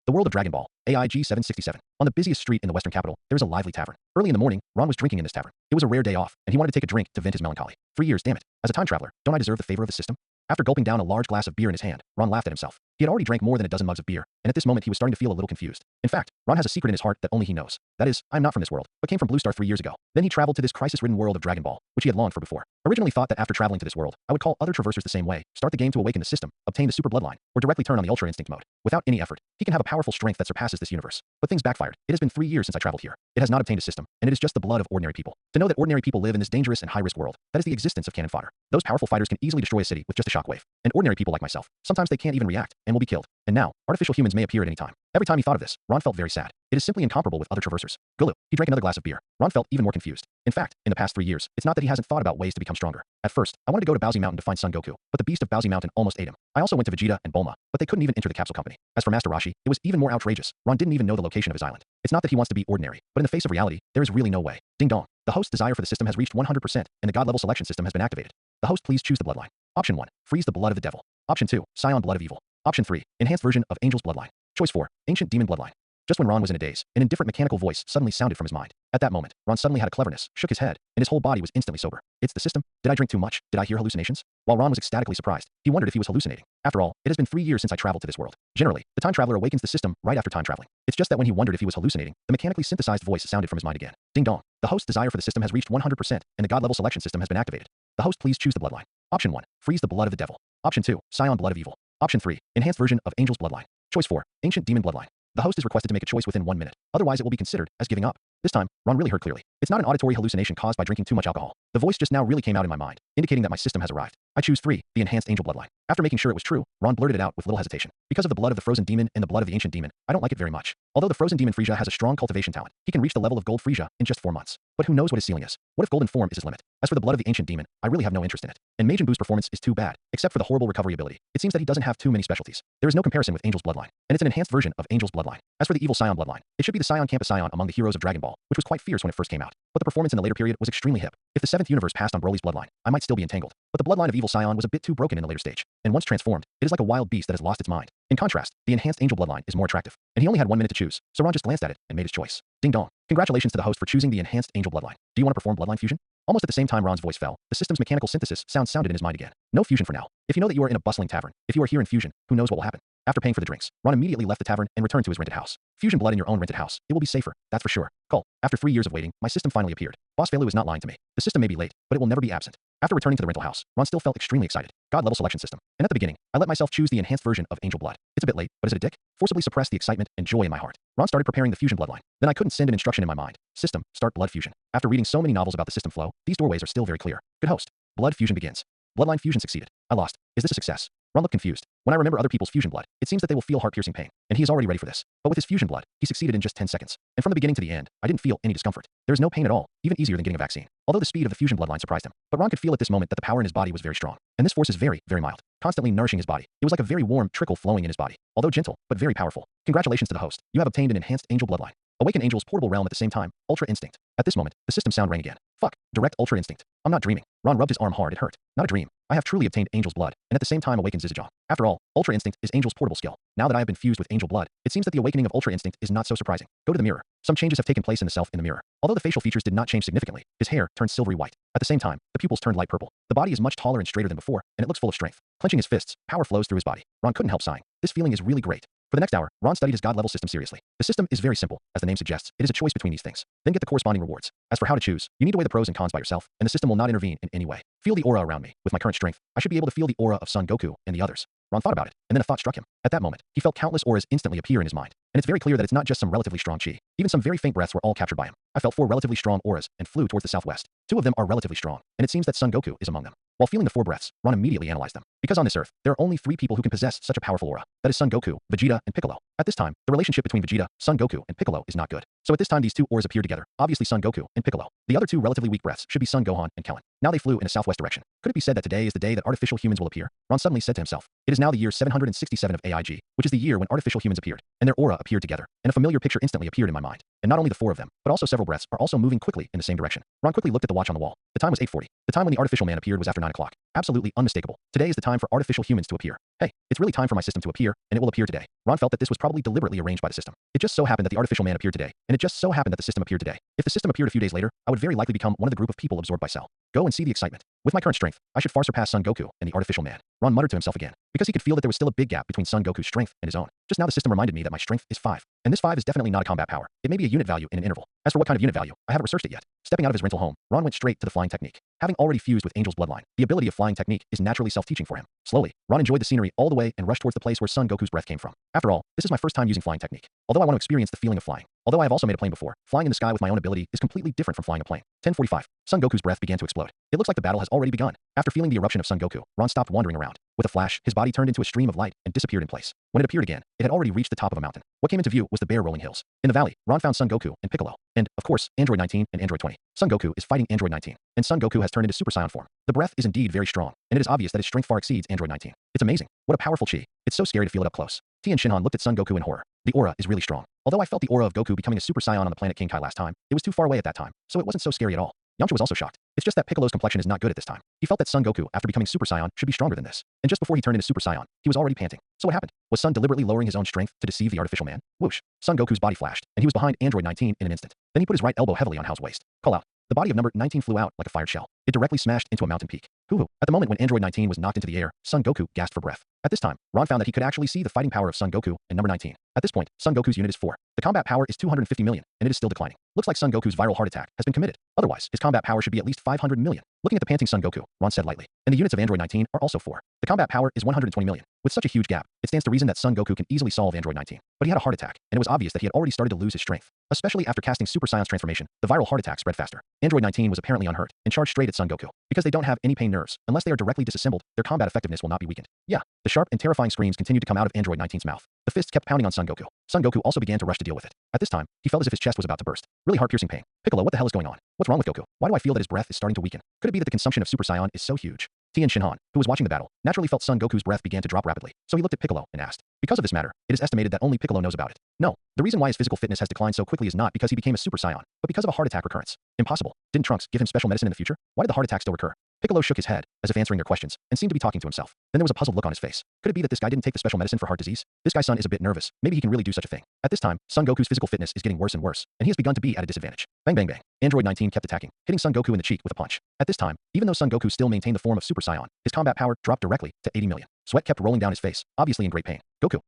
The world of Dragon Ball, AIG 767. On the busiest street in the western capital, there is a lively tavern. Early in the morning, Ron was drinking in this tavern. It was a rare day off, and he wanted to take a drink to vent his melancholy. 3 years, damn it. As a time traveler, don't I deserve the favor of the system? After gulping down a large glass of beer in his hand, Ron laughed at himself. He had already drank more than a dozen mugs of beer, and at this moment he was starting to feel a little confused. In fact, Ron has a secret in his heart that only he knows. That is, I'm not from this world, but came from Blue Star 3 years ago. Then he traveled to this crisis-ridden world of Dragon Ball, which he had longed for before. Originally thought that after traveling to this world, I would call other traversers the same way, start the game to awaken the system, obtain the super bloodline, or directly turn on the Ultra Instinct mode. Without any effort, he can have a powerful strength that surpasses this universe. But things backfired. It has been 3 years since I traveled here. It has not obtained a system, and it is just the blood of ordinary people. To know that ordinary people live in this dangerous and high-risk world, that is the existence of cannon fodder. Those powerful fighters can easily destroy a city with just a shockwave. And ordinary people like myself, sometimes they can't even react, and will be killed. And now, artificial humans may appear at any time. Every time he thought of this, Ron felt very sad. It is simply incomparable with other traversers. Gulu. He drank another glass of beer. Ron felt even more confused. In fact, in the past 3 years, it's not that he hasn't thought about ways to become stronger. At first, I wanted to go to Bowsy Mountain to find Son Goku, but the beast of Bowsy Mountain almost ate him. I also went to Vegeta and Bulma, but they couldn't even enter the capsule company. As for Master Roshi, it was even more outrageous. Ron didn't even know the location of his island. It's not that he wants to be ordinary, but in the face of reality, there is really no way. Ding dong. The host's desire for the system has reached 100%, and the God level selection system has been activated. The host please choose the bloodline. Option 1. Freeze the blood of the devil. Option 2. Scion blood of evil. Option 3. Enhanced version of Angel's bloodline. Choice 4. Ancient demon bloodline. Just when Ron was in a daze, an indifferent mechanical voice suddenly sounded from his mind. At that moment, Ron suddenly had a cleverness, shook his head, and his whole body was instantly sober. It's the system. Did I drink too much? Did I hear hallucinations? While Ron was ecstatically surprised, he wondered if he was hallucinating. After all, it has been 3 years since I traveled to this world. Generally, the time traveler awakens the system right after time traveling. It's just that when he wondered if he was hallucinating, the mechanically synthesized voice sounded from his mind again. Ding dong. The host's desire for the system has reached 100%, and the God level selection system has been activated. The host please choose the bloodline. Option 1. Freeze the blood of the devil. Option 2. Scion blood of evil. Option 3. Enhanced version of Angel's bloodline. Choice 4. Ancient demon bloodline. The host is requested to make a choice within 1 minute. Otherwise, it will be considered as giving up. This time, Ron really heard clearly. It's not an auditory hallucination caused by drinking too much alcohol. The voice just now really came out in my mind, indicating that my system has arrived. I choose 3, the enhanced angel bloodline. After making sure it was true, Ron blurted it out with little hesitation. Because of the blood of the frozen demon and the blood of the ancient demon, I don't like it very much. Although the frozen demon Frieza has a strong cultivation talent, he can reach the level of gold Frieza in just 4 months. But who knows what his ceiling is? What if golden form is his limit? As for the blood of the ancient demon, I really have no interest in it. And Majin Buu's performance is too bad, except for the horrible recovery ability. It seems that he doesn't have too many specialties. There is no comparison with Angel's bloodline, and it's an enhanced version of Angel's bloodline. As for the evil Scion bloodline, it should be the Scion Campus Scion among the heroes of Dragon Ball, which was quite fierce when it first came out. But the performance in the later period was extremely hip. If the 7th universe passed on Broly's bloodline, I might still be entangled. But the bloodline of evil Scion was a bit too broken in the later stage, and once transformed, it is like a wild beast that has lost its mind. In contrast, the enhanced angel bloodline is more attractive, and he only had 1 minute to choose, so Ron just glanced at it and made his choice. Ding dong. Congratulations to the host for choosing the enhanced angel bloodline. Do you want to perform bloodline fusion? Almost at the same time Ron's voice fell, the system's mechanical synthesis sounded in his mind again. No fusion for now. If you know that you are in a bustling tavern, if you are here in fusion, who knows what will happen? After paying for the drinks, Ron immediately left the tavern and returned to his rented house. Fusion blood in your own rented house. It will be safer, that's for sure. Call. After 3 years of waiting, my system finally appeared. Boss Felu is not lying to me. The system may be late, but it will never be absent. After returning to the rental house, Ron still felt extremely excited. God level selection system. And at the beginning, I let myself choose the enhanced version of Angel Blood. It's a bit late, but is it a dick? Forcibly suppress the excitement and joy in my heart. Ron started preparing the fusion bloodline. Then I couldn't send an instruction in my mind. System, start blood fusion. After reading so many novels about the system flow, these doorways are still very clear. Good host. Blood fusion begins. Bloodline fusion succeeded. I lost. Is this a success? Ron looked confused. When I remember other people's fusion blood, it seems that they will feel heart-piercing pain, and he is already ready for this. But with his fusion blood, he succeeded in just 10 seconds. And from the beginning to the end, I didn't feel any discomfort. There is no pain at all, even easier than getting a vaccine. Although the speed of the fusion bloodline surprised him, but Ron could feel at this moment that the power in his body was very strong. And this force is very, very mild, constantly nourishing his body. It was like a very warm trickle flowing in his body, although gentle, but very powerful. Congratulations to the host. You have obtained an enhanced angel bloodline. Awaken Angel's portable realm at the same time. Ultra Instinct. At this moment, the system sound rang again. Fuck. Direct Ultra Instinct. I'm not dreaming. Ron rubbed his arm hard. It hurt. Not a dream. I have truly obtained Angel's blood, and at the same time awakened Zizajong. After all, Ultra Instinct is Angel's portable skill. Now that I have been fused with Angel blood, it seems that the awakening of Ultra Instinct is not so surprising. Go to the mirror. Some changes have taken place in the self in the mirror. Although the facial features did not change significantly, his hair turned silvery white. At the same time, the pupils turned light purple. The body is much taller and straighter than before, and it looks full of strength. Clenching his fists, power flows through his body. Ron couldn't help sighing. This feeling is really great. For the next hour, Ron studied his God-level system seriously. The system is very simple, as the name suggests. It is a choice between these things. Then get the corresponding rewards. As for how to choose, you need to weigh the pros and cons by yourself, and the system will not intervene in any way. Feel the aura around me. With my current strength, I should be able to feel the aura of Son Goku and the others. Ron thought about it, and then a thought struck him. At that moment, he felt countless auras instantly appear in his mind. And it's very clear that it's not just some relatively strong chi. Even some very faint breaths were all captured by him. I felt 4 relatively strong auras and flew towards the southwest. 2 of them are relatively strong, and it seems that Son Goku is among them. While feeling the 4 breaths, Ron immediately analyzed them. Because on this earth, there are only 3 people who can possess such a powerful aura. That is Son Goku, Vegeta, and Piccolo. At this time, the relationship between Vegeta, Son Goku, and Piccolo is not good. So at this time these 2 auras appeared together, obviously Son Goku and Piccolo. The other 2 relatively weak breaths should be Son Gohan and Kellen. Now they flew in a southwest direction. Could it be said that today is the day that artificial humans will appear? Ron suddenly said to himself. It is now the year 767 of AIG, which is the year when artificial humans appeared, and their aura appeared together, and a familiar picture instantly appeared in my mind. And not only the 4 of them, but also several breaths are also moving quickly in the same direction. Ron quickly looked at the watch on the wall. The time was 8:40. The time when the artificial man appeared was after 9 o'clock. Absolutely unmistakable. Today is the time for artificial humans to appear. Hey, it's really time for my system to appear, and it will appear today. Ron felt that this was probably deliberately arranged by the system. It just so happened that the artificial man appeared today, and it just so happened that the system appeared today. If the system appeared a few days later, I would very likely become one of the group of people absorbed by Cell. Go and see the excitement. With my current strength, I should far surpass Son Goku and the artificial man. Ron muttered to himself again, because he could feel that there was still a big gap between Son Goku's strength and his own. Just now the system reminded me that my strength is 5. And this 5 is definitely not a combat power. It may be a unit value in an interval. As for what kind of unit value, I haven't researched it yet. Stepping out of his rental home, Ron went straight to the flying technique. Having already fused with Angel's bloodline, the ability of flying technique is naturally self-teaching for him. Slowly, Ron enjoyed the scenery all the way and rushed towards the place where Son Goku's breath came from. After all, this is my first time using flying technique. Although I want to experience the feeling of flying. Although I have also made a plane before, flying in the sky with my own ability is completely different from flying a plane. 10:45. Son Goku's breath began to explode. It looks like the battle has already begun. After feeling the eruption of Son Goku, Ron stopped wandering around. With a flash, his body turned into a stream of light and disappeared in place. When it appeared again, it had already reached the top of a mountain. What came into view was the bare rolling hills. In the valley, Ron found Son Goku and Piccolo. And, of course, Android 19 and Android 20. Son Goku is fighting Android 19, and Son Goku has turned into Super Saiyan form. The breath is indeed very strong, and it is obvious that its strength far exceeds Android 19. It's amazing. What a powerful chi. It's so scary to feel it up close. Tien Shinhan looked at Son Goku in horror. The aura is really strong. Although I felt the aura of Goku becoming a Super Saiyan on the planet King Kai last time, it was too far away at that time, so it wasn't so scary at all. Yamcha was also shocked. It's just that Piccolo's complexion is not good at this time. He felt that Son Goku, after becoming Super Saiyan, should be stronger than this. And just before he turned into Super Saiyan, he was already panting. So what happened? Was Son deliberately lowering his own strength to deceive the artificial man? Whoosh. Son Goku's body flashed, and he was behind Android 19 in an instant. Then he put his right elbow heavily on Hao's waist. Call out. The body of number 19 flew out like a fired shell. It directly smashed into a mountain peak. Hoo-hoo. At the moment when Android 19 was knocked into the air, Son Goku gasped for breath. At this time, Ron found that he could actually see the fighting power of Son Goku and number 19. At this point, Son Goku's unit is 4. The combat power is 250 million, and it is still declining. Looks like Son Goku's viral heart attack has been committed. Otherwise, his combat power should be at least 500 million. Looking at the panting Son Goku, Ron said lightly. And the units of Android 19 are also 4. The combat power is 120 million. With such a huge gap, it stands to reason that Son Goku can easily solve Android 19. But he had a heart attack, and it was obvious that he had already started to lose his strength. Especially after casting Super Saiyan's transformation, the viral heart attack spread faster. Android 19 was apparently unhurt, and charged straight at Son Goku. Because they don't have any pain nerves, unless they are directly disassembled, their combat effectiveness will not be weakened. Yeah, the sharp and terrifying screams continued to come out of Android 19's mouth. The fists kept pounding on Son Goku. Son Goku also began to rush to deal with it. At this time, he felt as if his chest was about to burst. Really heart-piercing pain. Piccolo, what the hell is going on? What's wrong with Goku? Why do I feel that his breath is starting to weaken? Could it be that the consumption of Super Saiyan is so huge? Tien Shinhan, who was watching the battle, naturally felt Son Goku's breath began to drop rapidly, so he looked at Piccolo and asked. Because of this matter, it is estimated that only Piccolo knows about it. No, the reason why his physical fitness has declined so quickly is not because he became a Super Saiyan, but because of a heart attack recurrence. Impossible. Didn't Trunks give him special medicine in the future? Why did the heart attack still recur? Piccolo shook his head, as if answering their questions, and seemed to be talking to himself. Then there was a puzzled look on his face. Could it be that this guy didn't take the special medicine for heart disease? This guy's son is a bit nervous. Maybe he can really do such a thing. At this time, Son Goku's physical fitness is getting worse and worse, and he has begun to be at a disadvantage. Bang bang bang. Android 19 kept attacking, hitting Son Goku in the cheek with a punch. At this time, even though Son Goku still maintained the form of Super Saiyan, his combat power dropped directly to 80 million. Sweat kept rolling down his face, obviously in great pain. Goku,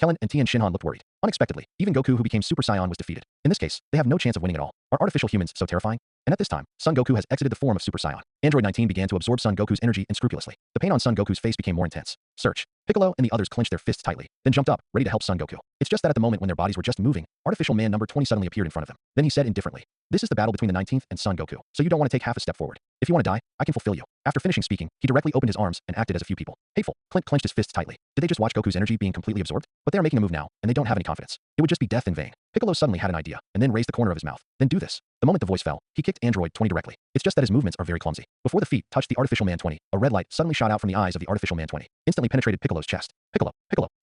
Kellen and Tien Shinhan looked worried. Unexpectedly, even Goku who became Super Saiyan was defeated. In this case, they have no chance of winning at all. Are artificial humans so terrifying? And at this time, Son Goku has exited the form of Super Saiyan. Android 19 began to absorb Son Goku's energy unscrupulously. The pain on Son Goku's face became more intense. Search. Piccolo and the others clenched their fists tightly, then jumped up, ready to help Son Goku. It's just that at the moment when their bodies were just moving, artificial man number 20 suddenly appeared in front of them. Then he said indifferently, "This is the battle between the 19th and Son Goku, so you don't want to take half a step forward. If you want to die, I can fulfill you." After finishing speaking, he directly opened his arms and acted as a few people. Hateful. Clint clenched his fists tightly. Did they just watch Goku's energy being completely absorbed? But they are making a move now, and they don't have any confidence. It would just be death in vain. Piccolo suddenly had an idea, and then raised the corner of his mouth. Then do this. The moment the voice fell, he kicked Android 20 directly. It's just that his movements are very clumsy. Before the feet touched the artificial man 20, a red light suddenly shot out from the eyes of the artificial man 20, instantly penetrated Piccolo's chest. Piccolo.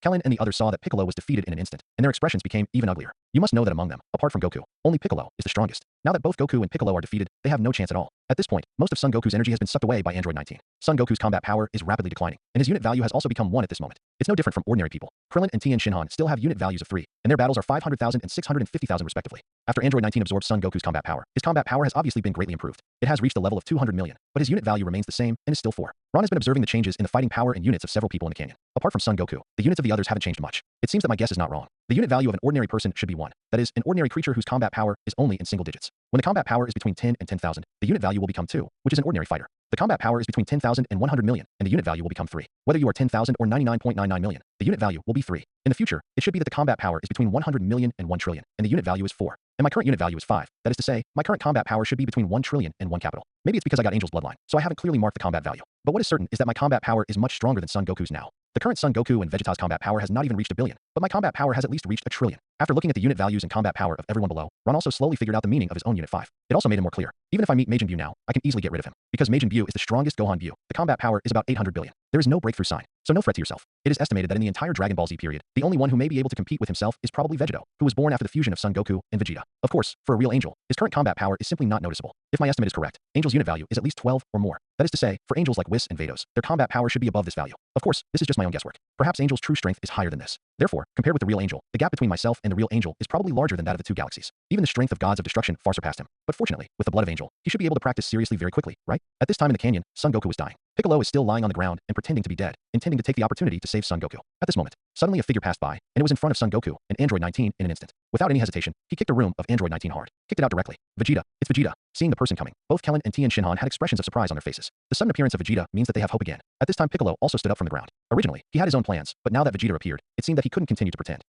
Kellen and the others saw that Piccolo was defeated in an instant, and their expressions became even uglier. You must know that among them, apart from Goku, only Piccolo is the strongest. Now that both Goku and Piccolo are defeated, they have no chance at all. At this point, most of Son Goku's energy has been sucked away by Android 19. Son Goku's combat power is rapidly declining, and his unit value has also become 1 at this moment. It's no different from ordinary people. Krillin and Tien Shinhan still have unit values of 3, and their battles are 500,000 and 650,000 respectively. After Android 19 absorbed Son Goku's combat power, his combat power has obviously been greatly improved. It has reached a level of 200 million, but his unit value remains the same and is still 4. Ron has been observing the changes in the fighting power and units of several people in the canyon. Apart from Son Goku, the units of the others haven't changed much. It seems that my guess is not wrong. The unit value of an ordinary person should be 1. That is, an ordinary creature whose combat power is only in single digits. When the combat power is between 10 and 10,000, the unit value will become 2, which is an ordinary fighter. The combat power is between 10,000 and 100 million, and the unit value will become 3. Whether you are 10,000 or 99.99 million, the unit value will be 3. In the future, it should be that the combat power is between 100 million and 1 trillion, and the unit value is 4. And my current unit value is 5. That is to say, my current combat power should be between 1 trillion and 1 capital. Maybe it's because I got Angel's bloodline, so I haven't clearly marked the combat value. But what is certain is that my combat power is much stronger than Son Goku's now. The current Son Goku and Vegeta's combat power has not even reached 1 billion, but my combat power has at least reached 1 trillion. After looking at the unit values and combat power of everyone below, Ron also slowly figured out the meaning of his own unit 5. It also made him more clear. Even if I meet Majin Buu now, I can easily get rid of him. Because Majin Buu is the strongest Gohan Buu, the combat power is about 800 billion. There is no breakthrough sign. so no threat to yourself. It is estimated that in the entire Dragon Ball Z period, the only one who may be able to compete with himself is probably Vegito, who was born after the fusion of Son Goku and Vegeta. Of course, for a real angel, his current combat power is simply not noticeable. If my estimate is correct, Angel's unit value is at least 12 or more. That is to say, for angels like Whis and Vados, their combat power should be above this value. Of course, this is just my own guesswork. Perhaps Angel's true strength is higher than this. Therefore, compared with the real Angel, the gap between myself and the real Angel is probably larger than that of the two galaxies. Even the strength of gods of destruction far surpassed him. But fortunately, with the blood of Angel, he should be able to practice seriously very quickly, right? At this time in the canyon, Son Goku was dying. Piccolo is still lying on the ground and pretending to be dead, intending to take the opportunity to save Son Goku. At this moment, suddenly a figure passed by, and it was in front of Son Goku and Android 19 in an instant. Without any hesitation, he kicked the room of Android 19 hard. Kicked it out directly. Vegeta, it's Vegeta. Seeing the person coming, both Kellen and Tien Shinhan had expressions of surprise on their faces. The sudden appearance of Vegeta means that they have hope again. At this time, Piccolo also stood up from the ground. Originally, he had his own plans, but now that Vegeta appeared, it seemed that he couldn't continue to pretend.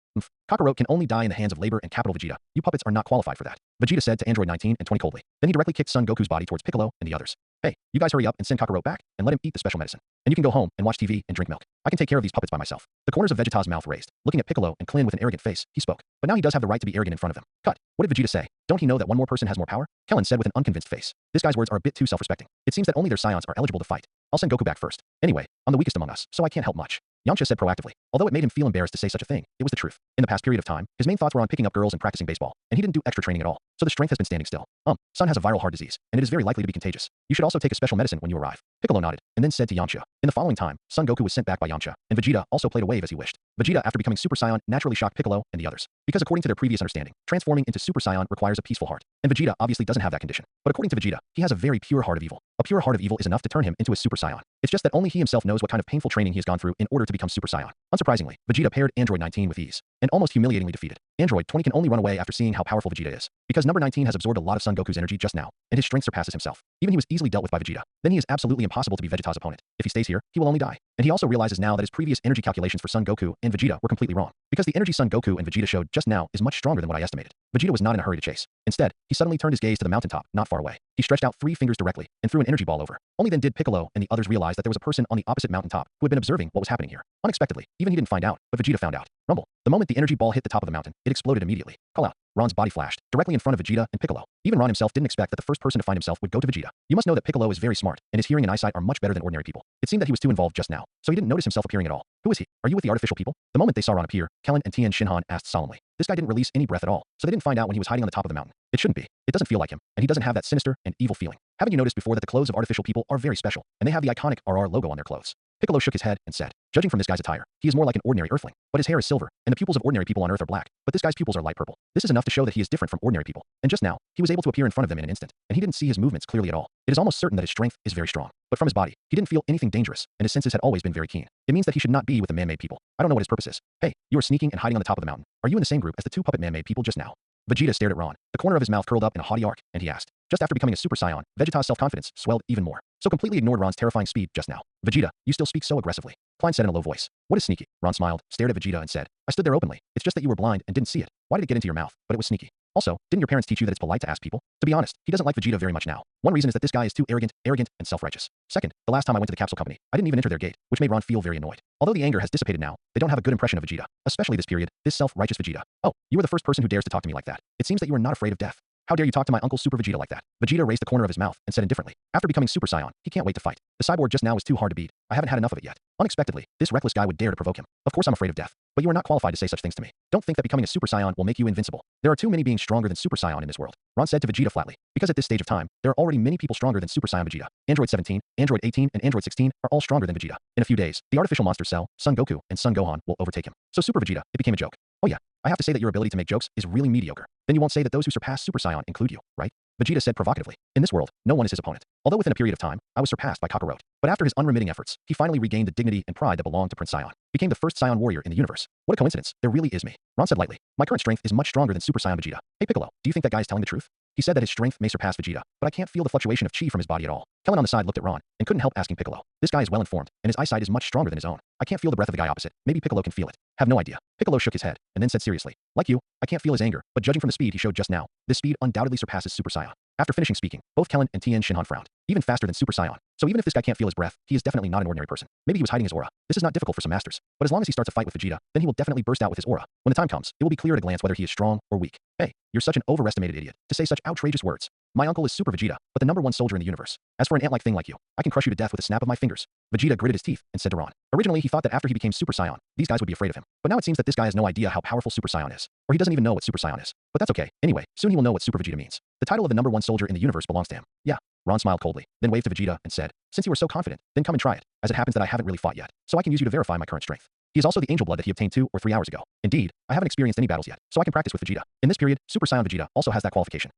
Kakarot can only die in the hands of labor and capital Vegeta. You puppets are not qualified for that. Vegeta said to Android 19 and 20 coldly. Then he directly kicked Son Goku's body towards Piccolo and the others. Hey, you guys hurry up and send Kakarot back, and let him eat the special medicine. And you can go home and watch TV and drink milk. I can take care of these puppets by myself. The corners of Vegeta's mouth raised. Looking at Piccolo and Klin with an arrogant face, he spoke. But now he does have the right to be arrogant in front of them. Cut. What did Vegeta say? Don't he know that one more person has more power? Kellen said with an unconvinced face. This guy's words are a bit too self-respecting. It seems that only their scions are eligible to fight. I'll send Goku back first. Anyway, I'm the weakest among us, so I can't help much. Yamcha said proactively. Although it made him feel embarrassed to say such a thing, it was the truth. In the past period of time, his main thoughts were on picking up girls and practicing baseball, and he didn't do extra training at all. So the strength has been standing still. Son has a viral heart disease, and it is very likely to be contagious. You should also take a special medicine when you arrive. Piccolo nodded, and then said to Yamcha. In the following time, Son Goku was sent back by Yamcha, and Vegeta also played a wave as he wished. Vegeta, after becoming Super Saiyan, naturally shocked Piccolo and the others. Because according to their previous understanding, transforming into Super Saiyan requires a peaceful heart. And Vegeta obviously doesn't have that condition. But according to Vegeta, he has a very pure heart of evil. A pure heart of evil is enough to turn him into a Super Saiyan. It's just that only he himself knows what kind of painful training he has gone through in order to become Super Saiyan. Unsurprisingly, Vegeta paired Android 19 with ease, and almost humiliatingly defeated. Android 20 can only run away after seeing how powerful Vegeta is, because number 19 has absorbed a lot of Son Goku's energy just now, and his strength surpasses himself. Even he was easily dealt with by Vegeta. Then he is absolutely impossible to be Vegeta's opponent. If he stays here, he will only die. And he also realizes now that his previous energy calculations for Son Goku and Vegeta were completely wrong, because the energy Son Goku and Vegeta showed just now is much stronger than what I estimated. Vegeta was not in a hurry to chase. Instead, he suddenly turned his gaze to the mountaintop, not far away. He stretched out 3 fingers directly and threw an energy ball over. Only then did Piccolo and the others realize that there was a person on the opposite mountaintop who had been observing what was happening here. Unexpectedly, even he didn't find out, but Vegeta found out. Rumble. The moment the energy ball hit the top of the mountain, it exploded immediately. Call out. Ron's body flashed, directly in front of Vegeta and Piccolo. Even Ron himself didn't expect that the first person to find himself would go to Vegeta. You must know that Piccolo is very smart, and his hearing and eyesight are much better than ordinary people. It seemed that he was too involved just now, so he didn't notice himself appearing at all. Who is he? Are you with the artificial people? The moment they saw Ron appear, Kellen and Tien Shinhan asked solemnly. This guy didn't release any breath at all, so they didn't find out when he was hiding on the top of the mountain. It shouldn't be. It doesn't feel like him, and he doesn't have that sinister and evil feeling. Haven't you noticed before that the clothes of artificial people are very special, and they have the iconic RR logo on their clothes? Piccolo shook his head and said, judging from this guy's attire, he is more like an ordinary earthling, but his hair is silver, and the pupils of ordinary people on Earth are black, but this guy's pupils are light purple. This is enough to show that he is different from ordinary people, and just now, he was able to appear in front of them in an instant, and he didn't see his movements clearly at all. It is almost certain that his strength is very strong, but from his body, he didn't feel anything dangerous, and his senses had always been very keen. It means that he should not be with the man-made people. I don't know what his purpose is. Hey, you are sneaking and hiding on the top of the mountain. Are you in the same group as the 2 puppet man-made people just now? Vegeta stared at Ron. The corner of his mouth curled up in a haughty arc, and he asked. Just after becoming a Super Saiyan, Vegeta's self-confidence swelled even more. So completely ignored Ron's terrifying speed just now. Vegeta, you still speak so aggressively. Klein said in a low voice. What is sneaky? Ron smiled, stared at Vegeta and said. I stood there openly. It's just that you were blind and didn't see it. Why did it get into your mouth? But it was sneaky. Also, didn't your parents teach you that it's polite to ask people? To be honest, he doesn't like Vegeta very much now. One reason is that this guy is too arrogant, and self-righteous. Second, the last time I went to the capsule company, I didn't even enter their gate, which made Ron feel very annoyed. Although the anger has dissipated now, they don't have a good impression of Vegeta, especially this period, this self-righteous Vegeta. Oh, you are the first person who dares to talk to me like that. It seems that you are not afraid of death. How dare you talk to my uncle Super Vegeta like that? Vegeta raised the corner of his mouth and said indifferently. After becoming Super Saiyan, he can't wait to fight. The cyborg just now is too hard to beat. I haven't had enough of it yet. Unexpectedly, this reckless guy would dare to provoke him. Of course I'm afraid of death, but you are not qualified to say such things to me. Don't think that becoming a Super Saiyan will make you invincible. There are too many beings stronger than Super Saiyan in this world. Ron said to Vegeta flatly, because at this stage of time, there are already many people stronger than Super Saiyan Vegeta. Android 17, Android 18, and Android 16 are all stronger than Vegeta. In a few days, the artificial monster Cell, Son Goku, and Son Gohan will overtake him. So Super Vegeta, it became a joke. Oh yeah, I have to say that your ability to make jokes is really mediocre. Then you won't say that those who surpass Super Saiyan include you, right? Vegeta said provocatively. In this world, no one is his opponent. Although within a period of time, I was surpassed by Kakarot. But after his unremitting efforts, he finally regained the dignity and pride that belonged to Prince Saiyan. Became the first Saiyan warrior in the universe. What a coincidence, there really is me. Ron said lightly. My current strength is much stronger than Super Saiyan Vegeta. Hey Piccolo, do you think that guy is telling the truth? He said that his strength may surpass Vegeta, but I can't feel the fluctuation of chi from his body at all. Kellen on the side looked at Ron and couldn't help asking Piccolo. This guy is well informed, and his eyesight is much stronger than his own. I can't feel the breath of the guy opposite. Maybe Piccolo can feel it. Have no idea. Piccolo shook his head, and then said seriously. Like you, I can't feel his anger, but judging from the speed he showed just now, this speed undoubtedly surpasses Super Saiyan. After finishing speaking, both Kellen and Tien Shinhan frowned. Even faster than Super Saiyan. So even if this guy can't feel his breath, he is definitely not an ordinary person. Maybe he was hiding his aura. This is not difficult for some masters. But as long as he starts a fight with Vegeta, then he will definitely burst out with his aura. When the time comes, it will be clear at a glance whether he is strong or weak. Hey, you're such an overestimated idiot to say such outrageous words. My uncle is Super Vegeta, but the #1 soldier in the universe. As for an ant-like thing like you, I can crush you to death with a snap of my fingers. Vegeta gritted his teeth and said to Ron. Originally, he thought that after he became Super Saiyan, these guys would be afraid of him. But now it seems that this guy has no idea how powerful Super Saiyan is. Or he doesn't even know what Super Saiyan is. But that's okay. Anyway, soon he will know what Super Vegeta means. The title of the #1 soldier in the universe belongs to him. Yeah. Ron smiled coldly, then waved to Vegeta and said, since you are so confident, then come and try it. As it happens that I haven't really fought yet, so I can use you to verify my current strength. He is also the angel blood that he obtained 2 or 3 hours ago. Indeed, I haven't experienced any battles yet, so I can practice with Vegeta. In this period, Super Saiyan Vegeta also has that qualification.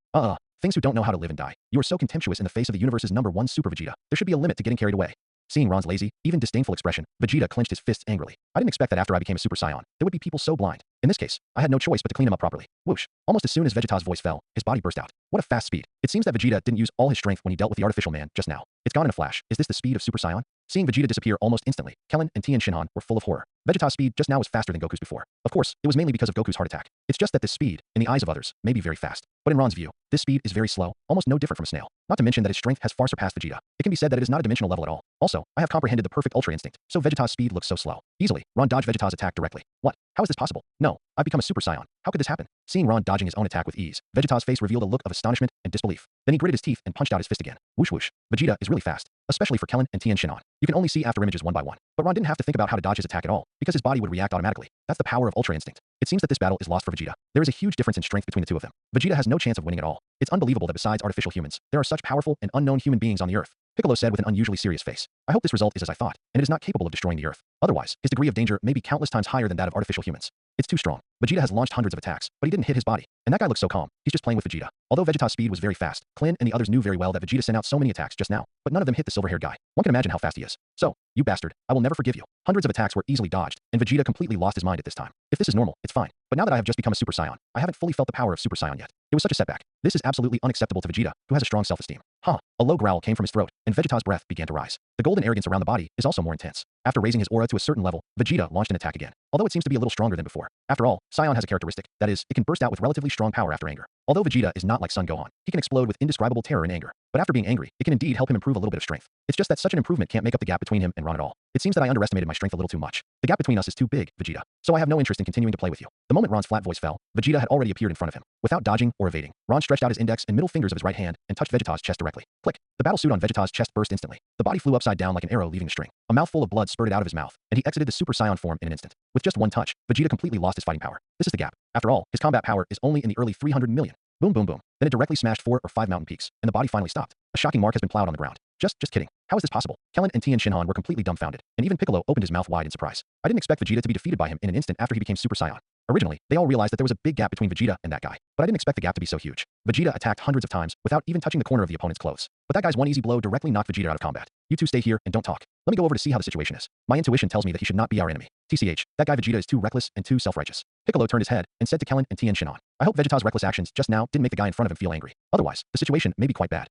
Things who don't know how to live and die. You are so contemptuous in the face of the universe's #1 Super Vegeta. There should be a limit to getting carried away. Seeing Ron's lazy, even disdainful expression, Vegeta clenched his fists angrily. I didn't expect that after I became a Super Saiyan, there would be people so blind. In this case, I had no choice but to clean him up properly. Whoosh. Almost as soon as Vegeta's voice fell, his body burst out. What a fast speed. It seems that Vegeta didn't use all his strength when he dealt with the artificial man just now. It's gone in a flash. Is this the speed of Super Saiyan? Seeing Vegeta disappear almost instantly, Kellen and Tien Shinhan were full of horror. Vegeta's speed just now was faster than Goku's before. Of course, it was mainly because of Goku's heart attack. It's just that this speed, in the eyes of others, may be very fast. But in Ron's view, this speed is very slow, almost no different from a snail. Not to mention that his strength has far surpassed Vegeta. It can be said that it is not a dimensional level at all. Also, I have comprehended the perfect Ultra Instinct, so Vegeta's speed looks so slow. Easily, Ron dodged Vegeta's attack directly. What? How is this possible? No, I've become a Super Saiyan. How could this happen? Seeing Ron dodging his own attack with ease, Vegeta's face revealed a look of astonishment and disbelief. Then he gritted his teeth and punched out his fist again. Whoosh whoosh. Vegeta is really fast, especially for Kellen and Tien Shinhan. You can only see after images one by one. But Ron didn't have to think about how to dodge his attack at all, because his body would react automatically. That's the power of Ultra Instinct. It seems that this battle is lost for Vegeta. There is a huge difference in strength between the two of them. Vegeta has no chance of winning at all. It's unbelievable that besides artificial humans, there are such powerful and unknown human beings on the Earth. Piccolo said with an unusually serious face. I hope this result is as I thought, and it is not capable of destroying the Earth. Otherwise, his degree of danger may be countless times higher than that of artificial humans. It's too strong. Vegeta has launched hundreds of attacks, but he didn't hit his body. And that guy looks so calm. He's just playing with Vegeta. Although Vegeta's speed was very fast, Klin and the others knew very well that Vegeta sent out so many attacks just now, but none of them hit the silver-haired guy. One can imagine how fast he is. So, you bastard, I will never forgive you. Hundreds of attacks were easily dodged, and Vegeta completely lost his mind at this time. If this is normal, it's fine. But now that I have just become a Super Saiyan, I haven't fully felt the power of Super Saiyan yet. It was such a setback. This is absolutely unacceptable to Vegeta, who has a strong self-esteem. A low growl came from his throat, and Vegeta's breath began to rise. The golden arrogance around the body is also more intense. After raising his aura to a certain level, Vegeta launched an attack again. Although it seems to be a little stronger than before. After all, Saiyan has a characteristic, that is, it can burst out with relatively strong power after anger. Although Vegeta is not like Son Gohan, he can explode with indescribable terror and anger. But after being angry, it can indeed help him improve a little bit of strength. It's just that such an improvement can't make up the gap between him and Ron at all. It seems that I underestimated my strength a little too much. The gap between us is too big, Vegeta. So I have no interest in continuing to play with you. The moment Ron's flat voice fell, Vegeta had already appeared in front of him. Without dodging or evading, Ron stretched out his index and middle fingers of his right hand and touched Vegeta's chest directly. Click. The battle suit on Vegeta's chest burst instantly. The body flew upside down like an arrow leaving a string. A mouthful of blood spurted out of his mouth, and he exited the Super Saiyan form in an instant. With just one touch, Vegeta completely lost his fighting power. This is the gap. After all, his combat power is only in the early 300 million. Boom boom boom. Then it directly smashed 4 or 5 mountain peaks, and the body finally stopped. A shocking mark has been plowed on the ground. Just kidding. How is this possible? Kellen and Tien Shinhan were completely dumbfounded, and even Piccolo opened his mouth wide in surprise. I didn't expect Vegeta to be defeated by him in an instant after he became Super Saiyan. Originally, they all realized that there was a big gap between Vegeta and that guy, but I didn't expect the gap to be so huge. Vegeta attacked hundreds of times without even touching the corner of the opponent's clothes. But that guy's one easy blow directly knocked Vegeta out of combat. You two stay here and don't talk. Let me go over to see how the situation is. My intuition tells me that he should not be our enemy. TCH, that guy Vegeta is too reckless and too self-righteous. Piccolo turned his head and said to Kellen and Tien Shinhan, I hope Vegeta's reckless actions just now didn't make the guy in front of him feel angry. Otherwise, the situation may be quite bad.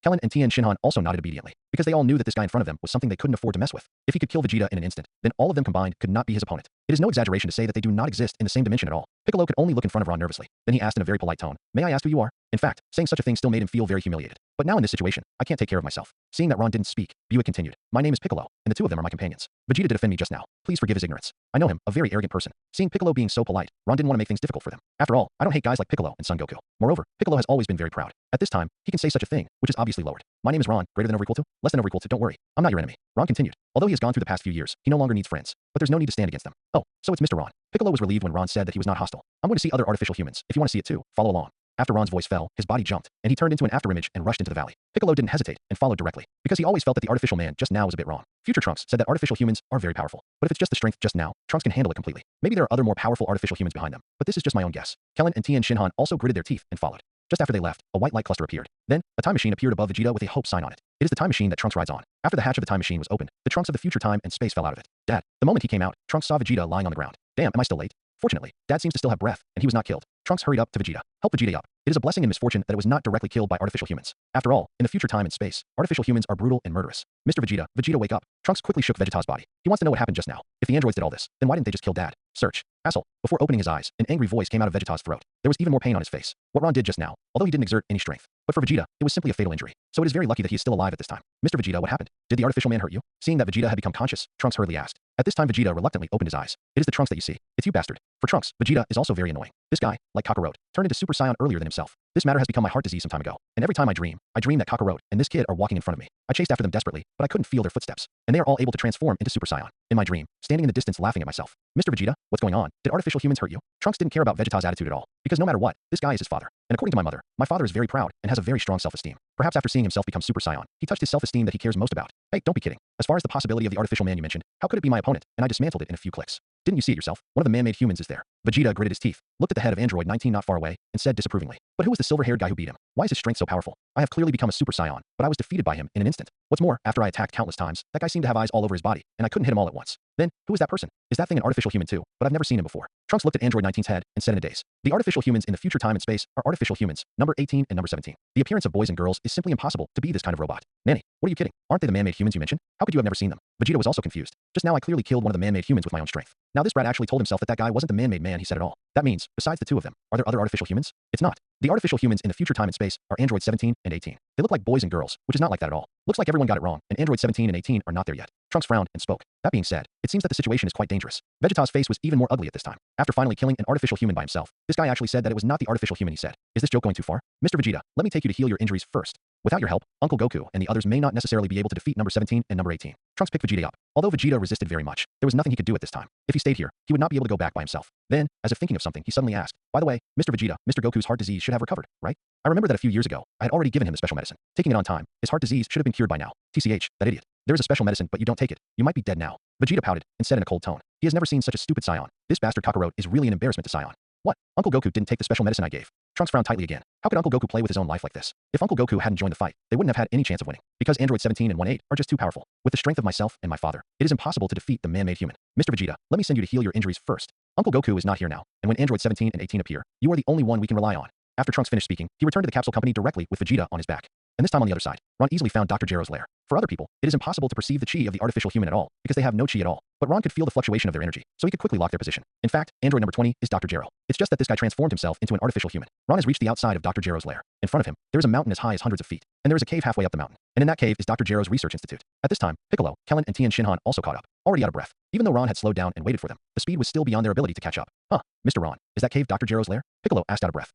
Kellen and Tien Shinhan also nodded obediently, because they all knew that this guy in front of them was something they couldn't afford to mess with. If he could kill Vegeta in an instant, then all of them combined could not be his opponent. It is no exaggeration to say that they do not exist in the same dimension at all. Piccolo could only look in front of Ron nervously. Then he asked in a very polite tone, may I ask who you are? In fact, saying such a thing still made him feel very humiliated. But now in this situation, I can't take care of myself. Seeing that Ron didn't speak, Buick continued. My name is Piccolo, and the two of them are my companions. Vegeta did offend me just now. Please forgive his ignorance. I know him, a very arrogant person. Seeing Piccolo being so polite, Ron didn't want to make things difficult for them. After all, I don't hate guys like Piccolo and Son Goku. Moreover, Piccolo has always been very proud. At this time, he can say such a thing, which is obviously lowered. My name is Ron, greater than or equal to, less than or equal to, don't worry. I'm not your enemy. Ron continued. Although he has gone through the past few years, he no longer needs friends. But there's no need to stand against them. Oh, so it's Mr. Ron. Piccolo was relieved when Ron said that he was not hostile. I'm going to see other artificial humans. If you want to see it too, follow along. After Ron's voice fell, his body jumped, and he turned into an afterimage and rushed into the valley. Piccolo didn't hesitate and followed directly, because he always felt that the artificial man just now was a bit wrong. Future Trunks said that artificial humans are very powerful, but if it's just the strength just now, Trunks can handle it completely. Maybe there are other more powerful artificial humans behind them, but this is just my own guess. Kellen and Tien Shinhan also gritted their teeth and followed. Just after they left, a white light cluster appeared. Then, a time machine appeared above Vegeta with a hope sign on it. It is the time machine that Trunks rides on. After the hatch of the time machine was opened, the Trunks of the future time and space fell out of it. Dad. The moment he came out, Trunks saw Vegeta lying on the ground. Damn, am I still late? Fortunately, Dad seems to still have breath, and he was not killed. Trunks hurried up to Vegeta. Help Vegeta up. It is a blessing and misfortune that it was not directly killed by artificial humans. After all, in the future time and space, artificial humans are brutal and murderous. Mr. Vegeta, Vegeta wake up. Trunks quickly shook Vegeta's body. He wants to know what happened just now. If the androids did all this, then why didn't they just kill Dad? Search. Asshole. Before opening his eyes, an angry voice came out of Vegeta's throat. There was even more pain on his face. What Ron did just now, although he didn't exert any strength. But for Vegeta, it was simply a fatal injury. So it is very lucky that he is still alive at this time. Mr. Vegeta, what happened? Did the artificial man hurt you? Seeing that Vegeta had become conscious, Trunks hurriedly asked. At this time Vegeta reluctantly opened his eyes. It is the Trunks that you see. It's you bastard. For Trunks, Vegeta is also very annoying. This guy, like Kakarot, turned into Super Saiyan earlier than himself. This matter has become my heart disease some time ago, and every time I dream that Kakarot and this kid are walking in front of me. I chased after them desperately, but I couldn't feel their footsteps, and they are all able to transform into Super Saiyan. In my dream, standing in the distance laughing at myself. Mr. Vegeta, what's going on? Did artificial humans hurt you? Trunks didn't care about Vegeta's attitude at all, because no matter what, this guy is his father. And according to my mother, my father is very proud and has a very strong self-esteem. Perhaps after seeing himself become Super Saiyan, he touched his self-esteem that he cares most about. Hey, don't be kidding. As far as the possibility of the artificial man you mentioned, how could it be my opponent? And I dismantled it in a few clicks. Didn't you see it yourself? One of the man-made humans is there. Vegeta gritted his teeth, looked at the head of Android 19 not far away, and said disapprovingly, but who was the silver-haired guy who beat him? Why is his strength so powerful? I have clearly become a Super Saiyan, but I was defeated by him in an instant. What's more, after I attacked countless times, that guy seemed to have eyes all over his body, and I couldn't hit him all at once. Then, who is that person? Is that thing an artificial human too? But I've never seen him before. Trunks looked at Android 19's head and said in a daze, the artificial humans in the future time and space are artificial humans, number 18 and number 17. The appearance of boys and girls is simply impossible to be this kind of robot. Nanny, what are you kidding? Aren't they the man-made humans you mentioned? How could you have never seen them? Vegeta was also confused. Just now I clearly killed one of the man-made humans with my own strength. Now this brat actually told himself that that guy wasn't the man-made man he said at all. That means, besides the two of them, are there other artificial humans? It's not. The artificial humans in the future time and space are Android 17 and 18. They look like boys and girls, which is not like that at all. Looks like everyone got it wrong, and Android 17 and 18 are not there yet. Trunks frowned and spoke. That being said, it seems that the situation is quite dangerous. Vegeta's face was even more ugly at this time. After finally killing an artificial human by himself, this guy actually said that it was not the artificial human he said. Is this joke going too far? Mr. Vegeta, let me take you to heal your injuries first. Without your help, Uncle Goku and the others may not necessarily be able to defeat number 17 and number 18. Trunks picked Vegeta up. Although Vegeta resisted very much, there was nothing he could do at this time. If he stayed here, he would not be able to go back by himself. Then, as if thinking of something, he suddenly asked, by the way, Mr. Vegeta, Mr. Goku's heart disease should have recovered, right? I remember that a few years ago, I had already given him the special medicine. Taking it on time, his heart disease should have been cured by now. TCH, that idiot. There is a special medicine, but you don't take it. You might be dead now. Vegeta pouted and said in a cold tone, he has never seen such a stupid Saiyan. This bastard Kakarot is really an embarrassment to Saiyan. What? Uncle Goku didn't take the special medicine I gave. Trunks frowned tightly again. How could Uncle Goku play with his own life like this? If Uncle Goku hadn't joined the fight, they wouldn't have had any chance of winning, because Android 17 and 18 are just too powerful. With the strength of myself and my father, it is impossible to defeat the man-made human. Mr. Vegeta, let me send you to heal your injuries first. Uncle Goku is not here now, and when Android 17 and 18 appear, you are the only one we can rely on. After Trunks finished speaking, he returned to the capsule company directly with Vegeta on his back. And this time on the other side, Ron easily found Dr. Gero's lair. For other people, it is impossible to perceive the chi of the artificial human at all, because they have no chi at all. But Ron could feel the fluctuation of their energy, so he could quickly lock their position. In fact, android number 20 is Dr. Gero. It's just that this guy transformed himself into an artificial human. Ron has reached the outside of Dr. Gero's lair. In front of him, there is a mountain as high as hundreds of feet, and there is a cave halfway up the mountain. And in that cave is Dr. Gero's research institute. At this time, Piccolo, Kellen, and Tien Shinhan also caught up, already out of breath. Even though Ron had slowed down and waited for them, the speed was still beyond their ability to catch up. Mr. Ron, is that cave Dr. Gero's lair? Piccolo asked out of breath.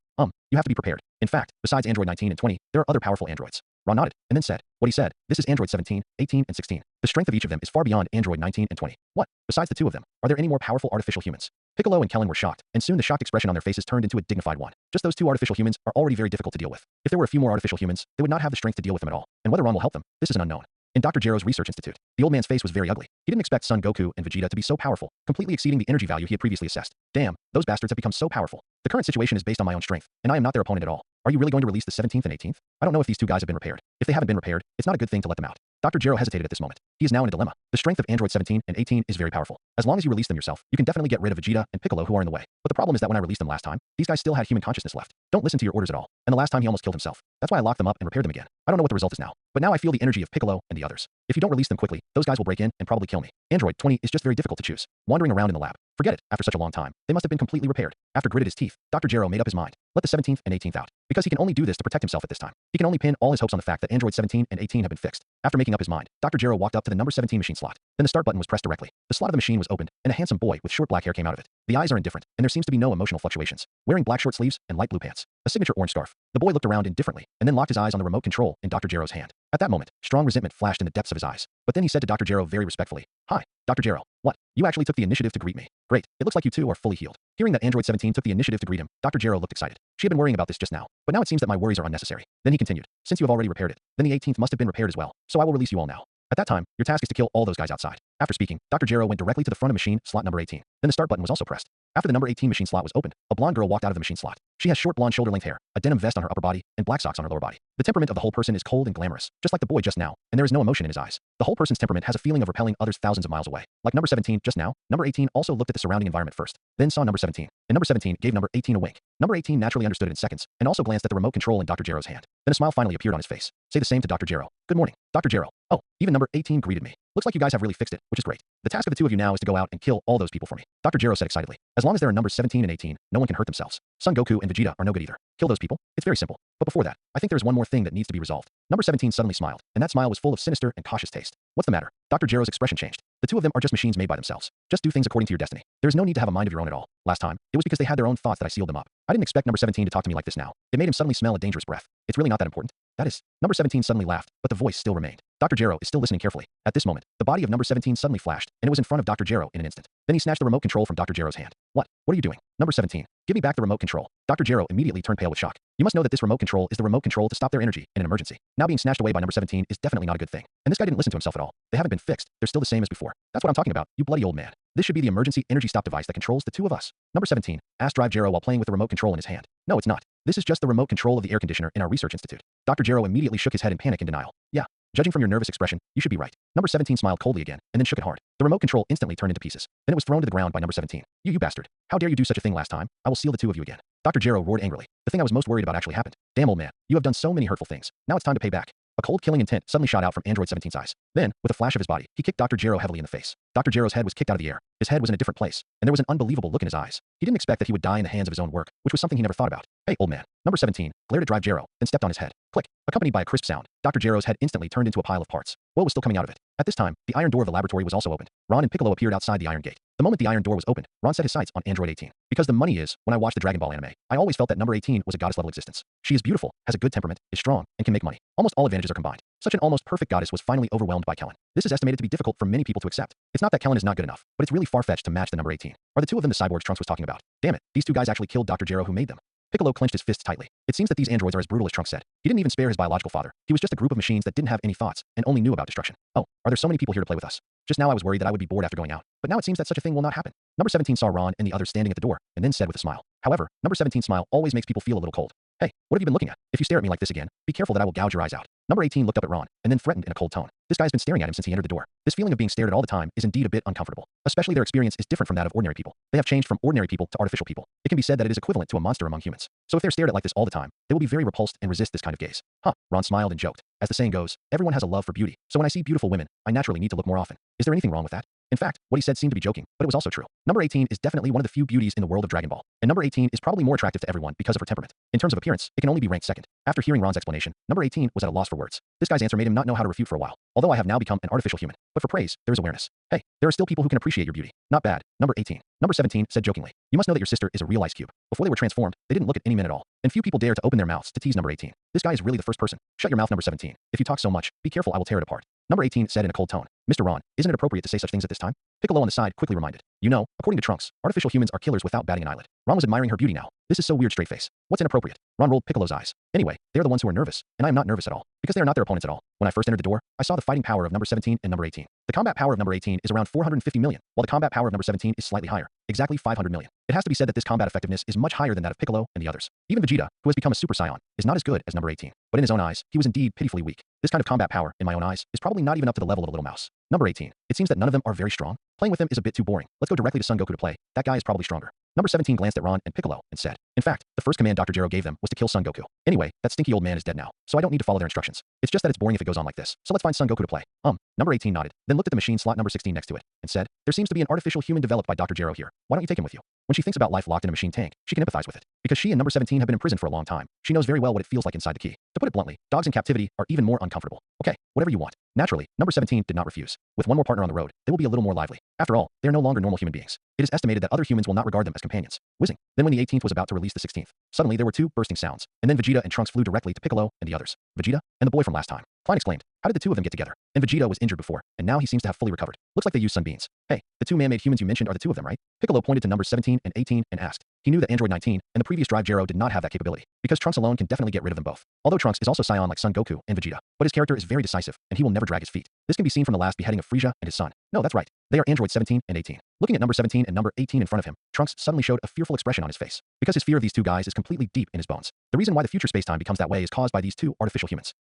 You have to be prepared. In fact, besides Android 19 and 20, there are other powerful androids. Ron nodded, and then said, what he said, this is Android 17, 18, and 16. The strength of each of them is far beyond Android 19 and 20. What? Besides the two of them, are there any more powerful artificial humans? Piccolo and Kellen were shocked, and soon the shocked expression on their faces turned into a dignified one. Just those two artificial humans are already very difficult to deal with. If there were a few more artificial humans, they would not have the strength to deal with them at all. And whether Ron will help them, this is an unknown. In Dr. Gero's research institute, the old man's face was very ugly. He didn't expect Son Goku and Vegeta to be so powerful, completely exceeding the energy value he had previously assessed. Damn, those bastards have become so powerful. The current situation is based on my own strength, and I am not their opponent at all. Are you really going to release the 17th and 18th? I don't know if these two guys have been repaired. If they haven't been repaired, it's not a good thing to let them out. Dr. Gero hesitated at this moment. He is now in a dilemma. The strength of Android 17 and 18 is very powerful. As long as you release them yourself, you can definitely get rid of Vegeta and Piccolo who are in the way. But the problem is that when I released them last time, these guys still had human consciousness left. Don't listen to your orders at all. And the last time he almost killed himself. That's why I locked them up and repaired them again. I don't know what the result is now. But now I feel the energy of Piccolo and the others. If you don't release them quickly, those guys will break in and probably kill me. Android 20 is just very difficult to choose. Wandering around in the lab. Forget it, after such a long time. They must have been completely repaired. After gritted his teeth, Dr. Gero made up his mind. Let the 17th and 18th out. Because he can only do this to protect himself at this time. He can only pin all his hopes on the fact that Android 17 and 18 have been fixed. After making up his mind, Dr. Gero walked up to the number 17 machine slot. Then the start button was pressed directly. The slot of the machine was opened, and a handsome boy with short black hair came out of it. The eyes are indifferent, and there seems to be no emotional fluctuations. Wearing black short sleeves and light blue pants. A signature orange scarf. The boy looked around indifferently, and then locked his eyes on the remote control in Dr. Gero's hand. At that moment, strong resentment flashed in the depths of his eyes. But then he said to Dr. Gero very respectfully, "Hi, Dr. Gero. What? You actually took the initiative to greet me. Great. It looks like you two are fully healed." Hearing that Android 17 took the initiative to greet him, Dr. Gero looked excited. She had been worrying about this just now, but now it seems that my worries are unnecessary. Then he continued, "Since you have already repaired it, then the 18th must have been repaired as well, so I will release you all now. At that time, your task is to kill all those guys outside." After speaking, Dr. Gero went directly to the front of machine slot number 18. Then the start button was also pressed. After the number 18 machine slot was opened, a blonde girl walked out of the machine slot. She has short blonde shoulder-length hair, a denim vest on her upper body, and black socks on her lower body. The temperament of the whole person is cold and glamorous, just like the boy just now, and there is no emotion in his eyes. The whole person's temperament has a feeling of repelling others thousands of miles away. Like number 17 just now, number 18 also looked at the surrounding environment first, then saw number 17, and number 17 gave number 18 a wink. Number 18 naturally understood it in seconds, and also glanced at the remote control in Dr. Gero's hand. Then a smile finally appeared on his face. Say the same to Dr. Gero. "Good morning, Dr. Gero." "Oh, even number 18 greeted me. Looks like you guys have really fixed it, which is great. The task of the two of you now is to go out and kill all those people for me," Dr. Gero said excitedly. "As long as there are numbers 17 and 18, no one can hurt themselves. Son Goku and Vegeta are no good either. Kill those people. It's very simple. But before that, I think there's one more thing that needs to be resolved." Number 17 suddenly smiled, and that smile was full of sinister and cautious taste. "What's the matter?" Dr. Gero's expression changed. The two of them are just machines made by themselves. Just do things according to your destiny. There is no need to have a mind of your own at all. Last time, it was because they had their own thoughts that I sealed them up. I didn't expect number 17 to talk to me like this now. It made him suddenly smell a dangerous breath. It's really not that important. That is. Number 17 suddenly laughed, but the voice still remained. Dr. Jero is still listening carefully. At this moment, the body of number 17 suddenly flashed, and it was in front of Dr. Jero in an instant. Then he snatched the remote control from Dr. Jero's hand. What? What are you doing? Number 17. Give me back the remote control. Dr. Jero immediately turned pale with shock. You must know that this remote control is the remote control to stop their energy in an emergency. Now being snatched away by number 17 is definitely not a good thing. And this guy didn't listen to himself at all. They haven't been fixed. They're still the same as before. That's what I'm talking about, you bloody old man. This should be the emergency energy stop device that controls the two of us. Number 17 asked Drive Jero while playing with the remote control in his hand. No, it's not. This is just the remote control of the air conditioner in our research institute. Dr. Jero immediately shook his head in panic and denial. Yeah. Judging from your nervous expression, you should be right. Number 17 smiled coldly again, and then shook it hard. The remote control instantly turned into pieces. Then it was thrown to the ground by number 17. You bastard. How dare you do such a thing last time? I will seal the two of you again. Dr. Jero roared angrily. The thing I was most worried about actually happened. Damn old man, you have done so many hurtful things. Now it's time to pay back. A cold killing intent suddenly shot out from Android 17's eyes. Then, with a flash of his body, he kicked Dr. Jero heavily in the face. Dr. Jero's head was kicked out of the air. His head was in a different place, and there was an unbelievable look in his eyes. He didn't expect that he would die in the hands of his own work, which was something he never thought about. Hey, old man. Number 17 glared at Drive Jero, then stepped on his head. Click. Accompanied by a crisp sound, Dr. Jero's head instantly turned into a pile of parts. What was still coming out of it? At this time, the iron door of the laboratory was also opened. Ron and Piccolo appeared outside the iron gate. The moment the iron door was opened, Ron set his sights on Android 18. Because the money is, when I watched the Dragon Ball anime, I always felt that number 18 was a goddess-level existence. She is beautiful, has a good temperament, is strong, and can make money. Almost all advantages are combined. Such an almost perfect goddess was finally overwhelmed by Kellen. This is estimated to be difficult for many people to accept. It's not that Kellen is not good enough, but it's really far-fetched to match the number 18. Are the two of them the cyborgs Trunks was talking about? Damn it, these two guys actually killed Dr. Jero who made them. Piccolo clenched his fists tightly. It seems that these androids are as brutal as Trunks said. He didn't even spare his biological father. He was just a group of machines that didn't have any thoughts and only knew about destruction. Oh, are there so many people here to play with us? Just now I was worried that I would be bored after going out, but now it seems that such a thing will not happen. Number 17 saw Ron and the others standing at the door, and then said with a smile. However, number 17's smile always makes people feel a little cold. Hey, what have you been looking at? If you stare at me like this again, be careful that I will gouge your eyes out. Number 18 looked up at Ron, and then threatened in a cold tone. This guy's been staring at him since he entered the door. This feeling of being stared at all the time is indeed a bit uncomfortable. Especially their experience is different from that of ordinary people. They have changed from ordinary people to artificial people. It can be said that it is equivalent to a monster among humans. So if they're stared at like this all the time, they will be very repulsed and resist this kind of gaze. Huh, Ron smiled and joked. As the saying goes, everyone has a love for beauty. So when I see beautiful women, I naturally need to look more often. Is there anything wrong with that? In fact, what he said seemed to be joking, but it was also true. Number 18 is definitely one of the few beauties in the world of Dragon Ball, and number 18 is probably more attractive to everyone because of her temperament. In terms of appearance, it can only be ranked second. After hearing Ron's explanation, number 18 was at a loss for words. This guy's answer made him not know how to refute for a while. Although I have now become an artificial human, but for praise, there is awareness. Hey, there are still people who can appreciate your beauty. Not bad. Number 18. Number 17 said jokingly, you must know that your sister is a real ice cube. Before they were transformed, they didn't look at any men at all, and few people dare to open their mouths to tease number 18. This guy is really the first person. Shut your mouth, number 17. If you talk so much, be careful, I will tear it apart. Number 18 said in a cold tone, Mr. Ron, isn't it appropriate to say such things at this time? Piccolo on the side quickly reminded, you know, according to Trunks, artificial humans are killers without batting an eyelid. Ron was admiring her beauty now. This is so weird, straight face. What's inappropriate? Ron rolled Piccolo's eyes. Anyway, they are the ones who are nervous, and I am not nervous at all, because they are not their opponents at all. When I first entered the door, I saw the fighting power of number 17 and number 18. The combat power of number 18 is around 450 million, while the combat power of number 17 is slightly higher, exactly 500 million. It has to be said that this combat effectiveness is much higher than that of Piccolo and the others. Even Vegeta, who has become a Super Saiyan, is not as good as number 18, but in his own eyes, he was indeed pitifully weak. This kind of combat power, in my own eyes, is probably not even up to the level of a little mouse. Number 18. It seems that none of them are very strong. Playing with them is a bit too boring. Let's go directly to Son Goku to play. That guy is probably stronger. Number 17 glanced at Ron and Piccolo and said, in fact, the first command Dr. Jero gave them was to kill Son Goku. Anyway, that stinky old man is dead now, so I don't need to follow their instructions. It's just that it's boring if it goes on like this, so let's find Son Goku to play. Number 18 nodded, then looked at the machine slot number 16 next to it, and said, there seems to be an artificial human developed by Dr. Jero here. Why don't you take him with you? When she thinks about life locked in a machine tank, she can empathize with it. Because she and number 17 have been in prison for a long time, she knows very well what it feels like inside the key. To put it bluntly, dogs in captivity are even more uncomfortable. Okay, whatever you want. Naturally, number 17 did not refuse. With one more partner on the road, they will be a little more lively. After all, they are no longer normal human beings. It is estimated that other humans will not regard them as companions. Whizzing. Then when the 18th was about to release the 16th, suddenly there were two bursting sounds, and then Vegeta and Trunks flew directly to Piccolo and the others. Vegeta? And the boy from last time. Klein exclaimed, how did the two of them get together? And Vegeta was injured before, and now he seems to have fully recovered. Looks like they used sunbeams. Hey, the two man-made humans you mentioned are the two of them, right? Piccolo pointed to numbers 17 and 18 and asked. He knew that Android 19 and the previous Drive Jero did not have that capability, because Trunks alone can definitely get rid of them both. Although Trunks is also Saiyan like Son Goku and Vegeta, but his character is very decisive, and he will never drag his feet. This can be seen from the last beheading of Frieza and his son. No, that's right. They are Android 17 and 18. Looking at number 17 and number 18 in front of him, Trunks suddenly showed a fearful expression on his face, because his fear of these two guys is completely deep in his bones. The reason why the future space-time becomes that way is caused by these two artificial humans.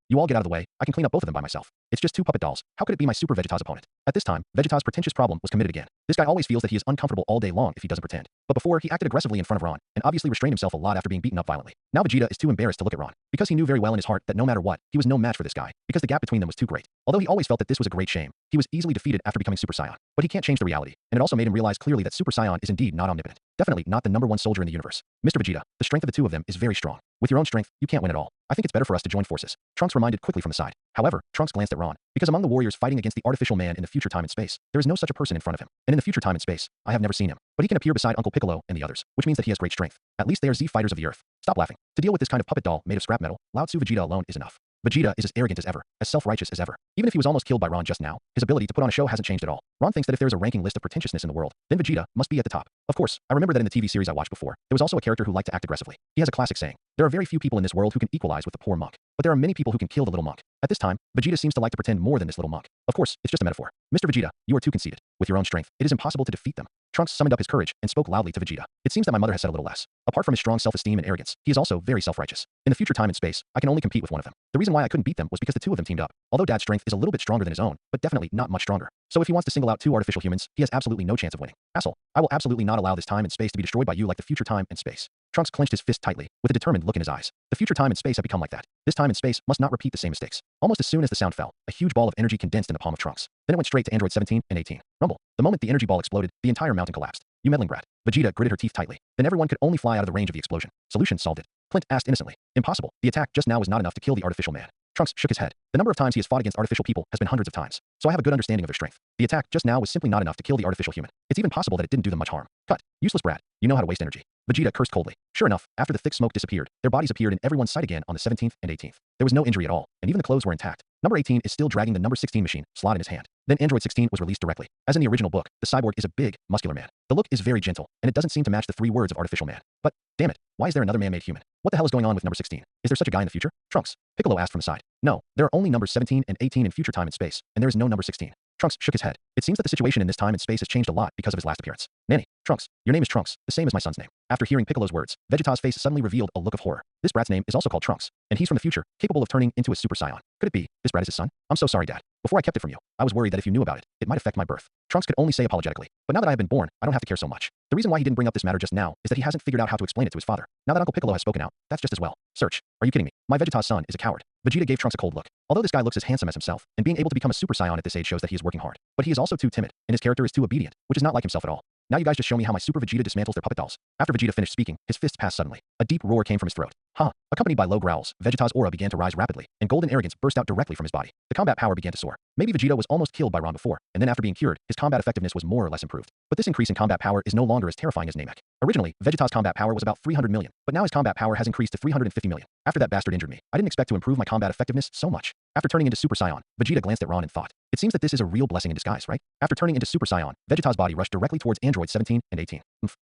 You all get out of the way, I can clean up both of them by myself. It's just two puppet dolls. How could it be my Super Vegeta's opponent? At this time, Vegeta's pretentious problem was committed again. This guy always feels that he is uncomfortable all day long if he doesn't pretend. But before, he acted aggressively in front of Ron, and obviously restrained himself a lot after being beaten up violently. Now Vegeta is too embarrassed to look at Ron, because he knew very well in his heart that no matter what, he was no match for this guy, because the gap between them was too great. Although he always felt that this was a great shame, he was easily defeated after becoming Super Saiyan. But he can't change the reality, and it also made him realize clearly that Super Saiyan is indeed not omnipotent. Definitely not the #1 soldier in the universe. Mr. Vegeta, the strength of the two of them is very strong. With your own strength, you can't win at all. I think it's better for us to join forces. Trunks reminded quickly from the side. However, Trunks glanced at Ron. Because among the warriors fighting against the artificial man in the future time and space, there is no such a person in front of him. And in the future time and space, I have never seen him. But he can appear beside Uncle Piccolo and the others, which means that he has great strength. At least they are Z fighters of the earth. Stop laughing. To deal with this kind of puppet doll made of scrap metal, Lao Tzu Vegeta alone is enough. Vegeta is as arrogant as ever, as self-righteous as ever. Even if he was almost killed by Ron just now, his ability to put on a show hasn't changed at all. Ron thinks that if there's a ranking list of pretentiousness in the world, then Vegeta must be at the top. Of course, I remember that in the TV series I watched before, there was also a character who liked to act aggressively. He has a classic saying, there are very few people in this world who can equalize with the poor monk, but there are many people who can kill the little monk. At this time, Vegeta seems to like to pretend more than this little monk. Of course, it's just a metaphor. Mr. Vegeta, you are too conceited. With your own strength, it is impossible to defeat them. Trunks summoned up his courage and spoke loudly to Vegeta. It seems that my mother has said a little less. Apart from his strong self-esteem and arrogance, he is also very self-righteous. In the future time and space, I can only compete with one of them. The reason why I couldn't beat them was because the two of them teamed up. Although Dad's strength is a little bit stronger than his own, but definitely not much stronger. So if he wants to single out two artificial humans, he has absolutely no chance of winning. Asshole, I will absolutely not allow this time and space to be destroyed by you like the future time and space. Trunks clenched his fist tightly, with a determined look in his eyes. The future time and space have become like that. This time and space must not repeat the same mistakes. Almost as soon as the sound fell, a huge ball of energy condensed in the palm of Trunks. Then it went straight to Android 17 and 18. Rumble. The moment the energy ball exploded, the entire mountain collapsed. You meddling brat. Vegeta gritted her teeth tightly. Then everyone could only fly out of the range of the explosion. Solution solved it. Clint asked innocently. Impossible. The attack just now was not enough to kill the artificial man. Trunks shook his head. The number of times he has fought against artificial people has been hundreds of times, so I have a good understanding of their strength. The attack just now was simply not enough to kill the artificial human. It's even possible that it didn't do them much harm. Cut. Useless brat. You know how to waste energy. Vegeta cursed coldly. Sure enough, after the thick smoke disappeared, their bodies appeared in everyone's sight again on the 17th and 18th. There was no injury at all, and even the clothes were intact. Number 18 is still dragging the number 16 machine slot in his hand. Then Android 16 was released directly. As in the original book, the cyborg is a big, muscular man. The look is very gentle, and it doesn't seem to match the 3 words of artificial man. But, damn it, why is there another man-made human? What the hell is going on with number 16? Is there such a guy in the future? Trunks. Piccolo asked from the side. No, there are only numbers 17 and 18 in future time and space, and there is no number 16. Trunks shook his head. It seems that the situation in this time and space has changed a lot because of his last appearance. Nanny, Trunks, your name is Trunks, the same as my son's name. After hearing Piccolo's words, Vegeta's face suddenly revealed a look of horror. This brat's name is also called Trunks, and he's from the future, capable of turning into a Super Saiyan. Could it be, this brat is his son? I'm so sorry, Dad. Before I kept it from you, I was worried that if you knew about it, it might affect my birth. Trunks could only say apologetically. But now that I have been born, I don't have to care so much. The reason why he didn't bring up this matter just now is that he hasn't figured out how to explain it to his father. Now that Uncle Piccolo has spoken out, that's just as well. Search. Are you kidding me? My Vegeta's son is a coward. Vegeta gave Trunks a cold look. Although this guy looks as handsome as himself, and being able to become a Super Saiyan at this age shows that he is working hard. But he is also too timid, and his character is too obedient, which is not like himself at all. Now you guys just show me how my Super Vegeta dismantles their puppet dolls. After Vegeta finished speaking, his fists passed suddenly. A deep roar came from his throat. Huh. Accompanied by low growls, Vegeta's aura began to rise rapidly, and golden arrogance burst out directly from his body. The combat power began to soar. Maybe Vegeta was almost killed by Ron before, and then after being cured, his combat effectiveness was more or less improved. But this increase in combat power is no longer as terrifying as Namek. Originally, Vegeta's combat power was about 300 million, but now his combat power has increased to 350 million. After that bastard injured me, I didn't expect to improve my combat effectiveness so much. After turning into Super Saiyan, Vegeta glanced at Ron and thought, it seems that this is a real blessing in disguise, right? After turning into Super Saiyan, Vegeta's body rushed directly towards Android 17 and 18.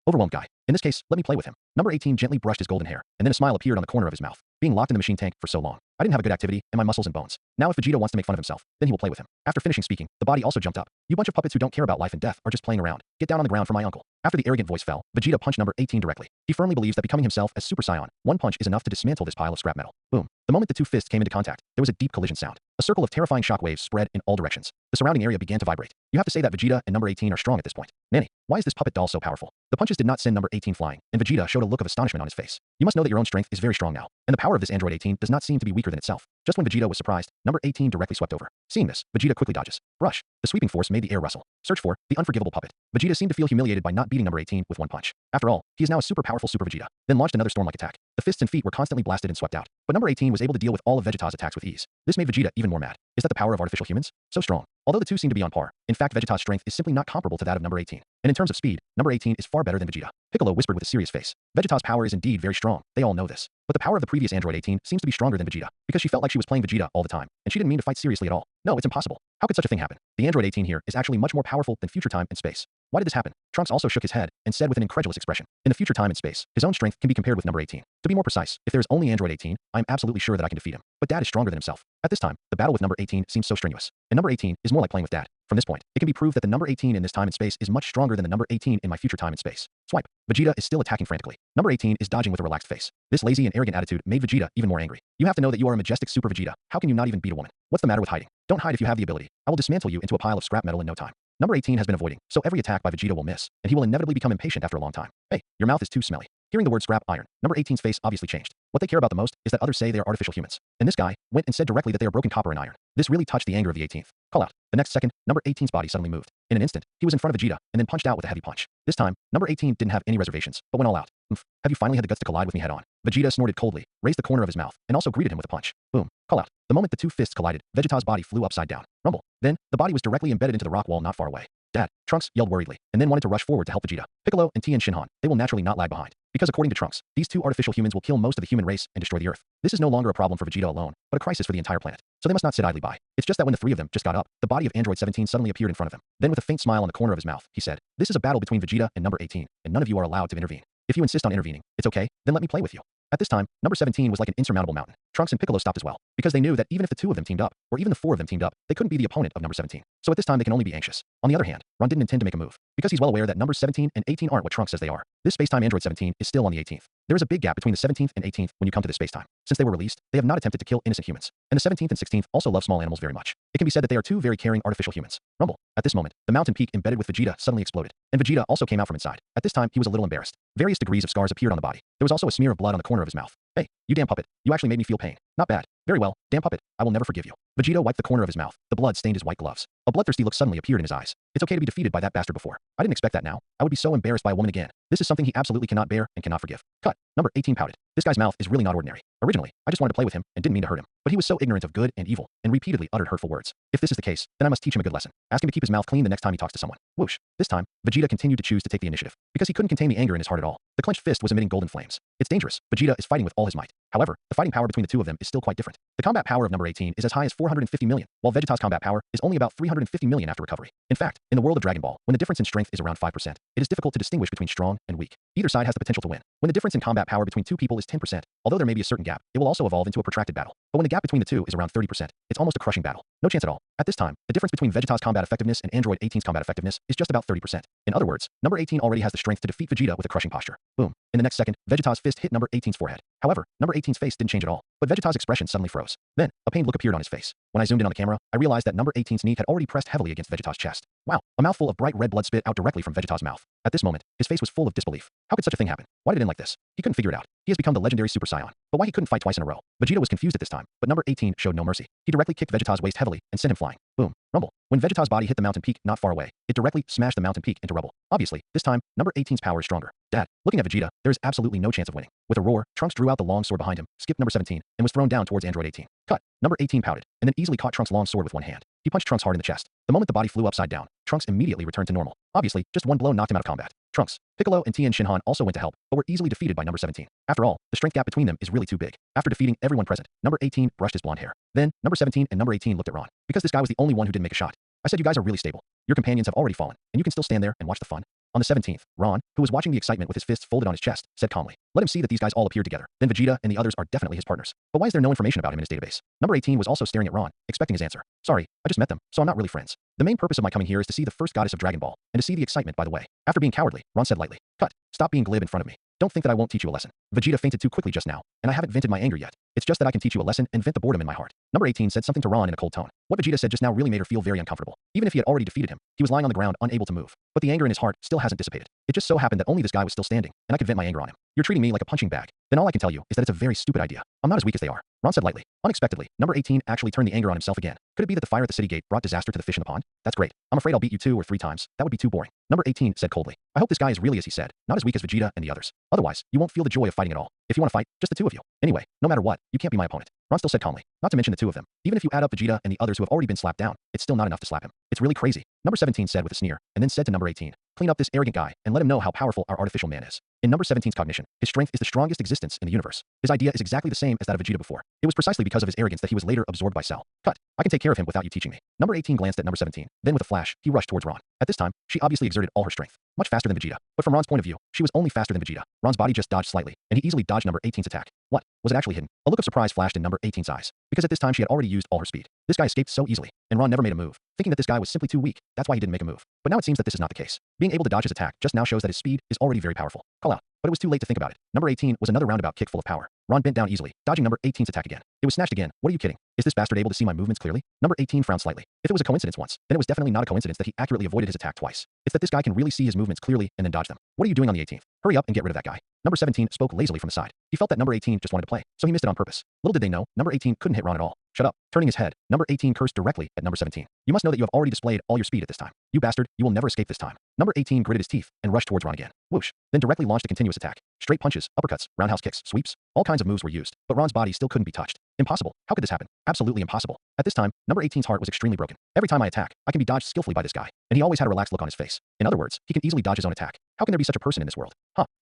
Overwhelmed guy. In this case, let me play with him. Number 18 gently brushed his golden hair, and then a smile appeared on the corner of his mouth. Being locked in the machine tank for so long, I didn't have a good activity in my muscles and bones. Now if Vegeta wants to make fun of himself, then he will play with him. After finishing speaking, the body also jumped up. You bunch of puppets who don't care about life and death are just playing around. Get down on the ground for my uncle. After the arrogant voice fell, Vegeta punched number 18 directly. He firmly believes that becoming himself as Super Saiyan, one punch is enough to dismantle this pile of scrap metal. Boom. The moment the two fists came into contact, there was a deep collision sound. A circle of terrifying shockwaves spread in all directions. The surrounding area began to vibrate. You have to say that Vegeta and number 18 are strong at this point. Nanny, why is this puppet doll so powerful? The punches did not send number 18 flying, and Vegeta showed a look of astonishment on his face. You must know that your own strength is very strong now, and the power of this Android 18 does not seem to be weaker than itself. Just when Vegeta was surprised, number 18 directly swept over. Seeing this, Vegeta quickly dodges. Brush. The sweeping force made the air rustle. Search for the unforgivable puppet. Vegeta seemed to feel humiliated by not beating number 18 with one punch. After all, he is now a super powerful Super Vegeta. Then launched another storm-like attack. The fists and feet were constantly blasted and swept out, but number 18 was able to deal with all of Vegeta's attacks with ease. This made Vegeta even more mad. Is that the power of artificial humans? So strong. Although the two seem to be on par, in fact Vegeta's strength is simply not comparable to that of number 18. And in terms of speed, number 18 is far better than Vegeta. Piccolo whispered with a serious face. Vegeta's power is indeed very strong, they all know this. But the power of the previous Android 18 seems to be stronger than Vegeta, because she felt like she was playing Vegeta all the time, and she didn't mean to fight seriously at all. No, it's impossible. How could such a thing happen? The Android 18 here is actually much more powerful than future time and space. Why did this happen? Trunks also shook his head and said with an incredulous expression. In the future time and space, his own strength can be compared with number 18. To be more precise, if there is only Android 18, I am absolutely sure that I can defeat him. But Dad is stronger than himself. At this time, the battle with number 18 seems so strenuous. And number 18 is more like playing with Dad. From this point, it can be proved that the number 18 in this time and space is much stronger than the number 18 in my future time and space. Swipe. Vegeta is still attacking frantically. Number 18 is dodging with a relaxed face. This lazy and arrogant attitude made Vegeta even more angry. You have to know that you are a majestic Super Vegeta. How can you not even beat a woman? What's the matter with hiding? Don't hide if you have the ability. I will dismantle you into a pile of scrap metal in no time. Number 18 has been avoiding, so every attack by Vegeta will miss, and he will inevitably become impatient after a long time. Hey, your mouth is too smelly. Hearing the word scrap iron, number 18's face obviously changed. What they care about the most is that others say they are artificial humans. And this guy went and said directly that they are broken copper and iron. This really touched the anger of the 18th. Call out. The next second, number 18's body suddenly moved. In an instant, he was in front of Vegeta and then punched out with a heavy punch. This time, number 18 didn't have any reservations, but went all out. Have you finally had the guts to collide with me head on? Vegeta snorted coldly, raised the corner of his mouth, and also greeted him with a punch. Boom. Call out. The moment the two fists collided, Vegeta's body flew upside down. Rumble. Then, the body was directly embedded into the rock wall not far away. Dad, Trunks yelled worriedly, and then wanted to rush forward to help Vegeta. Piccolo and Tien Shinhan, they will naturally not lag behind. Because according to Trunks, these two artificial humans will kill most of the human race and destroy the Earth. This is no longer a problem for Vegeta alone, but a crisis for the entire planet. So they must not sit idly by. It's just that when the three of them just got up, the body of Android 17 suddenly appeared in front of them. Then with a faint smile on the corner of his mouth, he said, "This is a battle between Vegeta and number 18, and none of you are allowed to intervene. If you insist on intervening, it's okay, then let me play with you." At this time, number 17 was like an insurmountable mountain. Trunks and Piccolo stopped as well, because they knew that even if the two of them teamed up, or even the four of them teamed up, they couldn't be the opponent of number 17. So at this time they can only be anxious. On the other hand, Ron didn't intend to make a move, because he's well aware that numbers 17 and 18 aren't what Trunks says they are. This space-time Android 17 is still on the 18th. There is a big gap between the 17th and 18th when you come to this space-time. Since they were released, they have not attempted to kill innocent humans. And the 17th and 16th also love small animals very much. It can be said that they are two very caring artificial humans. Rumble. At this moment, the mountain peak embedded with Vegeta suddenly exploded, and Vegeta also came out from inside. At this time, he was a little embarrassed. Various degrees of scars appeared on the body. There was also a smear of blood on the corner of his mouth. "Hey, you damn puppet. You actually made me feel pain. Not bad. Very well, damn puppet. I will never forgive you." Vegeta wiped the corner of his mouth. The blood stained his white gloves. A bloodthirsty look suddenly appeared in his eyes. It's okay to be defeated by that bastard before. I didn't expect that now. I would be so embarrassed by a woman again. This is something he absolutely cannot bear and cannot forgive. Cut. Number 18 pouted. This guy's mouth is really not ordinary. Originally, I just wanted to play with him and didn't mean to hurt him. But he was so ignorant of good and evil, and repeatedly uttered hurtful words. If this is the case, then I must teach him a good lesson. Ask him to keep his mouth clean the next time he talks to someone. Whoosh. This time, Vegeta continued to choose to take the initiative, because he couldn't contain the anger in his heart at all. The clenched fist was emitting golden flames. It's dangerous. Vegeta is fighting with all his might. However, the fighting power between the two of them is still quite different. The combat power of number 18 is as high as 450 million, while Vegeta's combat power is only about 350 million after recovery. In fact, in the world of Dragon Ball, when the difference in strength is around 5%, it is difficult to distinguish between strong and weak. Either side has the potential to win. When the difference in combat power between two people is 10%, although there may be a certain gap, it will also evolve into a protracted battle. But when the gap between the two is around 30%, it's almost a crushing battle. No chance at all. At this time, the difference between Vegeta's combat effectiveness and Android 18's combat effectiveness is just about 30%. In other words, number 18 already has the strength to defeat Vegeta with a crushing posture. Boom. In the next second, Vegeta's fist hit number 18's forehead. However, number 18's face didn't change at all, but Vegeta's expression suddenly froze. Then, a pained look appeared on his face. When I zoomed in on the camera, I realized that number 18's knee had already pressed heavily against Vegeta's chest. Wow. A mouthful of bright red blood spit out directly from Vegeta's mouth. At this moment, his face was full of disbelief. How could such a thing happen? Why did it end like this? He couldn't figure it out. He has become the legendary Super Saiyan. But why he couldn't fight twice in a row? Vegeta was confused at this time, but number 18 showed no mercy. He directly kicked Vegeta's waist heavily and sent him flying. Boom. Rumble. When Vegeta's body hit the mountain peak not far away, it directly smashed the mountain peak into rubble. Obviously, this time, number 18's power is stronger. Dad, looking at Vegeta, there is absolutely no chance of winning. With a roar, Trunks drew out the long sword behind him, skipped number 17, and was thrown down towards Android 18. Cut. Number 18 pouted, and then easily caught Trunks' long sword with one hand. He punched Trunks hard in the chest. The moment the body flew upside down, Trunks immediately returned to normal. Obviously, just one blow knocked him out of combat. Trunks, Piccolo, and Tien Shinhan also went to help, but were easily defeated by number 17. After all, the strength gap between them is really too big. After defeating everyone present, number 18 brushed his blonde hair. Then, number 17 and number 18 looked at Ron, because this guy was the only one who didn't make a shot. I said you guys are really stable. Your companions have already fallen, and you can still stand there and watch the fun. On the 17th, Ron, who was watching the excitement with his fists folded on his chest, said calmly, "Let him see that these guys all appeared together. Then Vegeta and the others are definitely his partners. But why is there no information about him in his database?" Number 18 was also staring at Ron, expecting his answer. "Sorry, I just met them, so I'm not really friends. The main purpose of my coming here is to see the first goddess of Dragon Ball, and to see the excitement, by the way." After being cowardly, Ron said lightly, "Cut. Stop being glib in front of me. Don't think that I won't teach you a lesson. Vegeta fainted too quickly just now, and I haven't vented my anger yet. It's just that I can teach you a lesson and vent the boredom in my heart." Number 18 said something to Ron in a cold tone. What Vegeta said just now really made her feel very uncomfortable. Even if he had already defeated him, he was lying on the ground unable to move. But the anger in his heart still hasn't dissipated. It just so happened that only this guy was still standing, and I could vent my anger on him. "You're treating me like a punching bag. Then all I can tell you is that it's a very stupid idea. I'm not as weak as they are," Ron said lightly. Unexpectedly, number 18 actually turned the anger on himself again. Could it be that the fire at the city gate brought disaster to the fish in the pond? That's great. I'm afraid I'll beat you 2 or 3 times. That would be too boring. Number 18 said coldly, "I hope this guy is really as he said, not as weak as Vegeta and the others. Otherwise, you won't feel the joy of fighting at all. If you want to fight, just the two of you. Anyway, no matter what, you can't be my opponent." Ron still said calmly, "Not to mention the two of them. Even if you add up Vegeta and the others who have already been slapped down, it's still not enough to slap him. It's really crazy." Number 17 said with a sneer, and then said to number 18, "Clean up this arrogant guy and let him know how powerful our artificial man is." In number 17's cognition, his strength is the strongest existence in the universe. His idea is exactly the same as that of Vegeta before. It was precisely because of his arrogance that he was later absorbed by Cell. Cut. I can take care of him without you teaching me. Number 18 glanced at number 17. Then with a flash, he rushed towards Ron. At this time, she obviously exerted all her strength. Much faster than Vegeta. But from Ron's point of view, she was only faster than Vegeta. Ron's body just dodged slightly, and he easily dodged number 18's attack. What? Was it actually hidden? A look of surprise flashed in number 18's eyes, because at this time she had already used all her speed. This guy escaped so easily, and Ron never made a move, thinking that this guy was simply too weak. That's why he didn't make a move. But now it seems that this is not the case. Being able to dodge his attack just now shows that his speed is already very powerful. Call out. But it was too late to think about it. Number 18 was another roundabout kick full of power. Ron bent down easily, dodging number 18's attack again. It was snatched again. What are you kidding? Is this bastard able to see my movements clearly? Number 18 frowned slightly. If it was a coincidence once, then it was definitely not a coincidence that he accurately avoided his attack twice. It's that this guy can really see his movements clearly and then dodge them. What are you doing on the 18th? Hurry up and get rid of that guy. Number 17 spoke lazily from the side. He felt that number 18 just wanted to play, so he missed it on purpose. Little did they know, number 18 couldn't hit Ron at all. Shut up. Turning his head, number 18 cursed directly at number 17. You must know that you have already displayed all your speed at this time. You bastard, you will never escape this time. Number 18 gritted his teeth and rushed towards Ron again. Whoosh. Then directly launched a continuous attack. Straight punches, uppercuts, roundhouse kicks, sweeps. All kinds of moves were used, but Ron's body still couldn't be touched. Impossible. How could this happen? Absolutely impossible. At this time, number 18's heart was extremely broken. Every time I attack, I can be dodged skillfully by this guy, and he always had a relaxed look on his face. In other words, he can easily dodge his own attack. How can there be such a person in this world?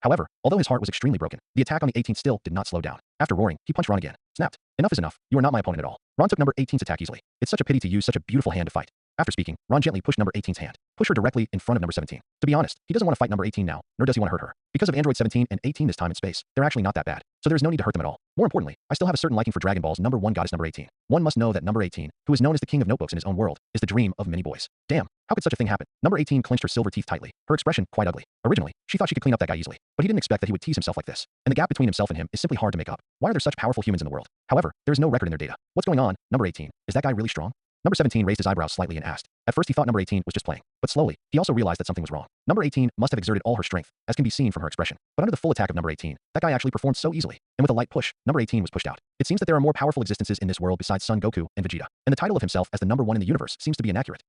However, although his heart was extremely broken, the attack on the 18th still did not slow down. After roaring, he punched Ron again. Snapped. Enough is enough. You are not my opponent at all. Ron took number 18's attack easily. It's such a pity to use such a beautiful hand to fight. After speaking, Ron gently pushed number 18's hand. Push her directly in front of number 17. To be honest, he doesn't want to fight number 18 now, nor does he want to hurt her. Because of Android 17 and 18 this time in space, they're actually not that bad. So there's no need to hurt them at all. More importantly, I still have a certain liking for Dragon Ball's number 1 goddess number 18. One must know that number 18, who is known as the king of notebooks in his own world, is the dream of many boys. Damn, how could such a thing happen? Number 18 clenched her silver teeth tightly, her expression quite ugly. Originally, she thought she could clean up that guy easily, but he didn't expect that he would tease himself like this. And the gap between himself and him is simply hard to make up. Why are there such powerful humans in the world? However, there is no record in their data. What's going on? Number 18, is that guy really strong? Number 17 raised his eyebrows slightly and asked. At first he thought number 18 was just playing, but slowly, he also realized that something was wrong. Number 18 must have exerted all her strength, as can be seen from her expression. But under the full attack of number 18, that guy actually performed so easily, and with a light push, number 18 was pushed out. It seems that there are more powerful existences in this world besides Son Goku and Vegeta, and the title of himself as the number 1 in the universe seems to be inaccurate.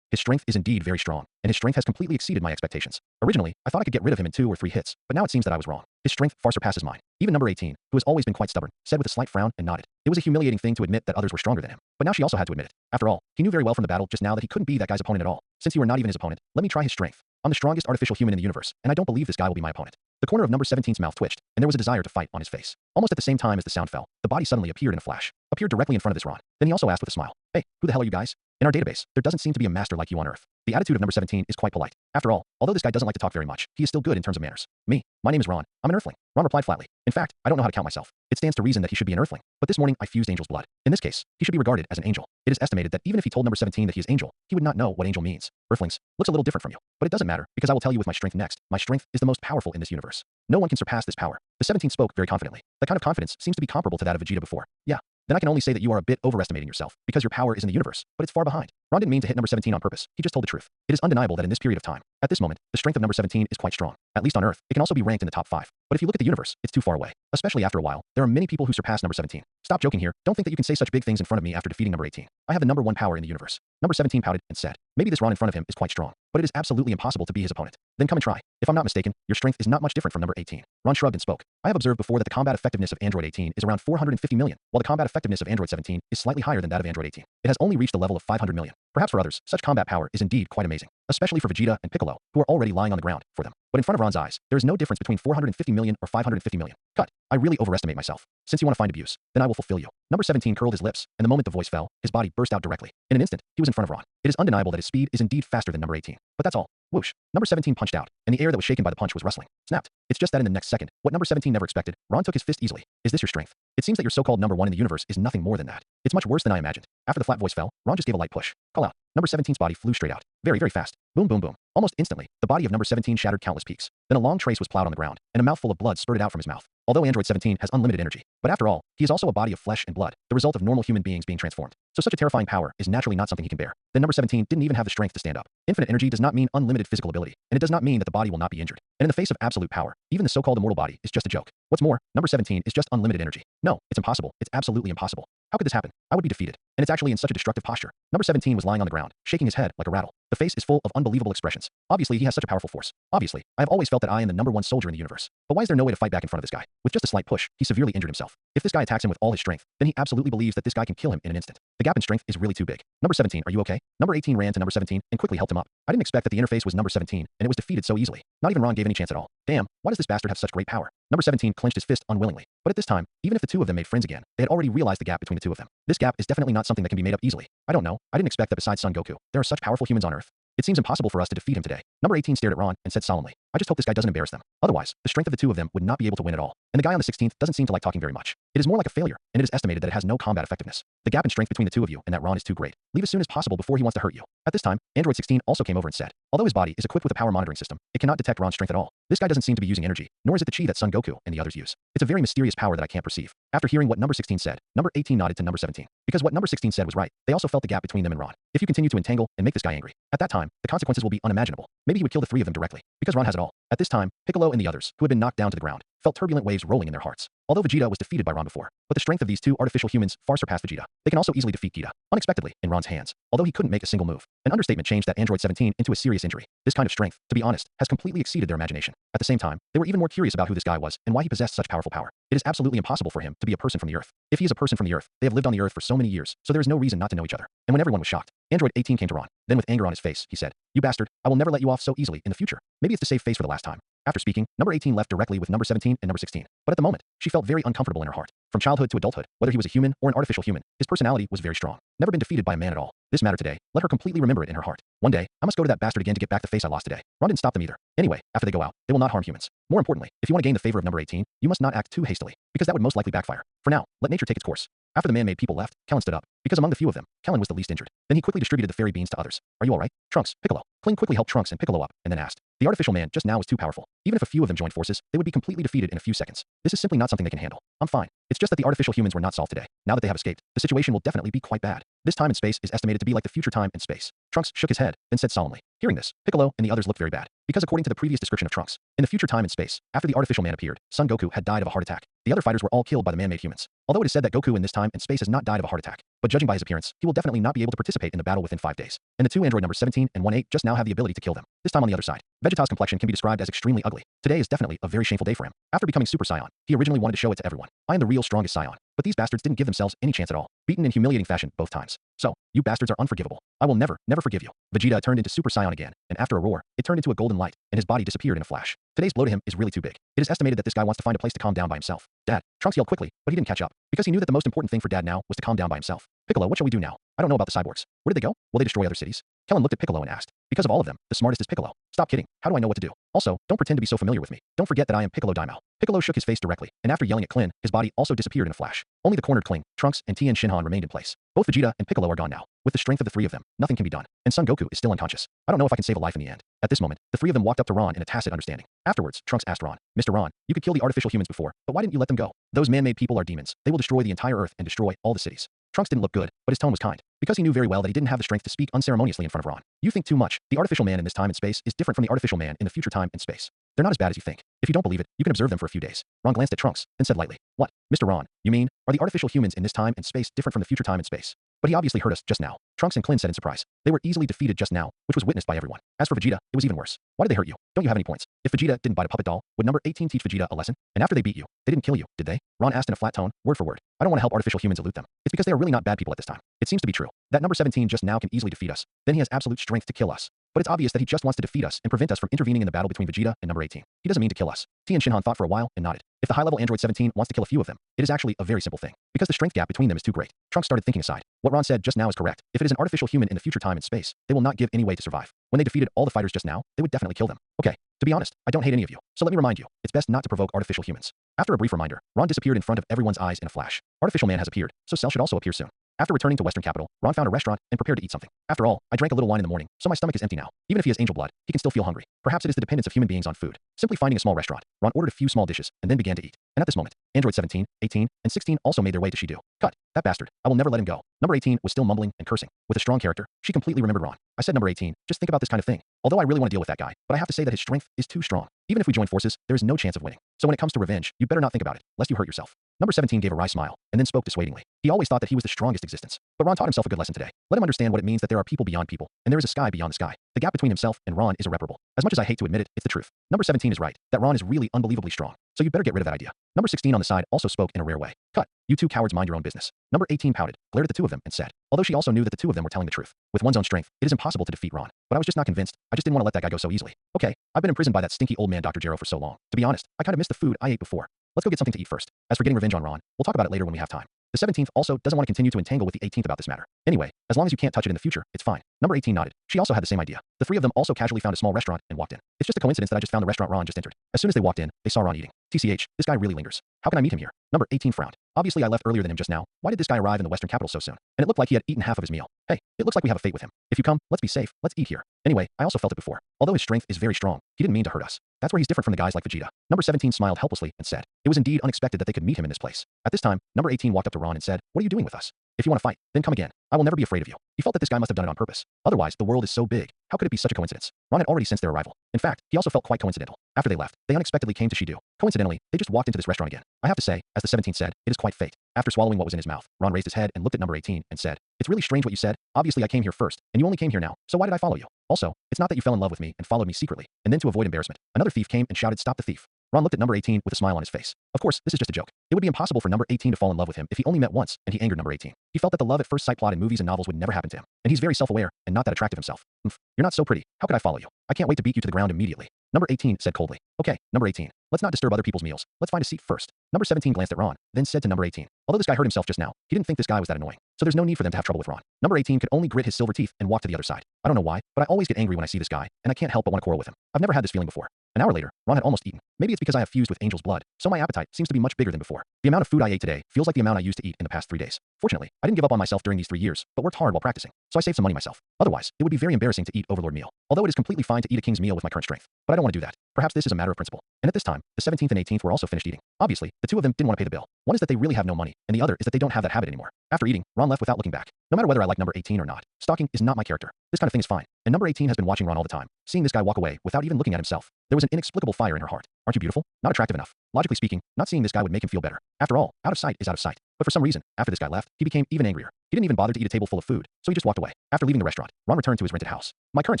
His strength is indeed very strong, and his strength has completely exceeded my expectations. Originally, I thought I could get rid of him in 2 or 3 hits, but now it seems that I was wrong. His strength far surpasses mine. Even number 18, who has always been quite stubborn, said with a slight frown and nodded. It was a humiliating thing to admit that others were stronger than him, but now she also had to admit it. After all, he knew very well from the battle just now that he couldn't be that guy's opponent at all. Since you are not even his opponent, let me try his strength. I'm the strongest artificial human in the universe, and I don't believe this guy will be my opponent. The corner of number 17's mouth twitched, and there was a desire to fight on his face. Almost at the same time as the sound fell, the body suddenly appeared in a flash, appeared directly in front of this Ron. Then he also asked with a smile, "Hey, who the hell are you guys? In our database, there doesn't seem to be a master like you on Earth." The attitude of number 17 is quite polite. After all, although this guy doesn't like to talk very much, he is still good in terms of manners. Me, my name is Ron. I'm an Earthling. Ron replied flatly. In fact, I don't know how to count myself. It stands to reason that he should be an Earthling. But this morning I fused Angel's blood. In this case, he should be regarded as an angel. It is estimated that even if he told number 17 that he is angel, he would not know what angel means. Earthlings looks a little different from you. But it doesn't matter, because I will tell you with my strength next. My strength is the most powerful in this universe. No one can surpass this power. The 17 spoke very confidently. That kind of confidence seems to be comparable to that of Vegeta before. Yeah. Then I can only say that you are a bit overestimating yourself, because your power is in the universe, but it's far behind. Ron didn't mean to hit number 17 on purpose. He just told the truth. It is undeniable that in this period of time, at this moment, the strength of number 17 is quite strong. At least on Earth, it can also be ranked in the top 5. But if you look at the universe, it's too far away. Especially after a while, there are many people who surpass number 17. Stop joking here. Don't think that you can say such big things in front of me after defeating number 18. I have the number 1 power in the universe. Number 17 pouted and said, maybe this Ron in front of him is quite strong, but it is absolutely impossible to be his opponent. Then come and try. If I'm not mistaken, your strength is not much different from number 18. Ron shrugged and spoke. I have observed before that the combat effectiveness of Android 18 is around 450 million, while the combat effectiveness of Android 17 is slightly higher than that of Android 18. It has only reached a level of 500 million. Perhaps for others, such combat power is indeed quite amazing, especially for Vegeta and Piccolo, who are already lying on the ground for them. But in front of Ron's eyes, there is no difference between 450 million or 550 million. Cut. I really overestimate myself. Since you want to find abuse, then I will fulfill you. Number 17 curled his lips, and the moment the voice fell, his body burst out directly. In an instant, he was in front of Ron. It is undeniable that his speed is indeed faster than number 18. But that's all. Whoosh. Number 17 punched out, and the air that was shaken by the punch was rustling. Snapped. It's just that in the next second, what number 17 never expected, Ron took his fist easily. Is this your strength? It seems that your so-called number 1 in the universe is nothing more than that. It's much worse than I imagined. After the flat voice fell, Ron just gave a light push. Call out. Number 17's body flew straight out. Very, very fast. Boom, boom, boom. Almost instantly, the body of number 17 shattered countless peaks. Then a long trace was plowed on the ground, and a mouthful of blood spurted out from his mouth. Although Android 17 has unlimited energy, but after all, he is also a body of flesh and blood, the result of normal human beings being transformed. So such a terrifying power is naturally not something he can bear. Then number 17 didn't even have the strength to stand up. Infinite energy does not mean unlimited physical ability, and it does not mean that the body will not be injured. And in the face of absolute power, even the so-called immortal body is just a joke. What's more, number 17 is just unlimited energy. No, it's impossible. It's absolutely impossible. How could this happen? I would be defeated. And it's actually in such a destructive posture. Number 17 was lying on the ground, shaking his head like a rattle. The face is full of unbelievable expressions. Obviously, he has such a powerful force. Obviously, I have always felt that I am the number 1 soldier in the universe. But why is there no way to fight back in front of this guy? With just a slight push, he severely injured himself. If this guy attacks him with all his strength, then he absolutely believes that this guy can kill him in an instant. The gap in strength is really too big. Number 17, are you okay? Number 18 ran to number 17 and quickly helped him up. I didn't expect that the interface was number 17, and it was defeated so easily. Not even Ron gave any chance at all. Damn, why does this bastard have such great power? Number 17 clenched his fist unwillingly. But at this time, even if the two of them made friends again, they had already realized the gap between the two of them. This gap is definitely not something that can be made up easily. I don't know. I didn't expect that besides Son Goku, there are such powerful humans on Earth. It seems impossible for us to defeat him today. Number 18 stared at Ron and said solemnly, I just hope this guy doesn't embarrass them. Otherwise, the strength of the two of them would not be able to win at all. And the guy on the 16th doesn't seem to like talking very much. It is more like a failure, and it is estimated that it has no combat effectiveness. The gap in strength between the two of you and that Ron is too great. Leave as soon as possible before he wants to hurt you. At this time, Android 16 also came over and said, although his body is equipped with a power monitoring system, it cannot detect Ron's strength at all. This guy doesn't seem to be using energy, nor is it the chi that Son Goku and the others use. It's a very mysterious power that I can't perceive. After hearing what number 16 said, number 18 nodded to number 17. Because what number 16 said was right, they also felt the gap between them and Ron. If you continue to entangle and make this guy angry, at that time, the consequences will be unimaginable. Maybe he would kill the 3 of them directly, because Ron has it all. At this time, Piccolo and the others, who had been knocked down to the ground, felt turbulent waves rolling in their hearts. Although Vegeta was defeated by Ron before, but the strength of these two artificial humans far surpassed Vegeta. They can also easily defeat Gita, unexpectedly, in Ron's hands, although he couldn't make a single move. An understatement changed that Android 17 into a serious injury. This kind of strength, to be honest, has completely exceeded their imagination. At the same time, they were even more curious about who this guy was and why he possessed such powerful power. It is absolutely impossible for him to be a person from the Earth. If he is a person from the Earth, they have lived on the Earth for so many years, so there is no reason not to know each other. And when everyone was shocked, Android 18 came to Ron. Then with anger on his face, he said, "You bastard, I will never let you off so easily in the future." Maybe it's to save face for the last time. After speaking, number 18 left directly with number 17 and number 16. But at the moment, she felt very uncomfortable in her heart. From childhood to adulthood, whether he was a human or an artificial human, his personality was very strong. Never been defeated by a man at all. This matter today, let her completely remember it in her heart. One day, I must go to that bastard again to get back the face I lost today. Ron didn't stop them either. Anyway, after they go out, they will not harm humans. More importantly, if you want to gain the favor of number 18, you must not act too hastily, because that would most likely backfire. For now, let nature take its course. After the man-made people left, Kellen stood up, because among the few of them, Kellen was the least injured. Then he quickly distributed the fairy beans to others. "Are you alright? Trunks, Piccolo." Kling quickly helped Trunks and Piccolo up, and then asked. The artificial man just now was too powerful. Even if a few of them joined forces, they would be completely defeated in a few seconds. This is simply not something they can handle. "I'm fine. It's just that the artificial humans were not solved today. Now that they have escaped, the situation will definitely be quite bad. This time and space is estimated to be like the future time and space." Trunks shook his head, then said solemnly. Hearing this, Piccolo and the others looked very bad. Because according to the previous description of Trunks, in the future time and space, after the artificial man appeared, Son Goku had died of a heart attack. The other fighters were all killed by the man-made humans. Although it is said that Goku in this time and space has not died of a heart attack, but judging by his appearance, he will definitely not be able to participate in the battle within 5 days. And the two android numbers 17 and 18 just now have the ability to kill them. This time on the other side, Vegeta's complexion can be described as extremely ugly. Today is definitely a very shameful day for him. After becoming Super Saiyan, he originally wanted to show it to everyone. "I am the real strongest Saiyan." But these bastards didn't give themselves any chance at all. Beaten in humiliating fashion both times. "So, you bastards are unforgivable. I will never, never forgive you." Vegeta turned into Super Saiyan again, and after a roar, it turned into a golden light, and his body disappeared in a flash. Today's blow to him is really too big. It is estimated that this guy wants to find a place to calm down by himself. "Dad!" Trunks yelled quickly, but he didn't catch up, because he knew that the most important thing for Dad now was to calm down by himself. "Piccolo, what shall we do now? I don't know about the cyborgs. Where did they go? Will they destroy other cities?" Kellen looked at Piccolo and asked. "Because of all of them, the smartest is Piccolo." "Stop kidding. How do I know what to do? Also, don't pretend to be so familiar with me. Don't forget that I am Piccolo Daimao." Piccolo shook his face directly, and after yelling at Klin, his body also disappeared in a flash. Only the cornered Kling, Trunks, and Tien Shinhan remained in place. Both Vegeta and Piccolo are gone now. With the strength of the three of them, nothing can be done. And Son Goku is still unconscious. "I don't know if I can save a life in the end." At this moment, the three of them walked up to Ron in a tacit understanding. Afterwards, Trunks asked Ron, "Mr. Ron, you could kill the artificial humans before, but why didn't you let them go? Those man-made people are demons. They will destroy the entire Earth and destroy all the cities." Trunks didn't look good, but his tone was kind, because he knew very well that he didn't have the strength to speak unceremoniously in front of Ron. "You think too much. The artificial man in this time and space is different from the artificial man in the future time and space. They're not as bad as you think. If you don't believe it, you can observe them for a few days." Ron glanced at Trunks, then said lightly, "What? Mr. Ron, you mean, are the artificial humans in this time and space different from the future time and space?" But he obviously heard us just now. Trunks and Klin said in surprise. They were easily defeated just now, which was witnessed by everyone. As for Vegeta, it was even worse. "Why did they hurt you? Don't you have any points? If Vegeta didn't bite a puppet doll, would number 18 teach Vegeta a lesson? And after they beat you, they didn't kill you, did they?" Ron asked in a flat tone, word for word. "I don't want to help artificial humans elude them. It's because they are really not bad people at this time. It seems to be true that number 17 just now can easily defeat us. Then he has absolute strength to kill us. But it's obvious that he just wants to defeat us and prevent us from intervening in the battle between Vegeta and number 18. He doesn't mean to kill us." Tien Shinhan thought for a while and nodded. If the high-level android 17 wants to kill a few of them, it is actually a very simple thing, because the strength gap between them is too great. Trunks started thinking aside. What Ron said just now is correct. If it is an artificial human in the future time and space, they will not give any way to survive. When they defeated all the fighters just now, they would definitely kill them. Okay, to be honest, I don't hate any of you, so let me remind you, it's best not to provoke artificial humans. After a brief reminder, Ron disappeared in front of everyone's eyes in a flash. Artificial man has appeared, so Cell should also appear soon. After returning to Western Capital, Ron found a restaurant and prepared to eat something. "After all, I drank a little wine in the morning, so my stomach is empty now. Even if he has angel blood, he can still feel hungry. Perhaps it is the dependence of human beings on food." Simply finding a small restaurant, Ron ordered a few small dishes and then began to eat. And at this moment, Android 17, 18, and 16 also made their way to Shidu. "Cut. That bastard. I will never let him go." Number 18 was still mumbling and cursing. With a strong character, she completely remembered Ron. "I said number 18, just think about this kind of thing. Although I really want to deal with that guy, but I have to say that his strength is too strong. Even if we join forces, there is no chance of winning. So when it comes to revenge, you better not think about it, lest you hurt yourself." Number 17 gave a wry smile, and then spoke dissuadingly. He always thought that he was the strongest existence. But Ron taught himself a good lesson today. Let him understand what it means that there are people beyond people, and there is a sky beyond the sky. The gap between himself and Ron is irreparable. As much as I hate to admit it, it's the truth. Number 17 is right, that Ron is really unbelievably strong. So you better get rid of that idea. Number 16 on the side also spoke in a rare way. "Cut. You two cowards mind your own business." Number 18 pouted, glared at the two of them, and said, although she also knew that the two of them were telling the truth. "With one's own strength, it is impossible to defeat Ron. But I was just not convinced. I just didn't want to let that guy go so easily. Okay, I've been imprisoned by that stinky old man Dr. Jero for so long. To be honest, I kind of missed the food I ate before. Let's go get something to eat first. As for getting revenge on Ron, we'll talk about it later when we have time." The 17th also doesn't want to continue to entangle with the 18th about this matter. Anyway, as long as you can't touch it in the future, it's fine. Number 18 nodded. She also had the same idea. The three of them also casually found a small restaurant and walked in. It's just a coincidence that I just found the restaurant Ron just entered. As soon as they walked in, they saw Ron eating. TCH, this guy really lingers. How can I meet him here? Number 18 frowned. Obviously I left earlier than him just now. Why did this guy arrive in the Western capital so soon? And it looked like he had eaten half of his meal. Hey, it looks like we have a fate with him. If you come, let's be safe. Let's eat here. Anyway, I also felt it before. Although his strength is very strong, he didn't mean to hurt us. That's where he's different from the guys like Vegeta. Number 17 smiled helplessly and said, it was indeed unexpected that they could meet him in this place. At this time, number 18 walked up to Ron and said, what are you doing with us? If you want to fight, then come again. I will never be afraid of you. He felt that this guy must have done it on purpose. Otherwise, the world is so big. How could it be such a coincidence? Ron had already sensed their arrival. In fact, he also felt quite coincidental. After they left, they unexpectedly came to Shidu. Coincidentally, they just walked into this restaurant again. I have to say, as the 17th said, it is quite fate. After swallowing what was in his mouth, Ron raised his head and looked at number 18 and said, "It's really strange what you said. Obviously I came here first, and you only came here now, so why did I follow you? Also, it's not that you fell in love with me and followed me secretly, and then to avoid embarrassment, another thief came and shouted, 'Stop the thief.'" Ron looked at number 18 with a smile on his face. Of course, this is just a joke. It would be impossible for number 18 to fall in love with him if he only met once, and he angered number 18. He felt that the love at first sight plot in movies and novels would never happen to him, and he's very self-aware and not that attractive himself. You're not so pretty. How could I follow you? I can't wait to beat you to the ground immediately. Number 18 said coldly. Okay, number 18. Let's not disturb other people's meals. Let's find a seat first. Number 17 glanced at Ron, then said to number 18. Although this guy heard himself just now, he didn't think this guy was that annoying. So there's no need for them to have trouble with Ron. Number 18 could only grit his silver teeth and walk to the other side. I don't know why, but I always get angry when I see this guy, and I can't help but want to quarrel with him. I've never had this feeling before. An hour later, Ron had almost eaten. Maybe it's because I have fused with Angel's blood, so my appetite seems to be much bigger than before. The amount of food I ate today feels like the amount I used to eat in the past 3 days. Fortunately, I didn't give up on myself during these 3 years, but worked hard while practicing, so I saved some money myself. Otherwise, it would be very embarrassing to eat Overlord meal. Although it is completely fine to eat a king's meal with my current strength, but I don't want to do that. Perhaps this is a matter of principle. And at this time, the 17th and 18th were also finished eating. Obviously, the two of them didn't want to pay the bill. One is that they really have no money, and the other is that they don't have that habit anymore. After eating, Ron left without looking back. No matter whether I like number 18 or not, stalking is not my character. This kind of thing is fine. And number 18 has been watching Ron all the time, seeing this guy walk away without even looking at himself. There was an inexplicable fire in her heart. Aren't you beautiful? Not attractive enough. Logically speaking, not seeing this guy would make him feel better. After all, out of sight is out of sight. But for some reason, after this guy left, he became even angrier. He didn't even bother to eat a table full of food, so he just walked away. After leaving the restaurant, Ron returned to his rented house. My current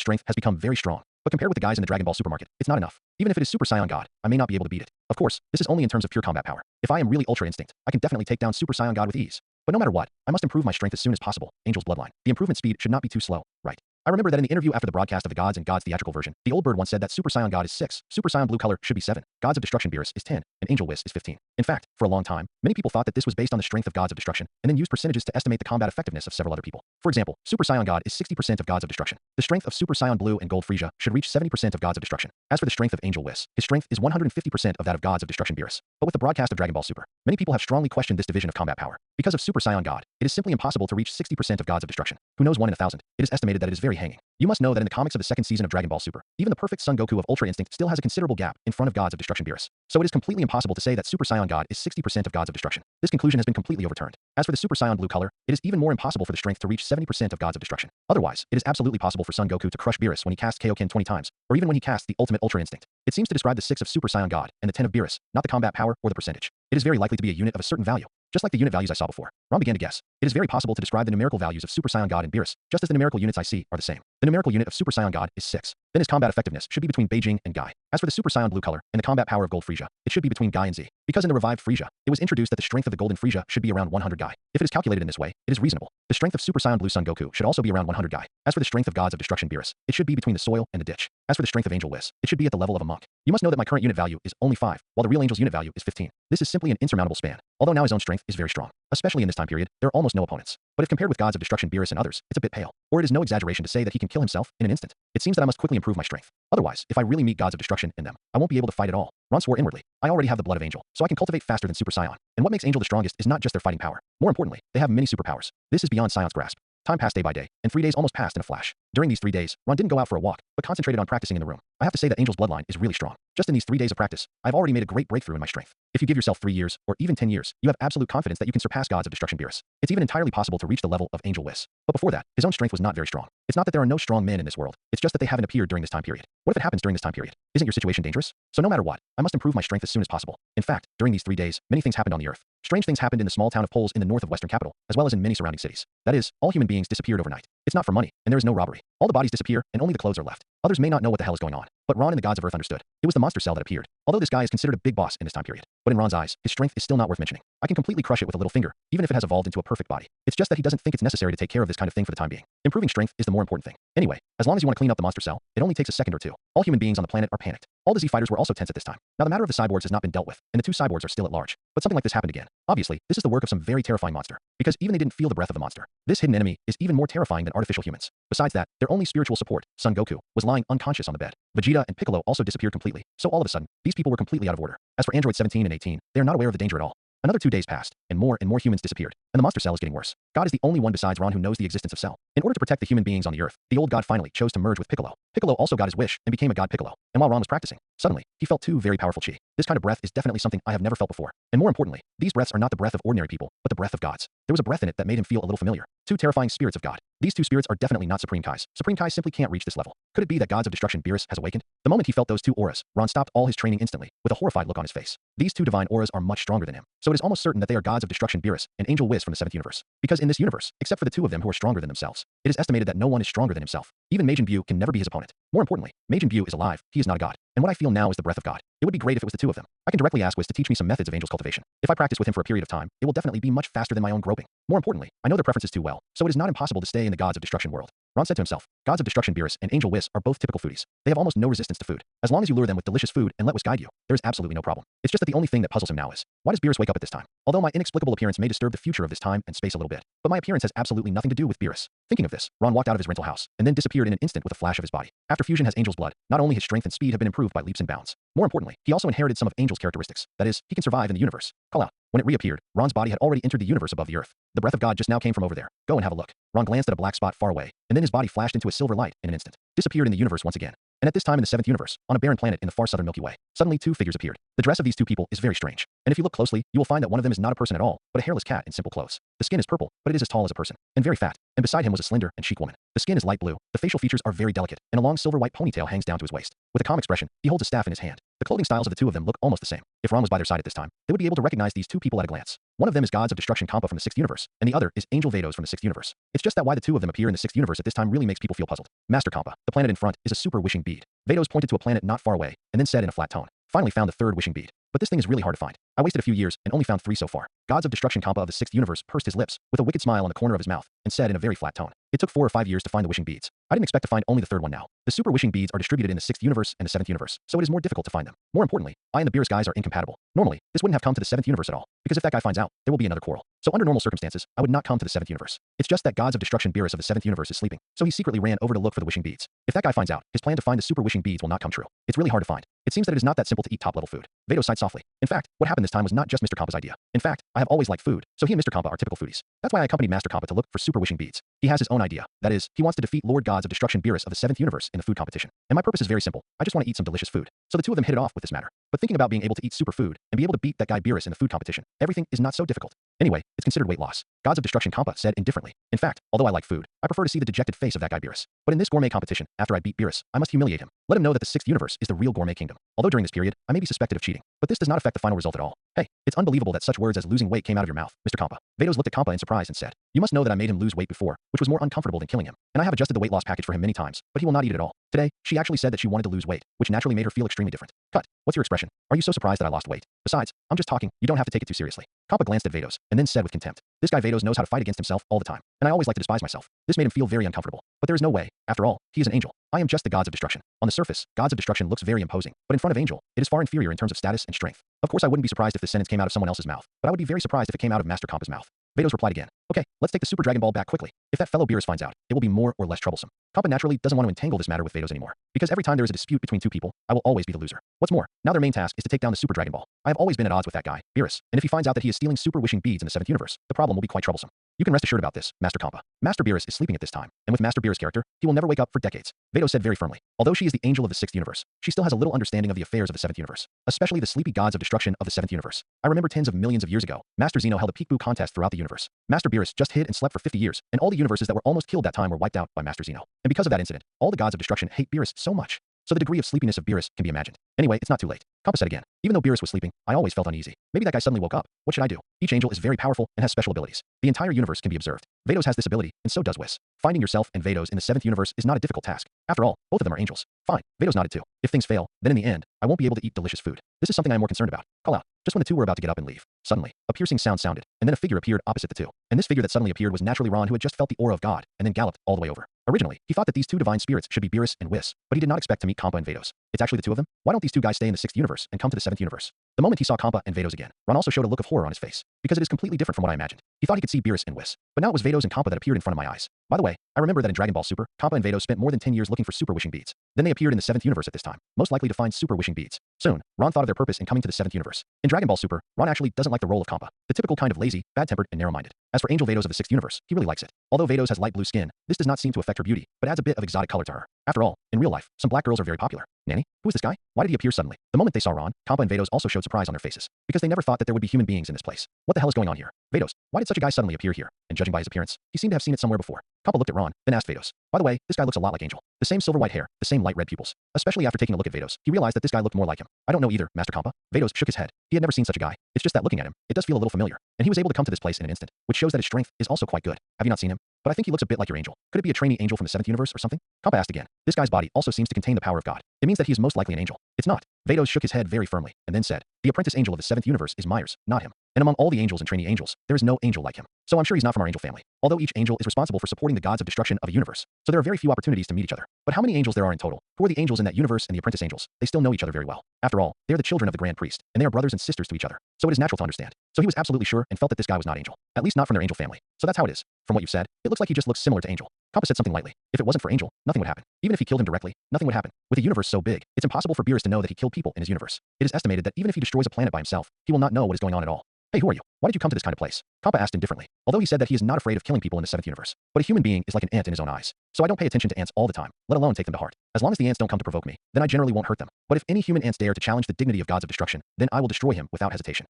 strength has become very strong, but compared with the guys in the Dragon Ball supermarket, it's not enough. Even if it is Super Saiyan God, I may not be able to beat it. Of course, this is only in terms of pure combat power. If I am really Ultra Instinct, I can definitely take down Super Saiyan God with ease. But no matter what, I must improve my strength as soon as possible. Angel's Bloodline. The improvement speed should not be too slow, right? I remember that in the interview after the broadcast of the Gods and Gods theatrical version, the old bird once said that Super Saiyan God is 6, Super Saiyan Blue color should be 7, Gods of Destruction Beerus is 10, and Angel Whis is 15. In fact, for a long time, many people thought that this was based on the strength of Gods of Destruction, and then used percentages to estimate the combat effectiveness of several other people. For example, Super Saiyan God is 60% of Gods of Destruction. The strength of Super Saiyan Blue and Gold Frieza should reach 70% of Gods of Destruction. As for the strength of Angel Whis, his strength is 150% of that of Gods of Destruction Beerus. But with the broadcast of Dragon Ball Super, many people have strongly questioned this division of combat power. Because of Super Saiyan God, it is simply impossible to reach 60% of Gods of Destruction. Who knows 1 in 1,000? It is estimated that it is very hanging. You must know that in the comics of the second season of Dragon Ball Super, even the perfect Son Goku of Ultra Instinct still has a considerable gap in front of Gods of Destruction Beerus. So it is completely impossible to say that Super Saiyan God is 60% of Gods of Destruction. This conclusion has been completely overturned. As for the Super Saiyan Blue color, it is even more impossible for the strength to reach 70% of Gods of Destruction. Otherwise, it is absolutely possible for Son Goku to crush Beerus when he casts Kaioken 20 times, or even when he casts the ultimate Ultra Instinct. It seems to describe the 6 of Super Saiyan God and the 10 of Beerus, not the combat power or the percentage. It is very likely to be a unit of a certain value. Just like the unit values I saw before, Ron began to guess. It is very possible to describe the numerical values of Super Saiyan God and Beerus, just as the numerical units I see are the same. The numerical unit of Super Saiyan God is 6. Then his combat effectiveness should be between Beijing and Guy. As for the Super Saiyan Blue color and the combat power of Gold Frieza, it should be between Guy and Z. Because in the revived Frieza, it was introduced that the strength of the Golden Frieza should be around 100 Guy. If it is calculated in this way, it is reasonable. The strength of Super Saiyan Blue Son Goku should also be around 100 Guy. As for the strength of Gods of Destruction Beerus, it should be between the soil and the ditch. As for the strength of Angel Whis, it should be at the level of a monk. You must know that my current unit value is only 5, while the real Angel's unit value is 15. This is simply an insurmountable span. Although now his own strength is very strong. Especially in this time period, there are almost no opponents. But if compared with Gods of Destruction Beerus and others, it's a bit pale. Or it is no exaggeration to say that he can kill himself in an instant. It seems that I must quickly improve my strength. Otherwise, if I really meet Gods of Destruction in them, I won't be able to fight at all. Ron swore inwardly. I already have the blood of Angel, so I can cultivate faster than Super Saiyan. And what makes Angel the strongest is not just their fighting power. More importantly, they have many superpowers. This is beyond Scion's grasp. Time passed day by day, and 3 days almost passed in a flash. During these 3 days, Ron didn't go out for a walk, but concentrated on practicing in the room. I have to say that Angel's bloodline is really strong. Just in these 3 days of practice, I've already made a great breakthrough in my strength. If you give yourself 3 years, or even 10 years, you have absolute confidence that you can surpass Gods of Destruction Beerus. It's even entirely possible to reach the level of Angel Whis. But before that, his own strength was not very strong. It's not that there are no strong men in this world, it's just that they haven't appeared during this time period. What if it happens during this time period? Isn't your situation dangerous? So no matter what, I must improve my strength as soon as possible. In fact, during these 3 days, many things happened on the earth. Strange things happened in the small town of Poles in the north of Western capital, as well as in many surrounding cities. That is, all human beings disappeared overnight. It's not for money, and there is no robbery. All the bodies disappear, and only the clothes are left. Others may not know what the hell is going on, but Ron and the gods of Earth understood. It was the monster cell that appeared. Although this guy is considered a big boss in this time period, but in Ron's eyes, his strength is still not worth mentioning. I can completely crush it with a little finger, even if it has evolved into a perfect body. It's just that he doesn't think it's necessary to take care of this kind of thing for the time being. Improving strength is the more important thing. Anyway, as long as you want to clean up the monster cell, it only takes a second or two. All human beings on the planet are panicked. All the Z fighters were also tense at this time. Now the matter of the cyborgs has not been dealt with, and the 2 cyborgs are still at large. But something like this happened again. Obviously, this is the work of some very terrifying monster, because even they didn't feel the breath of the monster. This hidden enemy is even more terrifying than artificial humans. Besides that, their only spiritual support, Son Goku, was lying unconscious on the bed. Vegeta and Piccolo also disappeared completely, so all of a sudden, these people were completely out of order. As for androids 17 and 18, they are not aware of the danger at all. Another 2 days passed, and more humans disappeared. and the monster Cell is getting worse. God is the only one besides Ron who knows the existence of Cell. In order to protect the human beings on the Earth, the old god finally chose to merge with Piccolo. Piccolo also got his wish and became a god Piccolo. And while Ron was practicing, suddenly, he felt two very powerful chi. This kind of breath is definitely something I have never felt before. And more importantly, these breaths are not the breath of ordinary people, but the breath of gods. There was a breath in it that made him feel a little familiar. Two terrifying spirits of God. These two spirits are definitely not Supreme Kais. Supreme Kai simply can't reach this level. Could it be that gods of destruction Beerus has awakened? The moment he felt those two auras, Ron stopped all his training instantly, with a horrified look on his face. These two divine auras are much stronger than him, so it is almost certain that they are gods of destruction Beerus and Angel Wiz from the 7th universe. Because in this universe, except for the two of them who are stronger than themselves, it is estimated that no one is stronger than himself. Even Majin Buu can never be his opponent. More importantly, Majin Buu is alive, he is not a god. And what I feel now is the breath of God. It would be great if it was the two of them. I can directly ask Wiz to teach me some methods of Angel's cultivation. If I practice with him for a period of time, it will definitely be much faster than my own groping. More importantly, I know their preferences too well, so it is not impossible to stay in the gods of destruction world. Ron said to himself, gods of destruction Beerus and Angel Wiz are both typical foodies. They have almost no resistance to food. As long as you lure them with delicious food and let Wiz guide you, there is absolutely no problem. It's just that the only thing that puzzles him now is, why does Beerus wake up at this time? Although my inexplicable appearance may disturb the future of this time and space a little bit, but my appearance has absolutely nothing to do with Beerus. Thinking of this, Ron walked out of his rental house, and then disappeared in an instant with a flash of his body. After fusion has Angel's blood, not only his strength and speed have been improved by leaps and bounds. More importantly, he also inherited some of Angel's characteristics. That is, he can survive in the universe. Call out. When it reappeared, Ron's body had already entered the universe above the Earth. The breath of God just now came from over there. Go and have a look. Ron glanced at a black spot far away, and then his body flashed into a silver light in an instant. Disappeared in the universe once again. And at this time in the 7th universe, on a barren planet in the far southern Milky Way, suddenly two figures appeared. The dress of these two people is very strange. And if you look closely, you will find that one of them is not a person at all, but a hairless cat in simple clothes. The skin is purple, but it is as tall as a person, and very fat. And beside him was a slender and chic woman. The skin is light blue, the facial features are very delicate, and a long silver white ponytail hangs down to his waist. With a calm expression, he holds a staff in his hand. The clothing styles of the two of them look almost the same. If Ron was by their side at this time, they would be able to recognize these two people at a glance. One of them is gods of destruction Kampa from the 6th universe, and the other is Angel Vados from the 6th universe. It's just that why the two of them appear in the 6th universe at this time really makes people feel puzzled. Master Kampa, the planet in front, is a super wishing bead. Vados pointed to a planet not far away, and then said in a flat tone, finally found the third wishing bead. But this thing is really hard to find. I wasted a few years and only found 3 so far. Gods of destruction Kampa of the 6th universe pursed his lips with a wicked smile on the corner of his mouth and said in a very flat tone, it took 4 or 5 years to find the wishing beads. I didn't expect to find only the third one now. The super wishing beads are distributed in the 6th universe and the 7th universe, so it is more difficult to find them. More importantly, I and the Beerus guys are incompatible. Normally, this wouldn't have come to the 7th universe at all, because if that guy finds out, there will be another quarrel. So under normal circumstances, I would not come to the 7th universe. It's just that gods of destruction Beerus of the 7th universe is sleeping, so he secretly ran over to look for the wishing beads. If that guy finds out, his plan to find the super wishing beads will not come true. It's really hard to find. It seems that it is not that simple to eat top-level food. Vados sighed softly. In fact, what happened this time was not just Mr. Kampa's idea. In fact, I have always liked food, so he and Mr. Kampa are typical foodies. That's why I accompanied Master Kampa to look for super wishing beads. He has his own idea. That is, he wants to defeat Lord Gods of Destruction Beerus of the 7th universe in the food competition. And my purpose is very simple. I just want to eat some delicious food. So the two of them hit it off with this matter. But thinking about being able to eat super food and be able to beat that guy Beerus in the food competition, everything is not so difficult. Anyway, it's considered weight loss. Gods of Destruction Kampa said indifferently. In fact, although I like food, I prefer to see the dejected face of that guy Beerus. But in this gourmet competition, after I beat Beerus, I must humiliate him. Let him know that the 6th universe is the real gourmet kingdom. Although during this period, I may be suspected of cheating, but this does not affect the final result at all. Hey, it's unbelievable that such words as losing weight came out of your mouth, Mr. Kampa. Vados looked at Kampa in surprise and said, you must know that I made him lose weight before, which was more uncomfortable than killing him. And I have adjusted the weight loss package for him many times, but he will not eat it at all. Today, she actually said that she wanted to lose weight, which naturally made her feel extremely different. Cut. What's your expression? Are you so surprised that I lost weight? Besides, I'm just talking, you don't have to take it too seriously. Kampa glanced at Vados, and then said with contempt, this guy Vados knows how to fight against himself all the time, and I always like to despise myself. This made him feel very uncomfortable. But there is no way. After all, he is an angel. I am just the gods of destruction. On the surface, gods of destruction looks very imposing, but in front of Angel, it is far inferior in terms of status and strength. Of course, I wouldn't be surprised if this sentence came out of someone else's mouth, but I would be very surprised if it came out of Master Kampa's mouth. Vados replied again. Okay, let's take the Super Dragon Ball back quickly. If that fellow Beerus finds out, it will be more or less troublesome. Kampa naturally doesn't want to entangle this matter with Vados anymore, because every time there is a dispute between two people, I will always be the loser. What's more, now their main task is to take down the Super Dragon Ball. I have always been at odds with that guy, Beerus, and if he finds out that he is stealing super wishing beads in the 7th universe, the problem will be quite troublesome. You can rest assured about this, Master Kampa. Master Beerus is sleeping at this time, and with Master Beerus' character, he will never wake up for decades. Vados said very firmly. Although she is the angel of the 6th universe, she still has a little understanding of the affairs of the 7th universe, especially the sleepy gods of destruction of the 7th universe. I remember tens of millions of years ago, Master Zeno held a peekaboo contest throughout the universe. Master Beerus just hid and slept for 50 years, and all the universes that were almost killed that time were wiped out by Master Zeno. And because of that incident, all the gods of destruction hate Beerus so much. So the degree of sleepiness of Beerus can be imagined. Anyway, it's not too late. Kampa said again. Even though Beerus was sleeping, I always felt uneasy. Maybe that guy suddenly woke up. What should I do? Each angel is very powerful and has special abilities. The entire universe can be observed. Vados has this ability, and so does Whis. Finding yourself and Vados in the 7th universe is not a difficult task. After all, both of them are angels. Fine. Vados nodded too. If things fail, then in the end, I won't be able to eat delicious food. This is something I am more concerned about. Call out. Just when the two were about to get up and leave, suddenly, a piercing sound sounded, and then a figure appeared opposite the two. And this figure that suddenly appeared was naturally Ron, who had just felt the aura of God, and then galloped all the way over. Originally, he thought that these two divine spirits should be Beerus and Whis, but he did not expect to meet Kampa and Vados. It's actually the two of them? Why don't these two guys stay in the 6th universe and come to the 7th universe? The moment he saw Kampa and Vados again, Ron also showed a look of horror on his face, because it is completely different from what I imagined. He thought he could see Beerus and Whis, but now it was Vados and Kampa that appeared in front of my eyes. By the way, I remember that in Dragon Ball Super, Kampa and Vados spent more than 10 years looking for super wishing beads. Then they appeared in the 7th universe at this time, most likely to find super wishing beads. Soon, Ron thought of their purpose in coming to the 7th universe. In Dragon Ball Super, Ron actually doesn't like the role of Compa, the typical kind of lazy, bad-tempered, and narrow-minded. As for Angel Vados of the 6th universe, he really likes it. Although Vados has light blue skin, this does not seem to affect her beauty, but adds a bit of exotic color to her. After all, in real life, some black girls are very popular. Nanny? Who is this guy? Why did he appear suddenly? The moment they saw Ron, Compa and Vados also showed surprise on their faces, because they never thought that there would be human beings in this place. What the hell is going on here? Vados, why did such a guy suddenly appear here? And judging by his appearance, he seemed to have seen it somewhere before. Compa looked at Ron, then asked Vados. By the way, this guy looks a lot like Angel. The same silver white hair, the same light red pupils. Especially after taking a look at Vados, he realized that this guy looked more like him. I don't know either, Master Compa. Vados shook his head. He had never seen such a guy. It's just that looking at him, it does feel a little familiar. And he was able to come to this place in an instant, which shows that his strength is also quite good. Have you not seen him? But I think he looks a bit like your angel. Could it be a trainee angel from the 7th universe or something? Compa asked again. This guy's body also seems to contain the power of God. It means that he is most likely an angel. It's not. Vados shook his head very firmly, and then said, the apprentice angel of the 7th universe is Myers, not him. And among all the angels and trainee angels, there is no angel like him. So I'm sure he's not from our angel family. Although each angel is responsible for supporting the gods of destruction of a universe. So there are very few opportunities to meet each other. But how many angels there are in total? Who are the angels in that universe and the apprentice angels? They still know each other very well. After all, they are the children of the Grand Priest, and they are brothers and sisters to each other. So it is natural to understand. So he was absolutely sure and felt that this guy was not angel. At least not from their angel family. So that's how it is. From what you've said, it looks like he just looks similar to Angel. Compa said something lightly. If it wasn't for Angel, nothing would happen. Even if he killed him directly, nothing would happen. With a universe so big, it's impossible for Beerus to know that he killed people in his universe. It is estimated that even if he destroys a planet by himself, he will not know what is going on at all. Hey, who are you? Why did you come to this kind of place? Compa asked indifferently, although he said that he is not afraid of killing people in the 7th universe. But a human being is like an ant in his own eyes. So I don't pay attention to ants all the time, let alone take them to heart. As long as the ants don't come to provoke me, then I generally won't hurt them. But if any human ants dare to challenge the dignity of gods of destruction, then I will destroy him without hesitation.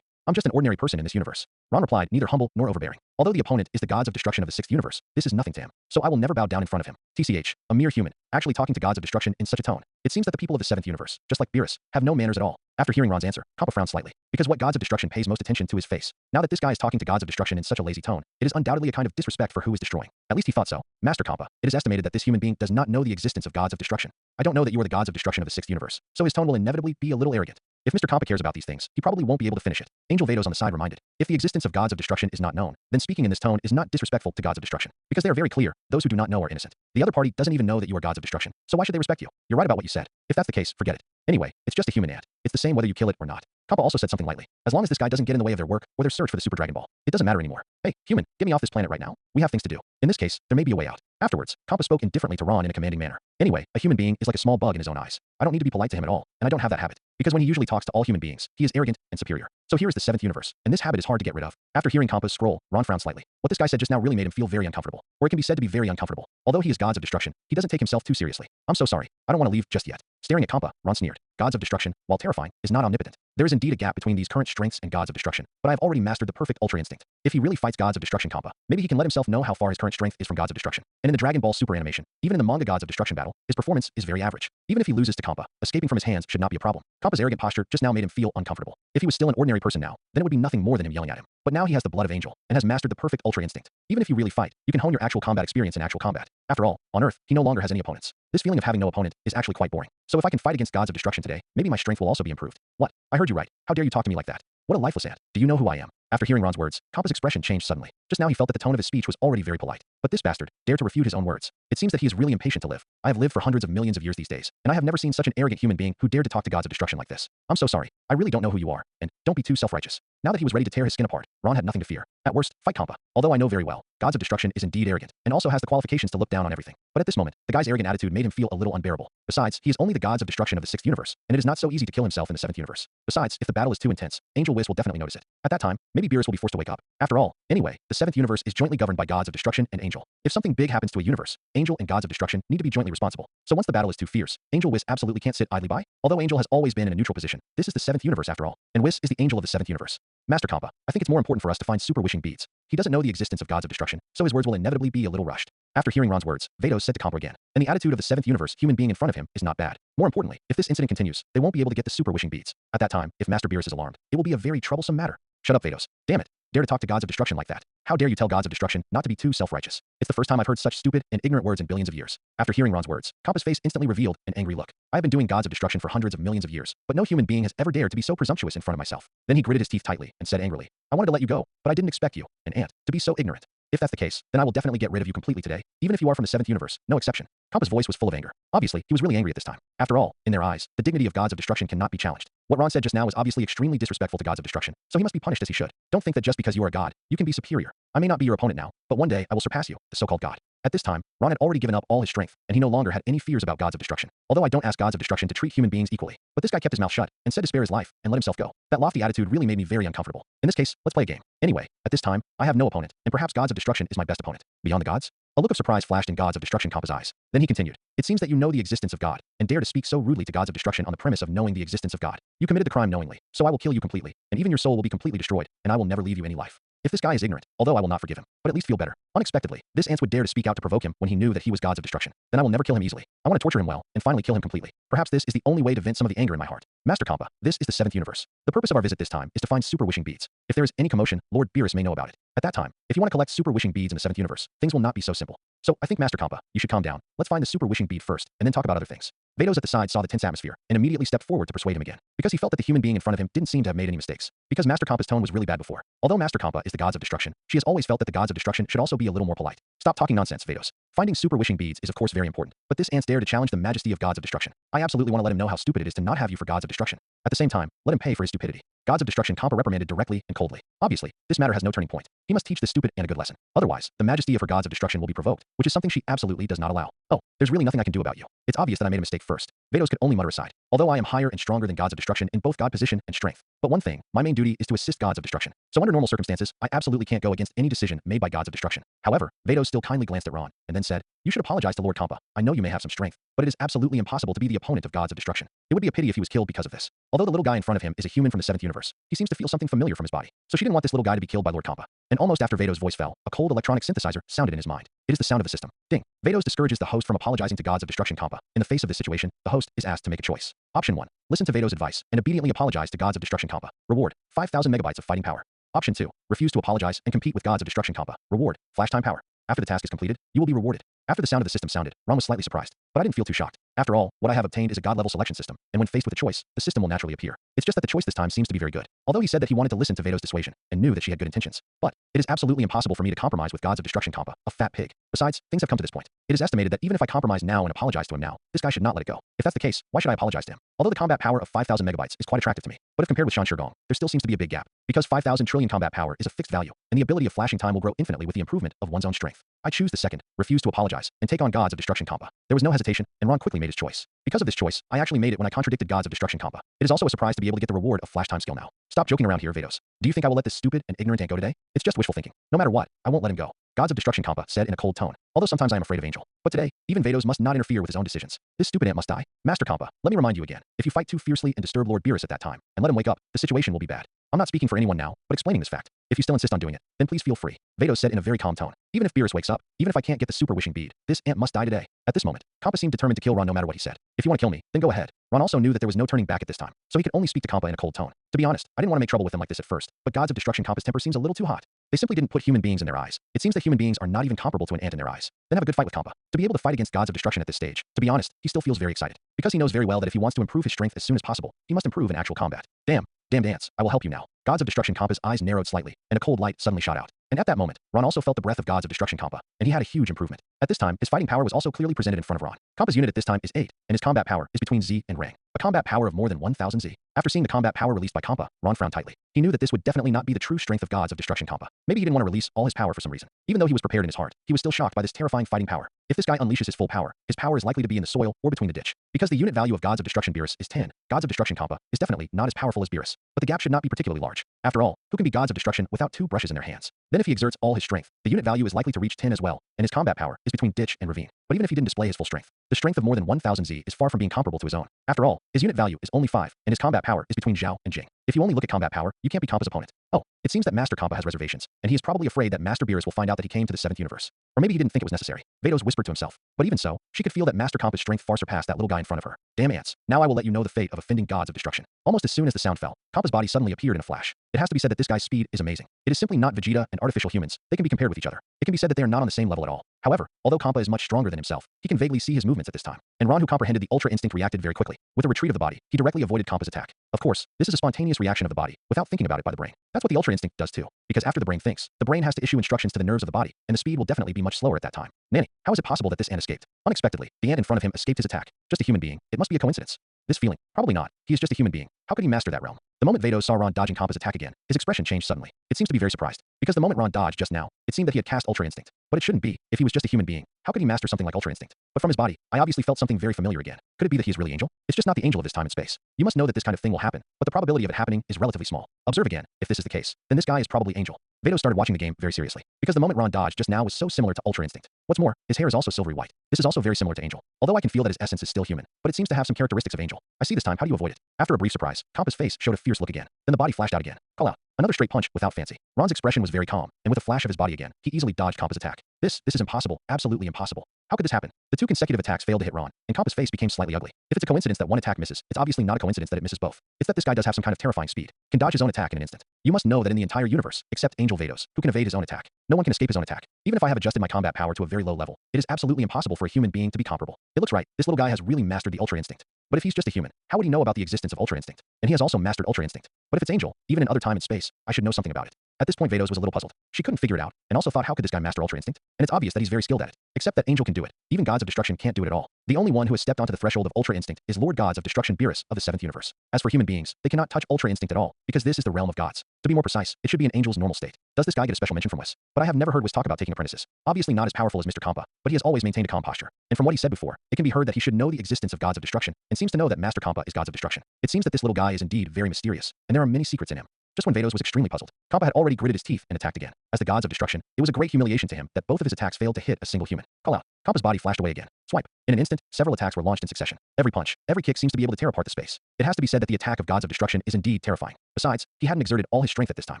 I'm just an ordinary person in this universe. Ron replied, neither humble nor overbearing. Although the opponent is the gods of destruction of the 6th universe, this is nothing to him. So I will never bow down in front of him. TCH, a mere human, actually talking to gods of destruction in such a tone. It seems that the people of the 7th universe, just like Beerus, have no manners at all. After hearing Ron's answer, Compa frowned slightly, because what gods of destruction pays most attention to his face. Now that this guy is talking to gods of destruction in such a lazy tone, it is undoubtedly a kind of disrespect for who is destroying. At least he thought so. Master Compa, it is estimated that this human being does not know the existence of gods of destruction. I don't know that you are the gods of destruction of the 6th universe, so his tone will inevitably be a little arrogant. If Mr. Compa cares about these things, he probably won't be able to finish it. Angel Vados on the side reminded, if the existence of gods of destruction is not known, then speaking in this tone is not disrespectful to gods of destruction, because they are very clear, those who do not know are innocent. The other party doesn't even know that you are gods of destruction, so why should they respect you? You're right about what you said. If that's the case, forget it. Anyway, it's just a human ant. It's the same whether you kill it or not. Compa also said something lightly. As long as this guy doesn't get in the way of their work or their search for the Super Dragon Ball, it doesn't matter anymore. Hey, human, get me off this planet right now. We have things to do. In this case, there may be a way out. Afterwards, Compa spoke indifferently to Ron in a commanding manner. Anyway, a human being is like a small bug in his own eyes. I don't need to be polite to him at all, and I don't have that habit. Because when he usually talks to all human beings, he is arrogant and superior. So here is the 7th universe, and this habit is hard to get rid of. After hearing Compa's scroll, Ron frowned slightly. What this guy said just now really made him feel very uncomfortable. Or it can be said to be very uncomfortable. Although he is gods of destruction, he doesn't take himself too seriously. I'm so sorry. I don't want to leave just yet. Staring at Compa, Ron sneered. Gods of destruction, while terrifying, is not omnipotent. There is indeed a gap between these current strengths and gods of destruction, but I have already mastered the perfect ultra instinct. If he really fights gods of destruction Compa, maybe he can let himself know how far his current strength is from gods of destruction. And in the Dragon Ball Super animation, even in the manga gods of destruction battle, his performance is very average. Even if he loses to Compa, escaping from his hands should not be a problem. Compa's arrogant posture just now made him feel uncomfortable. If he was still an ordinary person now, then it would be nothing more than him yelling at him. But now he has the blood of Angel, and has mastered the perfect ultra instinct. Even if you really fight, you can hone your actual combat experience in actual combat. After all, on Earth, he no longer has any opponents. This feeling of having no opponent is actually quite boring. So if I can fight against gods of destruction today, maybe my strength will also be improved. What? I heard you right. How dare you talk to me like that? What a lifeless ant. Do you know who I am? After hearing Ron's words, Compa's expression changed suddenly. Just now he felt that the tone of his speech was already very polite. But this bastard dared to refute his own words. It seems that he is really impatient to live. I have lived for hundreds of millions of years these days, and I have never seen such an arrogant human being who dared to talk to gods of destruction like this. I'm so sorry. I really don't know who you are, and don't be too self-righteous. Now that he was ready to tear his skin apart, Ron had nothing to fear. At worst, fight Compa. Although I know very well, gods of destruction is indeed arrogant, and also has the qualifications to look down on everything. But at this moment, the guy's arrogant attitude made him feel a little unbearable. Besides, he is only the gods of destruction of the 6th universe, and it is not so easy to kill himself in the 7th universe. Besides, if the battle is too intense, Angel Whis will definitely notice it. At that time, maybe Beerus will be forced to wake up. After all, anyway, the 7th universe is jointly governed by gods of destruction and Angel. If something big happens to a universe, Angel and gods of destruction need to be jointly responsible. So once the battle is too fierce, Angel Whis absolutely can't sit idly by. Although Angel has always been in a neutral position, this is the 7th universe after all, and Whis is the angel of the 7th universe. Master Compa, I think it's more important for us to find super wishing beads. He doesn't know the existence of gods of destruction, so his words will inevitably be a little rushed. After hearing Ron's words, Vados said to Compa again, and the attitude of the 7th universe human being in front of him is not bad. More importantly, if this incident continues, they won't be able to get the super wishing beads. At that time, if Master Beerus is alarmed, it will be a very troublesome matter. Shut up, Vados. Damn it. Dare to talk to gods of destruction like that. How dare you tell gods of destruction not to be too self-righteous? It's the first time I've heard such stupid and ignorant words in billions of years. After hearing Ron's words, Compa's face instantly revealed an angry look. I have been doing gods of destruction for hundreds of millions of years, but no human being has ever dared to be so presumptuous in front of myself. Then he gritted his teeth tightly and said angrily, I wanted to let you go, but I didn't expect you, an ant, to be so ignorant. If that's the case, then I will definitely get rid of you completely today, even if you are from the 7th universe, no exception. Compa's voice was full of anger. Obviously, he was really angry at this time. After all, in their eyes, the dignity of gods of destruction cannot be challenged. What Ron said just now was obviously extremely disrespectful to gods of destruction, so he must be punished as he should. Don't think that just because you are a god, you can be superior. I may not be your opponent now, but one day I will surpass you, the so-called god. At this time, Ron had already given up all his strength, and he no longer had any fears about gods of destruction. Although I don't ask gods of destruction to treat human beings equally, but this guy kept his mouth shut and said to spare his life and let himself go. That lofty attitude really made me very uncomfortable. In this case, let's play a game. Anyway, at this time, I have no opponent, and perhaps gods of destruction is my best opponent. Beyond the gods? A look of surprise flashed in gods of destruction Kampa's eyes. Then he continued, "It seems that you know the existence of God, and dare to speak so rudely to gods of destruction on the premise of knowing the existence of God. You committed the crime knowingly, so I will kill you completely, and even your soul will be completely destroyed, and I will never leave you any life." If this guy is ignorant, although I will not forgive him, but at least feel better. Unexpectedly, this ant would dare to speak out to provoke him when he knew that he was gods of destruction. Then I will never kill him easily. I want to torture him well, and finally kill him completely. Perhaps this is the only way to vent some of the anger in my heart. Master Kampa, this is the 7th universe. The purpose of our visit this time is to find super wishing beads. If there is any commotion, Lord Beerus may know about it. At that time, if you want to collect super wishing beads in the 7th universe, things will not be so simple. So I think Master Kampa, you should calm down. Let's find the super wishing bead first, and then talk about other things. Vados at the side saw the tense atmosphere, and immediately stepped forward to persuade him again, because he felt that the human being in front of him didn't seem to have made any mistakes. Because Master Kampa's tone was really bad before. Although Master Kampa is the gods of destruction, she has always felt that the gods of destruction should also be a little more polite. Stop talking nonsense, Vados. Finding super wishing beads is of course very important, but this ant's dare to challenge the majesty of gods of destruction. I absolutely want to let him know how stupid it is to not have you for gods of destruction. At the same time, let him pay for his stupidity. Gods of destruction Kampa reprimanded directly and coldly. Obviously, this matter has no turning point. He must teach this stupid ant a good lesson. Otherwise, the majesty of her gods of destruction will be provoked, which is something she absolutely does not allow. Oh, there's really nothing I can do about you. It's obvious that I made a mistake first. Vados could only mutter aside. Although I am higher and stronger than gods of destruction in both god position and strength. But one thing, my main duty is to assist gods of destruction. So under normal circumstances, I absolutely can't go against any decision made by gods of destruction. However, Vados still kindly glanced at Ron, and then said, "You should apologize to Lord Kampa. I know you may have some strength, but it is absolutely impossible to be the opponent of gods of destruction. It would be a pity if he was killed because of this." Although the little guy in front of him is a human from the 7th universe, he seems to feel something familiar from his body. So she didn't want this little guy to be killed by Lord Kampa. And almost after Vados' voice fell, a cold electronic synthesizer sounded in his mind. It is the sound of the system. Ding. Vados discourages the host from apologizing to gods of destruction Kampa. In the face of this situation, the host is asked to make a choice. Option 1. Listen to Vados' advice and obediently apologize to gods of destruction Kampa. Reward: 5,000 megabytes of fighting power. Option 2. Refuse to apologize and compete with gods of destruction Kampa. Reward: flash time power. After the task is completed, you will be rewarded. After the sound of the system sounded, Ron was slightly surprised, but I didn't feel too shocked. After all, what I have obtained is a god-level selection system, and when faced with a choice, the system will naturally appear. It's just that the choice this time seems to be very good. Although he said that he wanted to listen to Vados' dissuasion, and knew that she had good intentions. But it is absolutely impossible for me to compromise with gods of destruction Kampa, a fat pig. Besides, things have come to this point. It is estimated that even if I compromise now and apologize to him now, this guy should not let it go. If that's the case, why should I apologize to him? Although the combat power of 5,000 megabytes is quite attractive to me, but if compared with Shan Shurgong, there still seems to be a big gap. Because 5,000 trillion combat power is a fixed value, and the ability of flashing time will grow infinitely with the improvement of one's own strength. I choose the second, refuse to apologize, and take on gods of destruction Kampa. There was no hesitation, and Ron quickly made his choice. Because of this choice, I actually made it when I contradicted gods of destruction Kampa. It is also a surprise to be able to get the reward of flash time skill now. Stop joking around here, Vados. Do you think I will let this stupid and ignorant ant go today? It's just wishful thinking. No matter what, I won't let him go. Gods of destruction Kampa said in a cold tone. Although sometimes I am afraid of Angel. But today, even Vados must not interfere with his own decisions. This stupid ant must die. Master Kampa, let me remind you again. If you fight too fiercely and disturb Lord Beerus at that time, and let him wake up, the situation will be bad. I'm not speaking for anyone now, but explaining this fact. If you still insist on doing it, then please feel free. Vados said in a very calm tone. Even if Beerus wakes up, even if I can't get the super wishing bead, this ant must die today. At this moment, Kampa seemed determined to kill Ron no matter what he said. If you want to kill me, then go ahead. Ron also knew that there was no turning back at this time, so he could only speak to Kampa in a cold tone. To be honest, I didn't want to make trouble with him like this at first, but gods of destruction Kampa's temper seems a little too hot. They simply didn't put human beings in their eyes. It seems that human beings are not even comparable to an ant in their eyes. Then have a good fight with Kampa. To be able to fight against gods of destruction at this stage, to be honest, he still feels very excited. Because he knows very well that if he wants to improve his strength as soon as possible, he must improve in actual combat. Damned ants, I will help you now. Gods of destruction Kampa's eyes narrowed slightly, and a cold light suddenly shot out. And at that moment, Ron also felt the breath of gods of destruction Kampa, and he had a huge improvement. At this time, his fighting power was also clearly presented in front of Ron. Kampa's unit at this time is 8, and his combat power is between Z and Rang. A combat power of more than 1,000 Z. After seeing the combat power released by Kampa, Ron frowned tightly. He knew that this would definitely not be the true strength of gods of destruction Kampa. Maybe he didn't want to release all his power for some reason. Even though he was prepared in his heart, he was still shocked by this terrifying fighting power. If this guy unleashes his full power is likely to be in the soil or between the ditch. Because the unit value of gods of destruction Beerus is 10, gods of destruction Kampa is definitely not as powerful as Beerus. But the gap should not be particularly large. After all, who can be gods of destruction without 2 brushes in their hands? Then if he exerts all his strength, the unit value is likely to reach 10 as well, and his combat power is between ditch and ravine. But even if he didn't display his full strength, the strength of more than 1,000 Z is far from being comparable to his own. After all, his unit value is only 5, and his combat power is between Zhao and Jing. If you only look at combat power, you can't be Kampa's opponent. Oh, it seems that Master Kampa has reservations, and he is probably afraid that Master Beerus will find out that he came to the 7th universe. Or maybe he didn't think it was necessary. Vados whispered to himself. But even so, she could feel that Master Kampa's strength far surpassed that little guy in front of her. Damn ants. Now I will let you know the fate of offending gods of destruction. Almost as soon as the sound fell, Kampa's body suddenly appeared in a flash. It has to be said that this guy's speed is amazing. It is simply not Vegeta and artificial humans. They can be compared with each other. It can be said that they are not on the same level at all. However, although Kampa is much stronger than himself, he can vaguely see his movements at this time. And Ron, who comprehended the ultra instinct, reacted very quickly. With the retreat of the body, he directly avoided Kampa's attack. Of course, this is a spontaneous reaction of the body, without thinking about it by the brain. That's what the ultra instinct does too. Because after the brain thinks, the brain has to issue instructions to the nerves of the body, and the speed will definitely be much slower at that time. Nanny, how is it possible that this ant escaped? Unexpectedly, the ant in front of him escaped his attack. Just a human being. It must be a coincidence. This feeling, probably not. He is just a human being. How could he master that realm? The moment Vados saw Ron dodging Kampa's attack again, his expression changed suddenly. It seems to be very surprised, because the moment Ron dodged just now, it seemed that he had cast Ultra Instinct. But it shouldn't be. If he was just a human being, how could he master something like Ultra Instinct? But from his body, I obviously felt something very familiar again. Could it be that he is really Angel? It's just not the Angel of his time and space. You must know that this kind of thing will happen, but the probability of it happening is relatively small. Observe again. If this is the case, then this guy is probably Angel. Vados started watching the game very seriously, because the moment Ron dodged just now was so similar to Ultra Instinct. What's more, his hair is also silvery white. This is also very similar to Angel. Although I can feel that his essence is still human, but it seems to have some characteristics of Angel. I see this time, how do you avoid it? After a brief surprise, Kampa's face showed a fierce look again. Then the body flashed out again. Call out. Another straight punch without fancy. Ron's expression was very calm, and with a flash of his body again, he easily dodged Kampa's attack. This is impossible, absolutely impossible. How could this happen? The two consecutive attacks failed to hit Ron, and Kampa's face became slightly ugly. If it's a coincidence that one attack misses, it's obviously not a coincidence that it misses both. It's that this guy does have some kind of terrifying speed, can dodge his own attack in an instant. You must know that in the entire universe, except Angel Vados, who can evade his own attack, no one can escape his own attack. Even if I have adjusted my combat power to a very low level, it is absolutely impossible for a human being to be comparable. It looks right, this little guy has really mastered the Ultra Instinct. But if he's just a human, how would he know about the existence of Ultra Instinct? And he has also mastered Ultra Instinct. But if it's Angel, even in other time and space, I should know something about it. At this point, Vados was a little puzzled. She couldn't figure it out, and also thought, how could this guy master Ultra Instinct? And it's obvious that he's very skilled at it. Except that Angel can do it. Even gods of destruction can't do it at all. The only one who has stepped onto the threshold of Ultra Instinct is Lord Gods of Destruction Beerus of the 7th universe. As for human beings, they cannot touch Ultra Instinct at all, because this is the realm of gods. To be more precise, it should be an Angel's normal state. Does this guy get a special mention from Wes? But I have never heard Wes talk about taking apprentices. Obviously not as powerful as Mr. Kampa, but he has always maintained a calm posture. And from what he said before, it can be heard that he should know the existence of gods of destruction, and seems to know that Master Kampa is gods of destruction. It seems that this little guy is indeed very mysterious, and there are many secrets in him. Just when Vados was extremely puzzled, Kampa had already gritted his teeth and attacked again. As the gods of destruction, it was a great humiliation to him that both of his attacks failed to hit a single human. Call out. Kampa's body flashed away again. Swipe. In an instant, several attacks were launched in succession. Every punch, every kick seems to be able to tear apart the space. It has to be said that the attack of gods of destruction is indeed terrifying. Besides, he hadn't exerted all his strength at this time.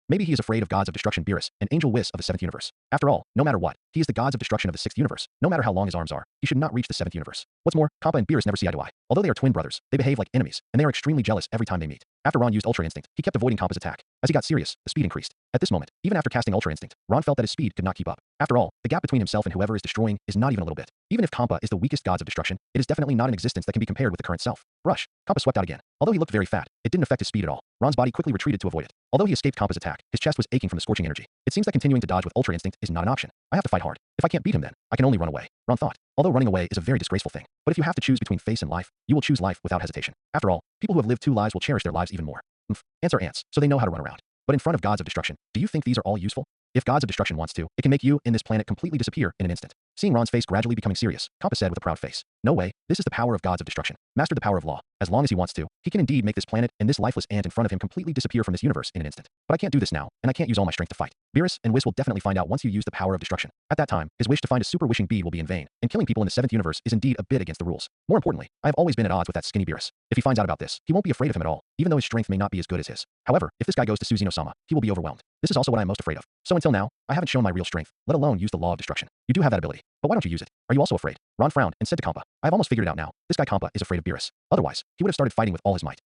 Maybe he is afraid of gods of destruction Beerus and Angel Whis of the 7th universe. After all, no matter what, he is the gods of destruction of the 6th universe. No matter how long his arms are, he should not reach the 7th universe. What's more, Kampa and Beerus never see eye to eye. Although they are twin brothers, they behave like enemies, and they are extremely jealous every time they meet. After Ron used Ultra Instinct, he kept avoiding Kampa's attack. As he got serious, the speed increased. At this moment, even after casting Ultra Instinct, Ron felt that his speed could not keep up. After all, the gap between himself and whoever is destroying is not even a little bit. Even if Kampa is the weakest gods of destruction, it is definitely not an existence that can be compared with the current self. Rush. Kampa swept out again. Although he looked very fat, it didn't affect his speed at all. Ron's body quickly retreated to avoid it. Although he escaped Kampa's attack, his chest was aching from the scorching energy. It seems that continuing to dodge with Ultra Instinct is not an option. I have to fight hard. If I can't beat him then, I can only run away. Ron thought. Although running away is a very disgraceful thing, but if you have to choose between face and life, you will choose life without hesitation. After all, people who have lived 2 lives will cherish their lives even more. Ants are ants, so they know how to run around. But in front of gods of destruction, do you think these are all useful? If gods of destruction wants to, it can make you and this planet completely disappear in an instant. Seeing Ron's face gradually becoming serious, Kampa said with a proud face, "No way, this is the power of gods of destruction. Master the power of law. As long as he wants to, he can indeed make this planet and this lifeless ant in front of him completely disappear from this universe in an instant. But I can't do this now, and I can't use all my strength to fight. Beerus and Whis will definitely find out once you use the power of destruction. At that time, his wish to find a super wishing bead will be in vain, and killing people in the 7th universe is indeed a bit against the rules. More importantly, I have always been at odds with that skinny Beerus. If he finds out about this, he won't be afraid of him at all, even though his strength may not be as good as his. However, if this guy goes to Suzino-sama, he will be overwhelmed. This is also what I am most afraid of. So until now, I haven't shown my real strength, let alone use the law of destruction. You do have that ability, but why don't you use it? Are you also afraid?" Ron frowned and said to Kampa, "I have almost figured it out now. This guy Kampa is afraid of Beerus. Otherwise, he would have started fighting with all his might.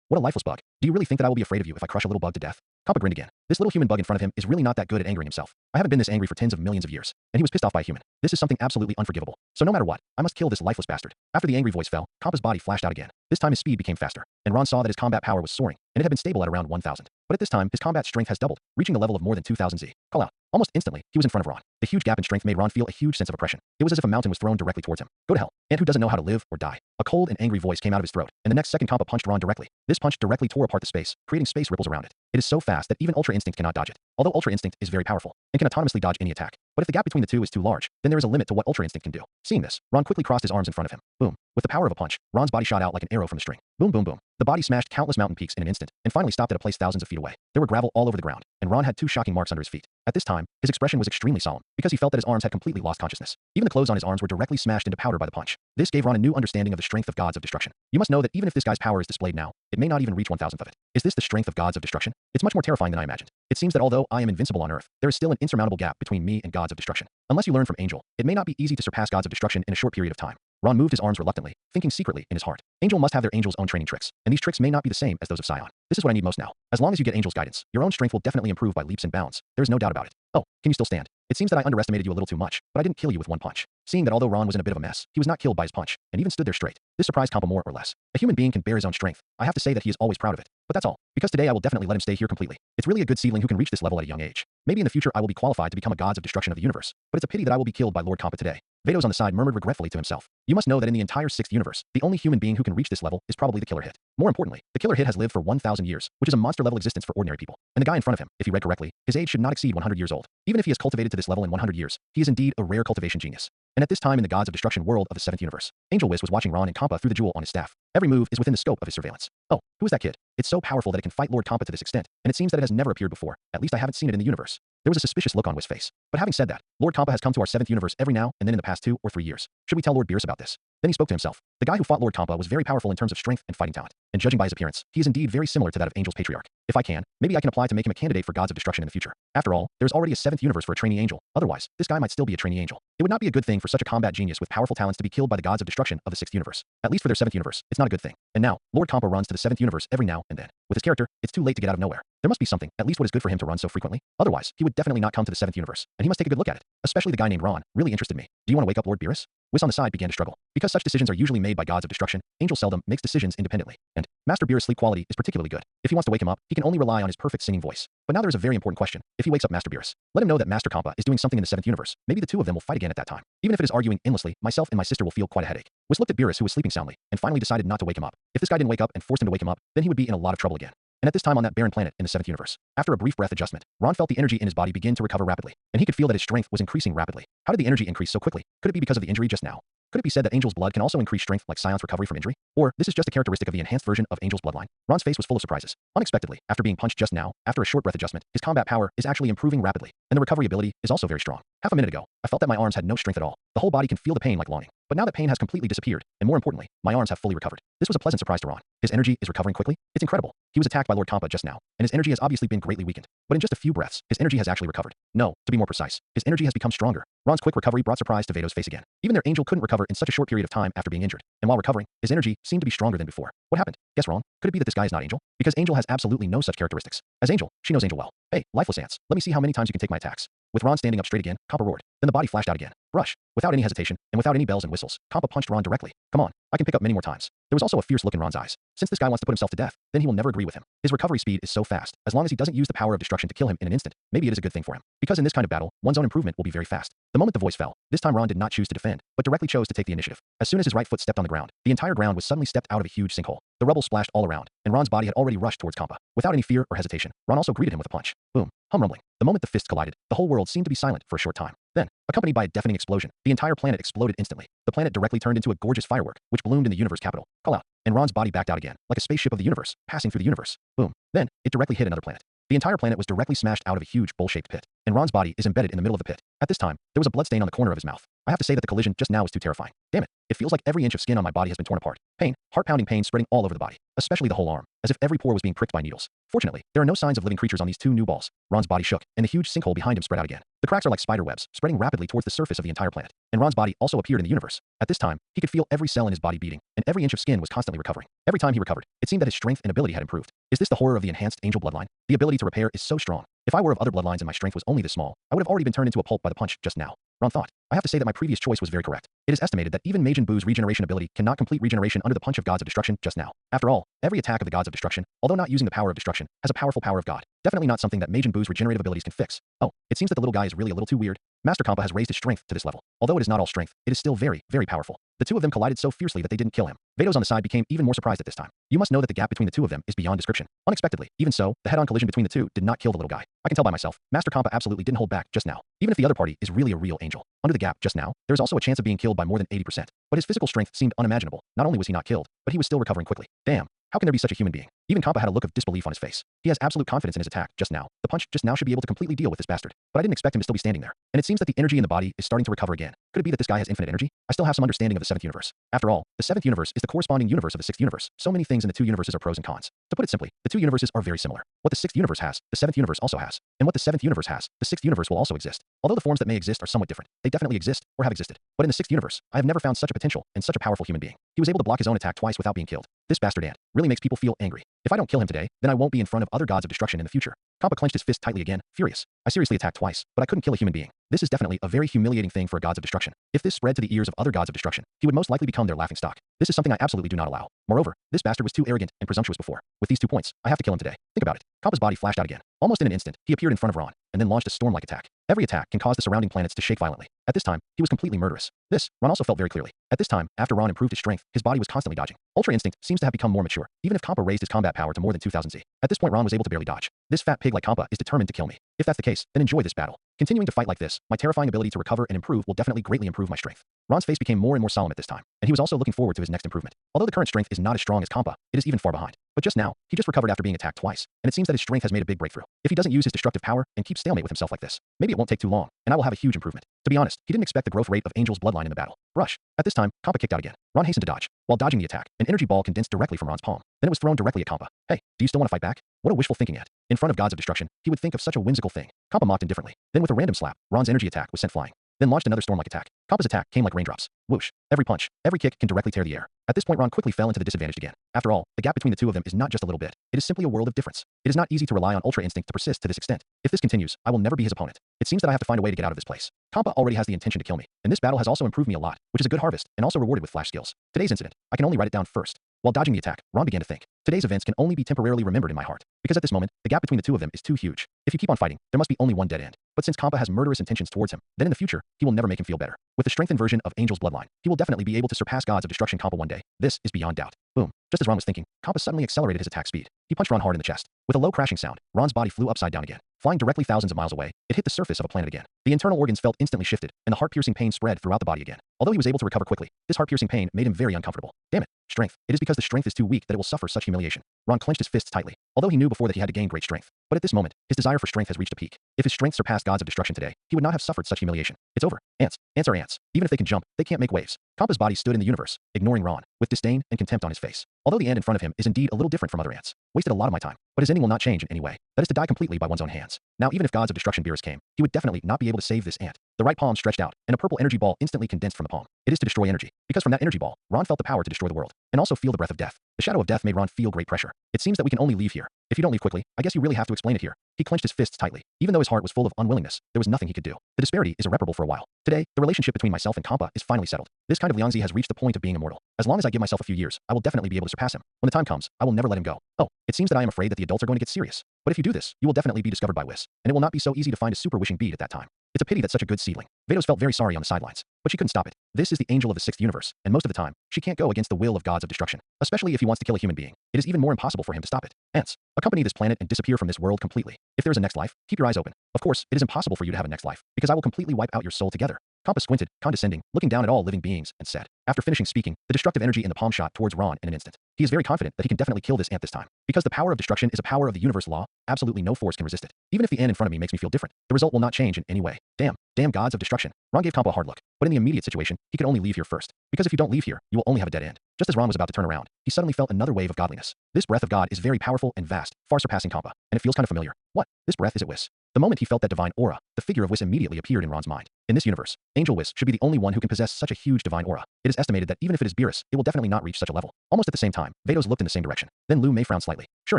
What a lifeless bug. Do you really think that I will be afraid of you if I crush a little bug to death?" Kampa grinned again. This little human bug in front of him is really not that good at angering himself. I haven't been this angry for tens of millions of years, and he was pissed off by a human. This is something absolutely unforgivable. So no matter what, I must kill this lifeless bastard. After the angry voice fell, Kampa's body flashed out again. This time his speed became faster, and Ron saw that his combat power was soaring, and it had been stable at around 1000. But at this time, his combat strength has doubled, reaching the level of more than 2000 Z. Call out. Almost instantly, he was in front of Ron. The huge gap in strength made Ron feel a huge sense of oppression. It was as if a mountain was thrown directly towards him. Go to hell. Ant who doesn't know how to live or die. A cold and angry voice came out of his throat, and the next second Kampa punched Ron directly. This punch directly tore apart the space, creating space ripples around it. It is so fast that even Ultra Instinct cannot dodge it. Although Ultra Instinct is very powerful, and can autonomously dodge any attack. But if the gap between the two is too large, then there is a limit to what Ultra Instinct can do. Seeing this, Ron quickly crossed his arms in front of him. Boom. With the power of a punch, Ron's body shot out like an arrow from a string. Boom, boom, boom. The body smashed countless mountain peaks in an instant, and finally stopped at a place thousands of feet away. There were gravel all over the ground, and Ron had 2 shocking marks under his feet. At this time, his expression was extremely solemn, because he felt that his arms had completely lost consciousness. Even the clothes on his arms were directly smashed into powder by the punch. This gave Ron a new understanding of the strength of gods of destruction. You must know that even if this guy's power is displayed now, it may not even reach 1000th of it. Is this the strength of gods of destruction? It's much more terrifying than I imagined. It seems that although I am invincible on Earth, there is still an insurmountable gap between me and gods of destruction. Unless you learn from Angel, it may not be easy to surpass gods of destruction in a short period of time. Ron moved his arms reluctantly, thinking secretly in his heart. Angel must have their Angel's own training tricks, and these tricks may not be the same as those of Scion. This is what I need most now. As long as you get Angel's guidance, your own strength will definitely improve by leaps and bounds. There is no doubt about it. Oh, can you still stand? It seems that I underestimated you a little too much, but I didn't kill you with one punch. Seeing that although Ron was in a bit of a mess, he was not killed by his punch, and even stood there straight. This surprised Kampa more or less. A human being can bear his own strength. I have to say that he is always proud of it. But that's all, because today I will definitely let him stay here completely. It's really a good seedling who can reach this level at a young age. Maybe in the future I will be qualified to become a gods of destruction of the universe, but it's a pity that I will be killed by Lord Kampa today. Vados on the side murmured regretfully to himself. You must know that in the entire 6th universe, the only human being who can reach this level is probably the Killer Hit. More importantly, the Killer Hit has lived for 1,000 years, which is a monster-level existence for ordinary people. And the guy in front of him, if he read correctly, his age should not exceed 100 years old. Even if he has cultivated to this level in 100 years, he is indeed a rare cultivation genius. And at this time in the Gods of Destruction world of the 7th universe, Angel Wiz was watching Ron and Kampa through the jewel on his staff. Every move is within the scope of his surveillance. Oh, who is that kid? It's so powerful that it can fight Lord Kampa to this extent, and it seems that it has never appeared before. At least I haven't seen it in the universe. There was a suspicious look on Wiz's face. But having said that, Lord Kampa has come to our 7th universe every now and then in the past 2 or 3 years. Should we tell Lord Beerus about this? Then he spoke to himself. The guy who fought Lord Kampa was very powerful in terms of strength and fighting talent. And judging by his appearance, he is indeed very similar to that of Angel's patriarch. If I can, maybe I can apply to make him a candidate for Gods of Destruction in the future. After all, there's already a 7th universe for a trainee angel. Otherwise, this guy might still be a trainee angel. It would not be a good thing for such a combat genius with powerful talents to be killed by the Gods of Destruction of the 6th universe. At least for their 7th universe, it's not a good thing. And now, Lord Kampa runs to the 7th universe every now and then. With his character, it's too late to get out of nowhere. There must be something, at least what is good for him to run so frequently. Otherwise, he would definitely not come to the 7th universe, and he must take a good look at it. Especially the guy named Ron really interested me. Do you want to wake up Lord Beerus? Wiz on the side began to struggle. Because such decisions are usually made by Gods of Destruction, Angel seldom makes decisions independently. And Master Beerus' sleep quality is particularly good. If he wants to wake him up, he can only rely on his perfect singing voice. But now there is a very important question. If he wakes up Master Beerus, let him know that Master Kampa is doing something in the 7th universe. Maybe the two of them will fight again at that time. Even if it is arguing endlessly, myself and my sister will feel quite a headache. Wiz looked at Beerus, who was sleeping soundly, and finally decided not to wake him up. If this guy didn't wake up and forced him to wake him up, then he would be in a lot of trouble again. And at this time on that barren planet in the 7th universe, after a brief breath adjustment, Ron felt the energy in his body begin to recover rapidly, and he could feel that his strength was increasing rapidly. How did the energy increase so quickly? Could it be because of the injury just now? Could it be said that Angel's blood can also increase strength like Scion's recovery from injury? Or this is just a characteristic of the enhanced version of Angel's bloodline? Ron's face was full of surprises. Unexpectedly, after being punched just now, after a short breath adjustment, his combat power is actually improving rapidly, and the recovery ability is also very strong. Half a minute ago, I felt that my arms had no strength at all. The whole body can feel the pain like longing. But now that pain has completely disappeared, and more importantly, my arms have fully recovered. This was a pleasant surprise to Ron. His energy is recovering quickly. It's incredible. He was attacked by Lord Kampa just now, and his energy has obviously been greatly weakened. But in just a few breaths, his energy has actually recovered. No, to be more precise, his energy has become stronger. Ron's quick recovery brought surprise to Vados' face again. Even their angel couldn't recover in such a short period of time after being injured. And while recovering, his energy seemed to be stronger than before. What happened? Guess wrong. Could it be that this guy is not Angel? Because Angel has absolutely no such characteristics. As Angel, she knows Angel well. Hey, lifeless ants, let me see how many times you can take my attacks. With Ron standing up straight again, Kampa roared. Then the body flashed out again. Rush. Without any hesitation, and without any bells and whistles, Kampa punched Ron directly. Come on, I can pick up many more times. There was also a fierce look in Ron's eyes. Since this guy wants to put himself to death, then he will never agree with him. His recovery speed is so fast. As long as he doesn't use the power of destruction to kill him in an instant, maybe it is a good thing for him. Because in this kind of battle, one's own improvement will be very fast. The moment the voice fell, this time Ron did not choose to defend, but directly chose to take the initiative. As soon as his right foot stepped on the ground, the entire ground was suddenly stepped out of a huge sinkhole. The rubble splashed all around, and Ron's body had already rushed towards Kampa. Without any fear or hesitation, Ron also greeted him with a punch. Boom. Hum rumbling. The moment the fists collided, the whole world seemed to be silent for a short time. Then, accompanied by a deafening explosion, the entire planet exploded instantly. The planet directly turned into a gorgeous firework, which bloomed in the universe capital. Call out. And Ron's body backed out again, like a spaceship of the universe, passing through the universe. Boom. Then, it directly hit another planet. The entire planet was directly smashed out of a huge bowl-shaped pit, and Ron's body is embedded in the middle of the pit. At this time, there was a bloodstain on the corner of his mouth. I have to say that the collision just now was too terrifying. Damn it. It feels like every inch of skin on my body has been torn apart. Pain, heart-pounding pain spreading all over the body, especially the whole arm, as if every pore was being pricked by needles. Fortunately, there are no signs of living creatures on these two new balls. Ron's body shook, and the huge sinkhole behind him spread out again. The cracks are like spider webs, spreading rapidly towards the surface of the entire planet. And Ron's body also appeared in the universe. At this time, he could feel every cell in his body beating, and every inch of skin was constantly recovering. Every time he recovered, it seemed that his strength and ability had improved. Is this the horror of the enhanced angel bloodline? The ability to repair is so strong. If I were of other bloodlines and my strength was only this small, I would have already been turned into a pulp by the punch just now. Ron thought. I have to say that my previous choice was very correct. It is estimated that even Majin Buu's regeneration ability cannot complete regeneration under the punch of Gods of Destruction just now. After all, every attack of the Gods of Destruction, although not using the power of destruction, has a powerful power of God. Definitely not something that Majin Buu's regenerative abilities can fix. Oh, it seems that the little guy is really a little too weird. Master Kampa has raised his strength to this level. Although it is not all strength, it is still very, very powerful. The two of them collided so fiercely that they didn't kill him. Vados on the side became even more surprised at this time. You must know that the gap between the two of them is beyond description. Unexpectedly, even so, the head-on collision between the two did not kill the little guy. I can tell by myself, Master Kampa absolutely didn't hold back just now. Even if the other party is really a real angel. Under the gap just now, there is also a chance of being killed by more than 80%. But his physical strength seemed unimaginable. Not only was he not killed, but he was still recovering quickly. Damn. How can there be such a human being? Even Kampa had a look of disbelief on his face. He has absolute confidence in his attack just now. The punch just now should be able to completely deal with this bastard. But I didn't expect him to still be standing there. And it seems that the energy in the body is starting to recover again. Could it be that this guy has infinite energy? I still have some understanding of the 7th universe. After all, the 7th universe is the corresponding universe of the 6th universe. So many things in the two universes are pros and cons. To put it simply, the two universes are very similar. What the 6th universe has, the 7th universe also has. And what the 7th universe has, the 6th universe will also exist. Although the forms that may exist are somewhat different, they definitely exist or have existed. But in the 6th universe, I have never found such a potential and such a powerful human being. He was able to block his own attack twice without being killed. This bastard ant really makes people feel angry. If I don't kill him today, then I won't be in front of other Gods of Destruction in the future. Kappa clenched his fist tightly again, furious. I seriously attacked twice, but I couldn't kill a human being. This is definitely a very humiliating thing for a gods of destruction. If this spread to the ears of other gods of destruction, he would most likely become their laughingstock. This is something I absolutely do not allow. Moreover, this bastard was too arrogant and presumptuous before. With these 2 points, I have to kill him today. Think about it. Kappa's body flashed out again. Almost in an instant, he appeared in front of Ron, and then launched a storm-like attack. Every attack can cause the surrounding planets to shake violently. At this time, he was completely murderous. This, Ron also felt very clearly. At this time, after Ron improved his strength, his body was constantly dodging. Ultra Instinct seems to have become more mature, even if Kappa raised his combat power to more than 2000 Z. At this point, Ron was able to barely dodge. This fat pig like Kappa is determined to kill me. If that's the case, then enjoy this battle. Continuing to fight like this, my terrifying ability to recover and improve will definitely greatly improve my strength. Ron's face became more and more solemn at this time, and he was also looking forward to his next improvement. Although the current strength is not as strong as Kappa, it is even far behind. But just now, he just recovered after being attacked twice, and it seems that his strength has made a big breakthrough. If he doesn't use his destructive power and keep stalemate with himself like this, maybe it won't take too long, and I will have a huge improvement. To be honest, he didn't expect the growth rate of Angel's bloodline in the battle. Rush. At this time, Kappa kicked out again. Ron hastened to dodge. While dodging the attack, an energy ball condensed directly from Ron's palm. Then it was thrown directly at Kappa. Hey, do you still want to fight back? What a wishful thinking at. In front of gods of destruction, he would think of such a whimsical thing. Kappa mocked indifferently. Then with a random slap, Ron's energy attack was sent flying. Then launched another storm-like attack. Kappa's attack came like raindrops. Whoosh. Every punch, every kick can directly tear the air. At this point, Ron quickly fell into the disadvantage again. After all, the gap between the two of them is not just a little bit. It is simply a world of difference. It is not easy to rely on Ultra Instinct to persist to this extent. If this continues, I will never be his opponent. It seems that I have to find a way to get out of this place. Kappa already has the intention to kill me, and this battle has also improved me a lot, which is a good harvest, and also rewarded with flash skills. Today's incident, I can only write it down first. While dodging the attack, Ron began to think. Today's events can only be temporarily remembered in my heart, because at this moment, the gap between the two of them is too huge. If you keep on fighting, there must be only one dead end. But since Kappa has murderous intentions towards him, then in the future, he will never make him feel better. With the strengthened version of Angel's bloodline, he will definitely be able to surpass gods of destruction Kappa one day. This is beyond doubt. Boom. Just as Ron was thinking, Kappa suddenly accelerated his attack speed. He punched Ron hard in the chest. With a low crashing sound, Ron's body flew upside down again. Flying directly thousands of miles away, it hit the surface of a planet again. The internal organs felt instantly shifted, and the heart-piercing pain spread throughout the body again. Although he was able to recover quickly, this heart-piercing pain made him very uncomfortable. Damn it. Strength. It is because the strength is too weak that it will suffer such humiliation. Ron clenched his fists tightly, although he knew before that he had to gain great strength. But at this moment, his desire for strength has reached a peak. If his strength surpassed gods of destruction today, he would not have suffered such humiliation. It's over. Ants. Ants are ants. Even if they can jump, they can't make waves. Kappa's body stood in the universe, ignoring Ron, with disdain and contempt on his face. Although the ant in front of him is indeed a little different from other ants. Wasted a lot of my time. But his ending will not change in any way. That is to die completely by one's own hands. Now even if gods of destruction Beerus came, he would definitely not be able to save this ant. The right palm stretched out, and a purple energy ball instantly condensed from the palm. It is to destroy energy, because from that energy ball, Ron felt the power to destroy the world, and also feel the breath of death. The shadow of death made Ron feel great pressure. It seems that we can only leave here. If you don't leave quickly, I guess you really have to explain it here. He clenched his fists tightly. Even though his heart was full of unwillingness, there was nothing he could do. The disparity is irreparable for a while. Today, the relationship between myself and Kappa is finally settled. This kind of Liangzi has reached the point of being immortal. As long as I give myself a few years, I will definitely be able to surpass him. When the time comes, I will never let him go. Oh, it seems that I am afraid that the adults are going to get serious. But if you do this, you will definitely be discovered by Whis, and it will not be so easy to find a super wishing bead at that time. It's a pity that such a good seedling. Vados felt very sorry on the sidelines, but she couldn't stop it. This is the angel of the 6th universe, and most of the time, she can't go against the will of gods of destruction, especially if he wants to kill a human being. It is even more impossible for him to stop it. Ants, accompany this planet and disappear from this world completely. If there is a next life, keep your eyes open. Of course, it is impossible for you to have a next life, because I will completely wipe out your soul together. Kappa squinted, condescending, looking down at all living beings, and said, after finishing speaking, the destructive energy in the palm shot towards Ron in an instant. He is very confident that he can definitely kill this ant this time. Because the power of destruction is a power of the universe law, absolutely no force can resist it. Even if the ant in front of me makes me feel different, the result will not change in any way. Damn gods of destruction. Ron gave Kappa a hard look, but in the immediate situation, he could only leave here first. Because if you don't leave here, you will only have a dead end. Just as Ron was about to turn around, he suddenly felt another wave of godliness. This breath of God is very powerful and vast, far surpassing Kappa, and it feels kind of familiar. What? This breath is it Whis? The moment he felt that divine aura, the figure of Whis immediately appeared in Ron's mind. In this universe, Angel Whis should be the only one who can possess such a huge divine aura. It is estimated that even if it is Beerus, it will definitely not reach such a level. Almost at the same time, Vados looked in the same direction. Then Lu Mei frowned slightly. Sure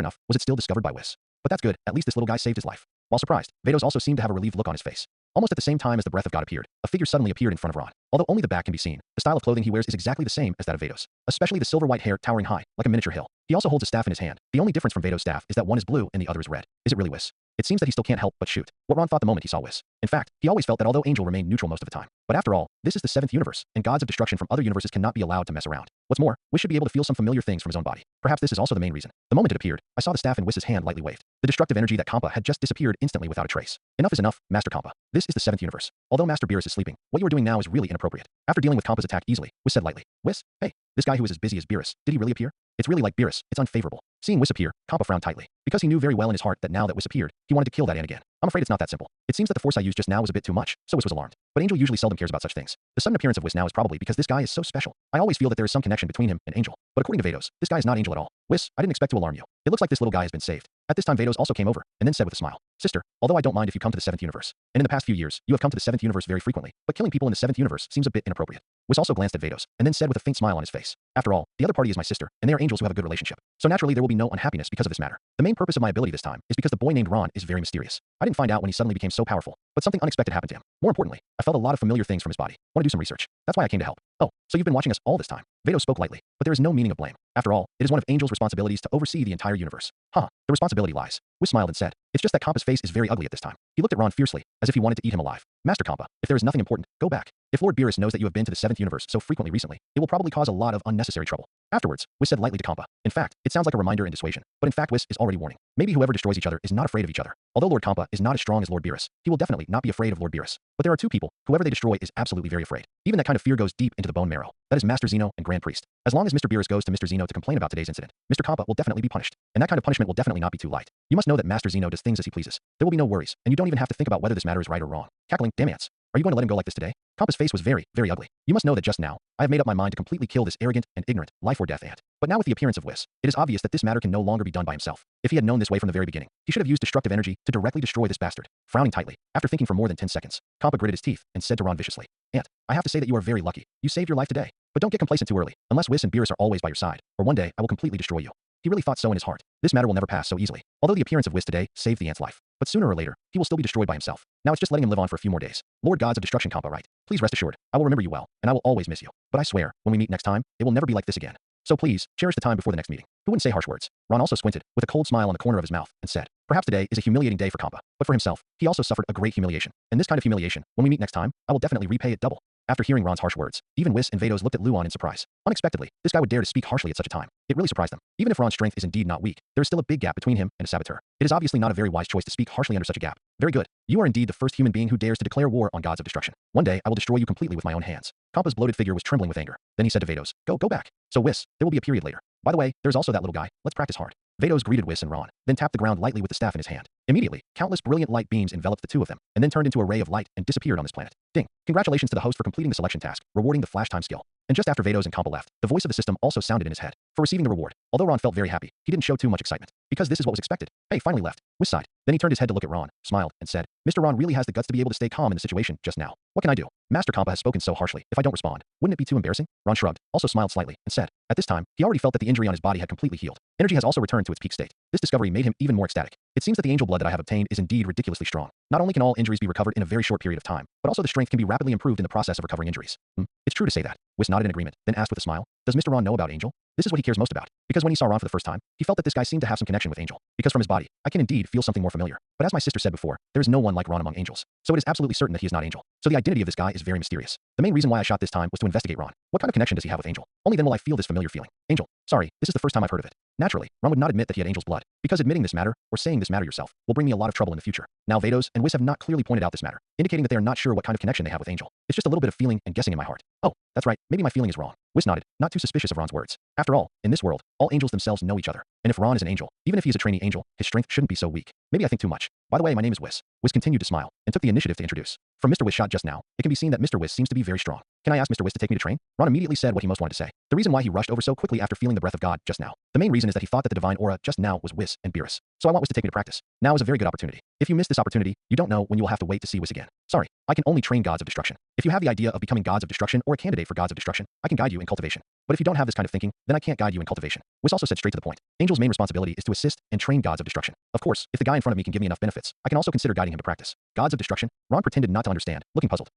enough, was it still discovered by Whis? But that's good, at least this little guy saved his life. While surprised, Vados also seemed to have a relieved look on his face. Almost at the same time as the breath of God appeared, a figure suddenly appeared in front of Ron. Although only the back can be seen, the style of clothing he wears is exactly the same as that of Vados, especially the silver white hair towering high, like a miniature hill. He also holds a staff in his hand. The only difference from Vados' staff is that one is blue and the other is red. Is it really Whis? It seems that he still can't help but shoot. What Ron thought the moment he saw Whis. In fact, he always felt that although Angel remained neutral most of the time. But after all, this is the 7th universe, and gods of destruction from other universes cannot be allowed to mess around. What's more, Whis should be able to feel some familiar things from his own body. Perhaps this is also the main reason. The moment it appeared, I saw the staff in Whis' hand lightly waved. The destructive energy that Kappa had just disappeared instantly without a trace. Enough is enough, Master Kappa. This is the 7th universe. Although Master Beerus is sleeping, what you are doing now is really inappropriate. After dealing with Kappa's attack easily, Whis said lightly, Whis, hey, this guy who is as busy as Beerus, did he really appear? It's really like Beerus, it's unfavorable. Seeing Whis appear, Kappa frowned tightly. Because he knew very well in his heart that now that Whis appeared, he wanted to kill that ant again. I'm afraid it's not that simple. It seems that the force I used just now was a bit too much, so Whis was alarmed. But Angel usually seldom cares about such things. The sudden appearance of Whis now is probably because this guy is so special. I always feel that there is some connection between him and Angel. But according to Vados, this guy is not Angel at all. Whis, I didn't expect to alarm you. It looks like this little guy has been saved. At this time Vados also came over, and then said with a smile, Sister, although I don't mind if you come to the 7th universe. And in the past few years, you have come to the 7th universe very frequently, but killing people in the 7th universe seems a bit inappropriate. Whis also glanced at Vados, and then said with a faint smile on his face, "After all, the other party is my sister, and they are angels who have a good relationship. So naturally there will be no unhappiness because of this matter. The main purpose of my ability this time is because the boy named Ron is very mysterious. I didn't find out when he suddenly became so powerful, but something unexpected happened to him. More importantly, I felt a lot of familiar things from his body. Want to do some research. That's why I came to help. Oh, so you've been watching us all this time." Vados spoke lightly, but there is no meaning of blame. After all, it is one of Angel's responsibilities to oversee the entire universe. Huh, the responsibility lies. Whis smiled and said, "It's just that Kampa's face is very ugly at this time." He looked at Ron fiercely, as if he wanted to eat him alive. "Master Kampa, if there is nothing important, go back. If Lord Beerus knows that you have been to the 7th universe so frequently recently, it will probably cause a lot of unnecessary trouble." Afterwards, Whis said lightly to Kampa, "In fact, it sounds like a reminder and dissuasion, but in fact Whis is already warning. Maybe whoever destroys each other is not afraid of each other. Although Lord Kampa is not as strong as Lord Beerus, he will definitely not be afraid of Lord Beerus. But there are two people, whoever they destroy is absolutely very afraid. Even that kind of fear goes deep into the bone marrow. That is Master Zeno and Grand Priest. As long as Mr. Beerus goes to Mr. Zeno to complain about today's incident, Mr. Kampa will definitely be punished. And that kind of punishment will definitely not be too light. You must know that Master Zeno does things as he pleases. There will be no worries, and you don't even have to think about whether this matter is right or wrong." Cackling, "Damn ants. Are you going to let him go like this today?" Kampa's face was very, very ugly. "You must know that just now, I have made up my mind to completely kill this arrogant and ignorant life or death ant. But now with the appearance of Whis, it is obvious that this matter can no longer be done by himself. If he had known this way from the very beginning, he should have used destructive energy to directly destroy this bastard." Frowning tightly, after thinking for more than 10 seconds, Kampa gritted his teeth and said to Ron viciously, "Ant, I have to say that you are very lucky. You saved your life today. But don't get complacent too early, unless Whis and Beerus are always by your side, or one day I will completely destroy you." He really thought so in his heart. This matter will never pass so easily. Although the appearance of Whis today saved the ant's life, but sooner or later, he will still be destroyed by himself. Now it's just letting him live on for a few more days. Lord Gods of Destruction, Kampa, right? Please rest assured, I will remember you well, and I will always miss you. But I swear, when we meet next time, it will never be like this again. So please, cherish the time before the next meeting." Who wouldn't say harsh words? Ron also squinted, with a cold smile on the corner of his mouth, and said, "Perhaps today is a humiliating day for Kampa, but for himself, he also suffered a great humiliation. And this kind of humiliation, when we meet next time, I will definitely repay it double." After hearing Ron's harsh words, even Whis and Vados looked at Luon in surprise. Unexpectedly, this guy would dare to speak harshly at such a time. It really surprised them. Even if Ron's strength is indeed not weak, there is still a big gap between him and a saboteur. It is obviously not a very wise choice to speak harshly under such a gap. "Very good. You are indeed the first human being who dares to declare war on gods of destruction. One day, I will destroy you completely with my own hands." Kampa's bloated figure was trembling with anger. Then he said to Vados, Go back. So Whis, there will be a period later. By the way, there's also that little guy. Let's practice hard." Vados greeted Whis and Ron, then tapped the ground lightly with the staff in his hand. Immediately, countless brilliant light beams enveloped the two of them, and then turned into a ray of light and disappeared on this planet. Ding! Congratulations to the host for completing the selection task, rewarding the flash time skill. And just after Vados and Kampa left, the voice of the system also sounded in his head. For receiving the reward, although Ron felt very happy, he didn't show too much excitement, because this is what was expected. Hey, finally left. Whis sighed. Then he turned his head to look at Ron, smiled, and said, "Mr. Ron really has the guts to be able to stay calm in the situation just now. What can I do? Master Kampa has spoken so harshly. If I don't respond, wouldn't it be too embarrassing?" Ron shrugged, also smiled slightly, and said, at this time, he already felt that the injury on his body had completely healed. Energy has also returned to its peak state. This discovery made him even more ecstatic. It seems that the angel blood that I have obtained is indeed ridiculously strong. Not only can all injuries be recovered in a very short period of time, but also the strength can be rapidly improved in the process of recovering injuries. It's true to say that. Whis nodded in agreement, then asked with a smile, "Does Mr. Ron know about Angel?" This is what he cares most about, because when he saw Ron for the first time, he felt that this guy seemed to have some connection with Angel. Because from his body, I can indeed feel something more familiar. But as my sister said before, there is no one like Ron among angels. So it is absolutely certain that he is not Angel. So the identity of this guy is very mysterious. The main reason why I shot this time was to investigate Ron. What kind of connection does he have with Angel? Only then will I feel this familiar feeling. Angel. Sorry, this is the first time I've heard of it. Naturally, Ron would not admit that he had Angel's blood, because admitting this matter, or saying this matter yourself, will bring me a lot of trouble in the future. Now Vados and Whis have not clearly pointed out this matter, indicating that they are not sure what kind of connection they have with Angel. It's just a little bit of feeling and guessing in my heart. Oh, that's right, maybe my feeling is wrong. Whis nodded, not too suspicious of Ron's words. After all, in this world, all angels themselves know each other. And if Ron is an angel, even if he is a trainee angel, his strength shouldn't be so weak. Maybe I think too much. By the way, my name is Whis. Whis continued to smile, and took the initiative to introduce. From Mr. Whis' shot just now, it can be seen that Mr. Whis seems to be very strong. "Can I ask Mr. Whis to take me to train?" Ron immediately said what he most wanted to say. The reason why he rushed over so quickly after feeling the breath of God just now. The main reason is that he thought that the divine aura just now was Whis and Beerus. So I want Whis to take me to practice. Now is a very good opportunity. If you miss this opportunity, you don't know when you will have to wait to see Whis again. Sorry, I can only train gods of destruction. If you have the idea of becoming gods of destruction or a candidate for gods of destruction, I can guide you in cultivation. But if you don't have this kind of thinking, then I can't guide you in cultivation. Whis also said straight to the point. Angel's main responsibility is to assist and train gods of destruction. Of course, if the guy in front of me can give me enough benefits, I can also consider guiding him to practice. Gods of destruction? Ron pretended not to understand, looking puzzled.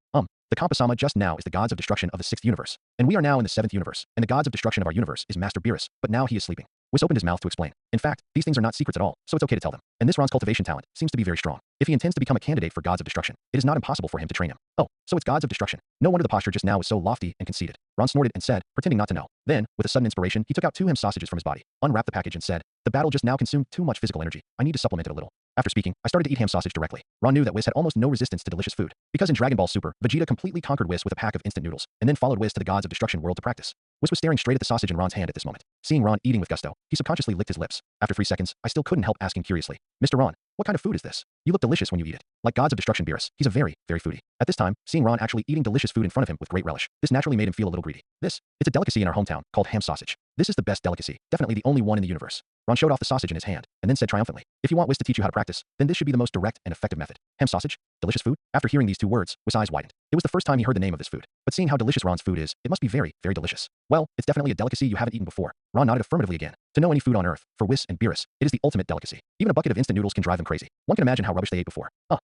The Kampa-sama just now is the gods of destruction of the 6th universe. And we are now in the 7th universe, and the gods of destruction of our universe is Master Beerus, but now he is sleeping. Whis opened his mouth to explain. In fact, these things are not secrets at all, so it's okay to tell them. And this Ron's cultivation talent seems to be very strong. If he intends to become a candidate for gods of destruction, it is not impossible for him to train him. Oh, so it's gods of destruction. No wonder the posture just now was so lofty and conceited. Ron snorted and said, pretending not to know. Then, with a sudden inspiration, he took out 2 ham sausages from his body, unwrapped the package and said, "The battle just now consumed too much physical energy. I need to supplement it a little." After speaking, I started to eat ham sausage directly. Ron knew that Whis had almost no resistance to delicious food, because in Dragon Ball Super, Vegeta completely conquered Whis with a pack of instant noodles, and then followed Whis to the gods of destruction world to practice. Whis was staring straight at the sausage in Ron's hand at this moment. Seeing Ron eating with gusto, he subconsciously licked his lips. After 3 seconds, I still couldn't help asking curiously, "Mr. Ron, what kind of food is this? You look delicious when you eat it." Like gods of destruction Beerus, he's a very, very foodie. At this time, seeing Ron actually eating delicious food in front of him with great relish, this naturally made him feel a little greedy. It's a delicacy in our hometown, called ham sausage. This is the best delicacy, definitely the only one in the universe. Ron showed off the sausage in his hand, and then said triumphantly, "If you want Wiz to teach you how to practice, then this should be the most direct and effective method." Ham sausage? Delicious food? After hearing these two words, Wiz's eyes widened. It was the first time he heard the name of this food, but seeing how delicious Ron's food is, it must be very, very delicious. Well, it's definitely a delicacy you haven't eaten before. Ron nodded affirmatively again. To know any food on Earth, for Wiz and Beerus, it is the ultimate delicacy. Even a bucket of instant noodles can drive them crazy. One can imagine how rubbish they ate before.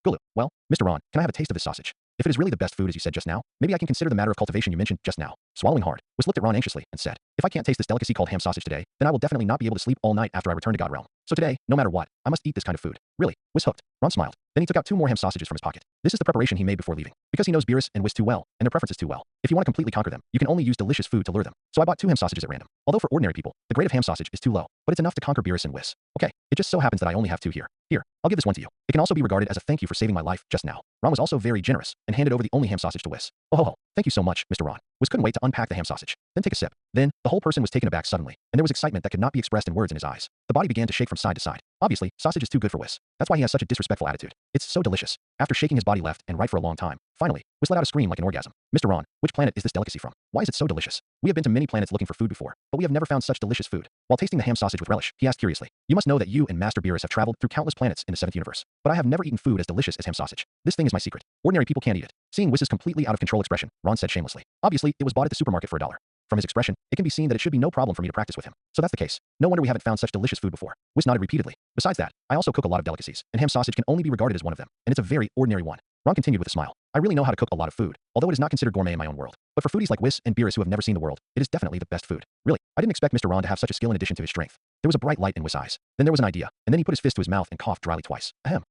Gulu. Well, Mr. Ron, can I have a taste of this sausage? If it is really the best food as you said just now, maybe I can consider the matter of cultivation you mentioned just now. Swallowing hard, Wiz looked at Ron anxiously and said, "If I can't taste this delicacy called ham sausage today, then I will definitely not be able to sleep all night after I return to God Realm. So today, no matter what, I must eat this kind of food." Really? Wiz hooked. Ron smiled. Then he took out 2 more ham sausages from his pocket. This is the preparation he made before leaving. Because he knows Beerus and Wiz too well, and their preferences too well. If you want to completely conquer them, you can only use delicious food to lure them. So I bought 2 ham sausages at random. Although for ordinary people, the grade of ham sausage is too low, but it's enough to conquer Beerus and Wiz. Okay, it just so happens that I only have 2 here. Here, I'll give this one to you. It can also be regarded as a thank you for saving my life just now. Ron was also very generous, and handed over the only ham sausage to Wiz. Oh ho ho, thank you so much, Mr. Ron. Wiz couldn't wait to unpack the ham sausage, then take a sip. Then, the whole person was taken aback suddenly, and there was excitement that could not be expressed in words in his eyes. The body began to shake from side to side. Obviously, sausage is too good for Wiz. That's why he has such a disrespectful attitude. It's so delicious. After shaking his body left and right for a long time, finally, Wiz let out a scream like an orgasm. "Mr. Ron, which planet is this delicacy from? Why is it so delicious? We have been to many planets looking for food before, but we have never found such delicious food." While tasting the ham sausage with relish, he asked curiously, "You must know that you and Master Beerus have traveled through countless planets in the 7th universe, but I have never eaten food as delicious as ham sausage. This thing is my secret. Ordinary people can't eat it." Seeing Wiz's completely out of control expression, Ron said shamelessly, "Obviously, it was bought at the supermarket for $1. From his expression, it can be seen that it should be no problem for me to practice with him. So that's the case. No wonder we haven't found such delicious food before." Wiz nodded repeatedly. "Besides that, I also cook a lot of delicacies, and ham sausage can only be regarded as one of them, and it's a very ordinary one." Ron continued with a smile. "I really know how to cook a lot of food, although it is not considered gourmet in my own world. But for foodies like Wiz and Beerus who have never seen the world, it is definitely the best food. Really, I didn't expect Mr. Ron to have such a skill in addition to his strength." There was a bright light in Wiz's eyes. Then there was an idea, and then he put his fist to his mouth and coughed dryly twice. "Ahem.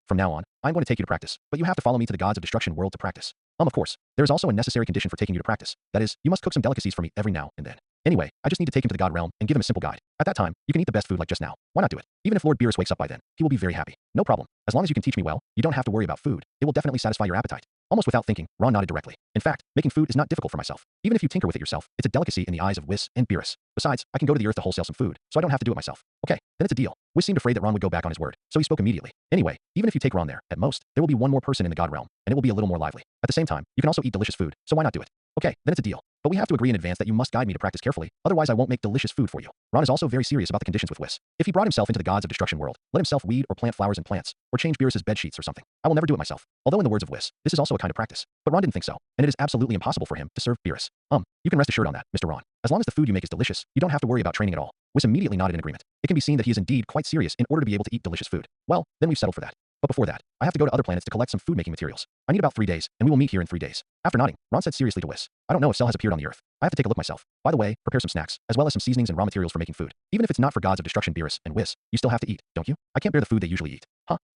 From now on, I'm going to take you to practice, but you have to follow me to the Gods of Destruction world to practice. Of course, there is also a necessary condition for taking you to practice. That is, you must cook some delicacies for me every now and then. Anyway, I just need to take him to the God Realm and give him a simple guide. At that time, you can eat the best food like just now. Why not do it? Even if Lord Beerus wakes up by then, he will be very happy. No problem. As long as you can teach me well, you don't have to worry about food. It will definitely satisfy your appetite." Almost without thinking, Ron nodded directly. "In fact, making food is not difficult for myself. Even if you tinker with it yourself, it's a delicacy in the eyes of Wiz and Beerus. Besides, I can go to the Earth to wholesale some food, so I don't have to do it myself." "Okay, then it's a deal." Wiz seemed afraid that Ron would go back on his word, so he spoke immediately. "Anyway, even if you take Ron there, at most, there will be one more person in the God Realm, and it will be a little more lively. At the same time, you can also eat delicious food, so why not do it?" "Okay, then it's a deal. But we have to agree in advance that you must guide me to practice carefully, otherwise I won't make delicious food for you." Ron is also very serious about the conditions with Wiz. If he brought himself into the Gods of Destruction world, let himself weed or plant flowers and plants, or change Beerus's bed sheets or something, I will never do it myself. Although in the words of Wiz, this is also a kind of practice. But Ron didn't think so, and it is absolutely impossible for him to serve Beerus. You can rest assured on that, Mr. Ron. As long as the food you make is delicious, you don't have to worry about training at all." Wiz immediately nodded in agreement. It can be seen that he is indeed quite serious in order to be able to eat delicious food. Well, then we've settled for that. But before that, I have to go to other planets to collect some food-making materials. I need about 3 days, and we will meet here in 3 days. After nodding, Ron said seriously to Wiz, "I don't know if Cell has appeared on the Earth. I have to take a look myself. By the way, prepare some snacks, as well as some seasonings and raw materials for making food. Even if it's not for Gods of Destruction Beerus and Wiz, you still have to eat, don't you? I can't bear the food they usually eat."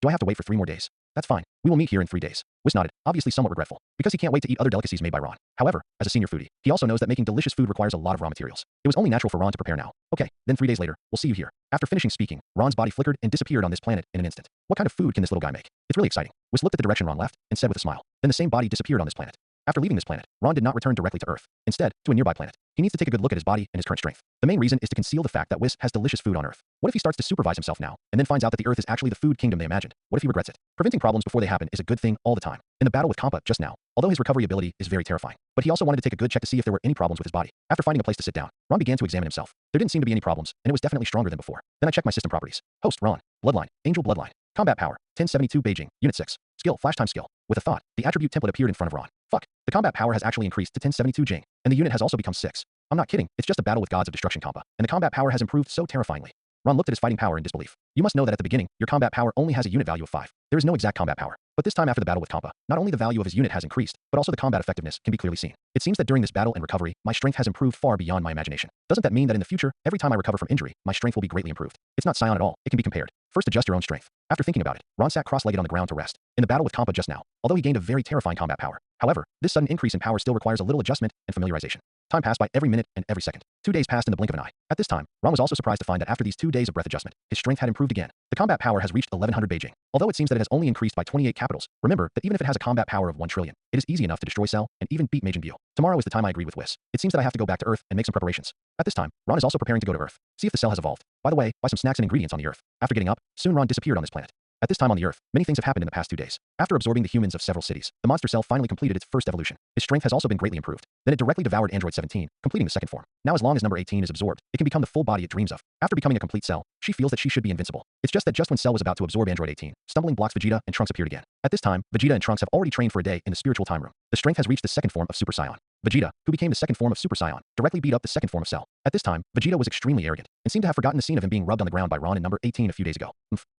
Do I have to wait for 3 more days? That's fine. We will meet here in 3 days." Wiz nodded, obviously somewhat regretful, because he can't wait to eat other delicacies made by Ron. However, as a senior foodie, he also knows that making delicious food requires a lot of raw materials. It was only natural for Ron to prepare now. "Okay, then 3 days later, we'll see you here." After finishing speaking, Ron's body flickered and disappeared on this planet in an instant. What kind of food can this little guy make? It's really exciting. Wiz looked at the direction Ron left, and said with a smile. Then the same body disappeared on this planet. After leaving this planet, Ron did not return directly to Earth. Instead, to a nearby planet. He needs to take a good look at his body and his current strength. The main reason is to conceal the fact that Wiz has delicious food on Earth. What if he starts to supervise himself now, and then finds out that the Earth is actually the food kingdom they imagined? What if he regrets it? Preventing problems before they happen is a good thing all the time. In the battle with Kampa just now, although his recovery ability is very terrifying, but he also wanted to take a good check to see if there were any problems with his body. After finding a place to sit down, Ron began to examine himself. There didn't seem to be any problems, and it was definitely stronger than before. Then I checked my system properties. Host Ron. Bloodline. Angel Bloodline. Combat power. 1072 Beijing. Unit 6. Skill. Flash time skill. With a thought, the attribute template appeared in front of Ron. Fuck. The combat power has actually increased to 1072 Jing, and the unit has also become 6. I'm not kidding, it's just a battle with Gods of Destruction Kampa, and the combat power has improved so terrifyingly. Ron looked at his fighting power in disbelief. You must know that at the beginning, your combat power only has a unit value of 5. There is no exact combat power. But this time after the battle with Kampa, not only the value of his unit has increased, but also the combat effectiveness can be clearly seen. It seems that during this battle and recovery, my strength has improved far beyond my imagination. Doesn't that mean that in the future, every time I recover from injury, my strength will be greatly improved? It's not Scion at all, it can be compared. First adjust your own strength. After thinking about it, Ron sat cross-legged on the ground to rest. In the battle with Kampa just now, although he gained a very terrifying combat power, however, this sudden increase in power still requires a little adjustment and familiarization. Time passed by every minute and every second. 2 days passed in the blink of an eye. At this time, Ron was also surprised to find that after these 2 days of breath adjustment, his strength had improved again. The combat power has reached 1100 Beijing. Although it seems that it has only increased by 28 capitals, remember that even if it has a combat power of 1 trillion, it is easy enough to destroy Cell and even beat Majin Buu. Tomorrow is the time I agreed with Wiz. It seems that I have to go back to Earth and make some preparations. At this time, Ron is also preparing to go to Earth. See if the Cell has evolved. By the way, buy some snacks and ingredients on the Earth. After getting up, soon Ron disappeared on this planet. At this time on the Earth, many things have happened in the past 2 days. After absorbing the humans of several cities, the monster cell finally completed its first evolution. Its strength has also been greatly improved. Then it directly devoured Android 17, completing the second form. Now as long as number 18 is absorbed, it can become the full body it dreams of. After becoming a complete Cell, she feels that she should be invincible. It's just that just when Cell was about to absorb Android 18, stumbling blocks Vegeta and Trunks appeared again. At this time, Vegeta and Trunks have already trained for a day in the spiritual time room. The strength has reached the second form of Super Saiyan. Vegeta, who became the second form of Super Saiyan, directly beat up the second form of Cell. At this time, Vegeta was extremely arrogant and seemed to have forgotten the scene of him being rubbed on the ground by Ron and number 18 a few days ago.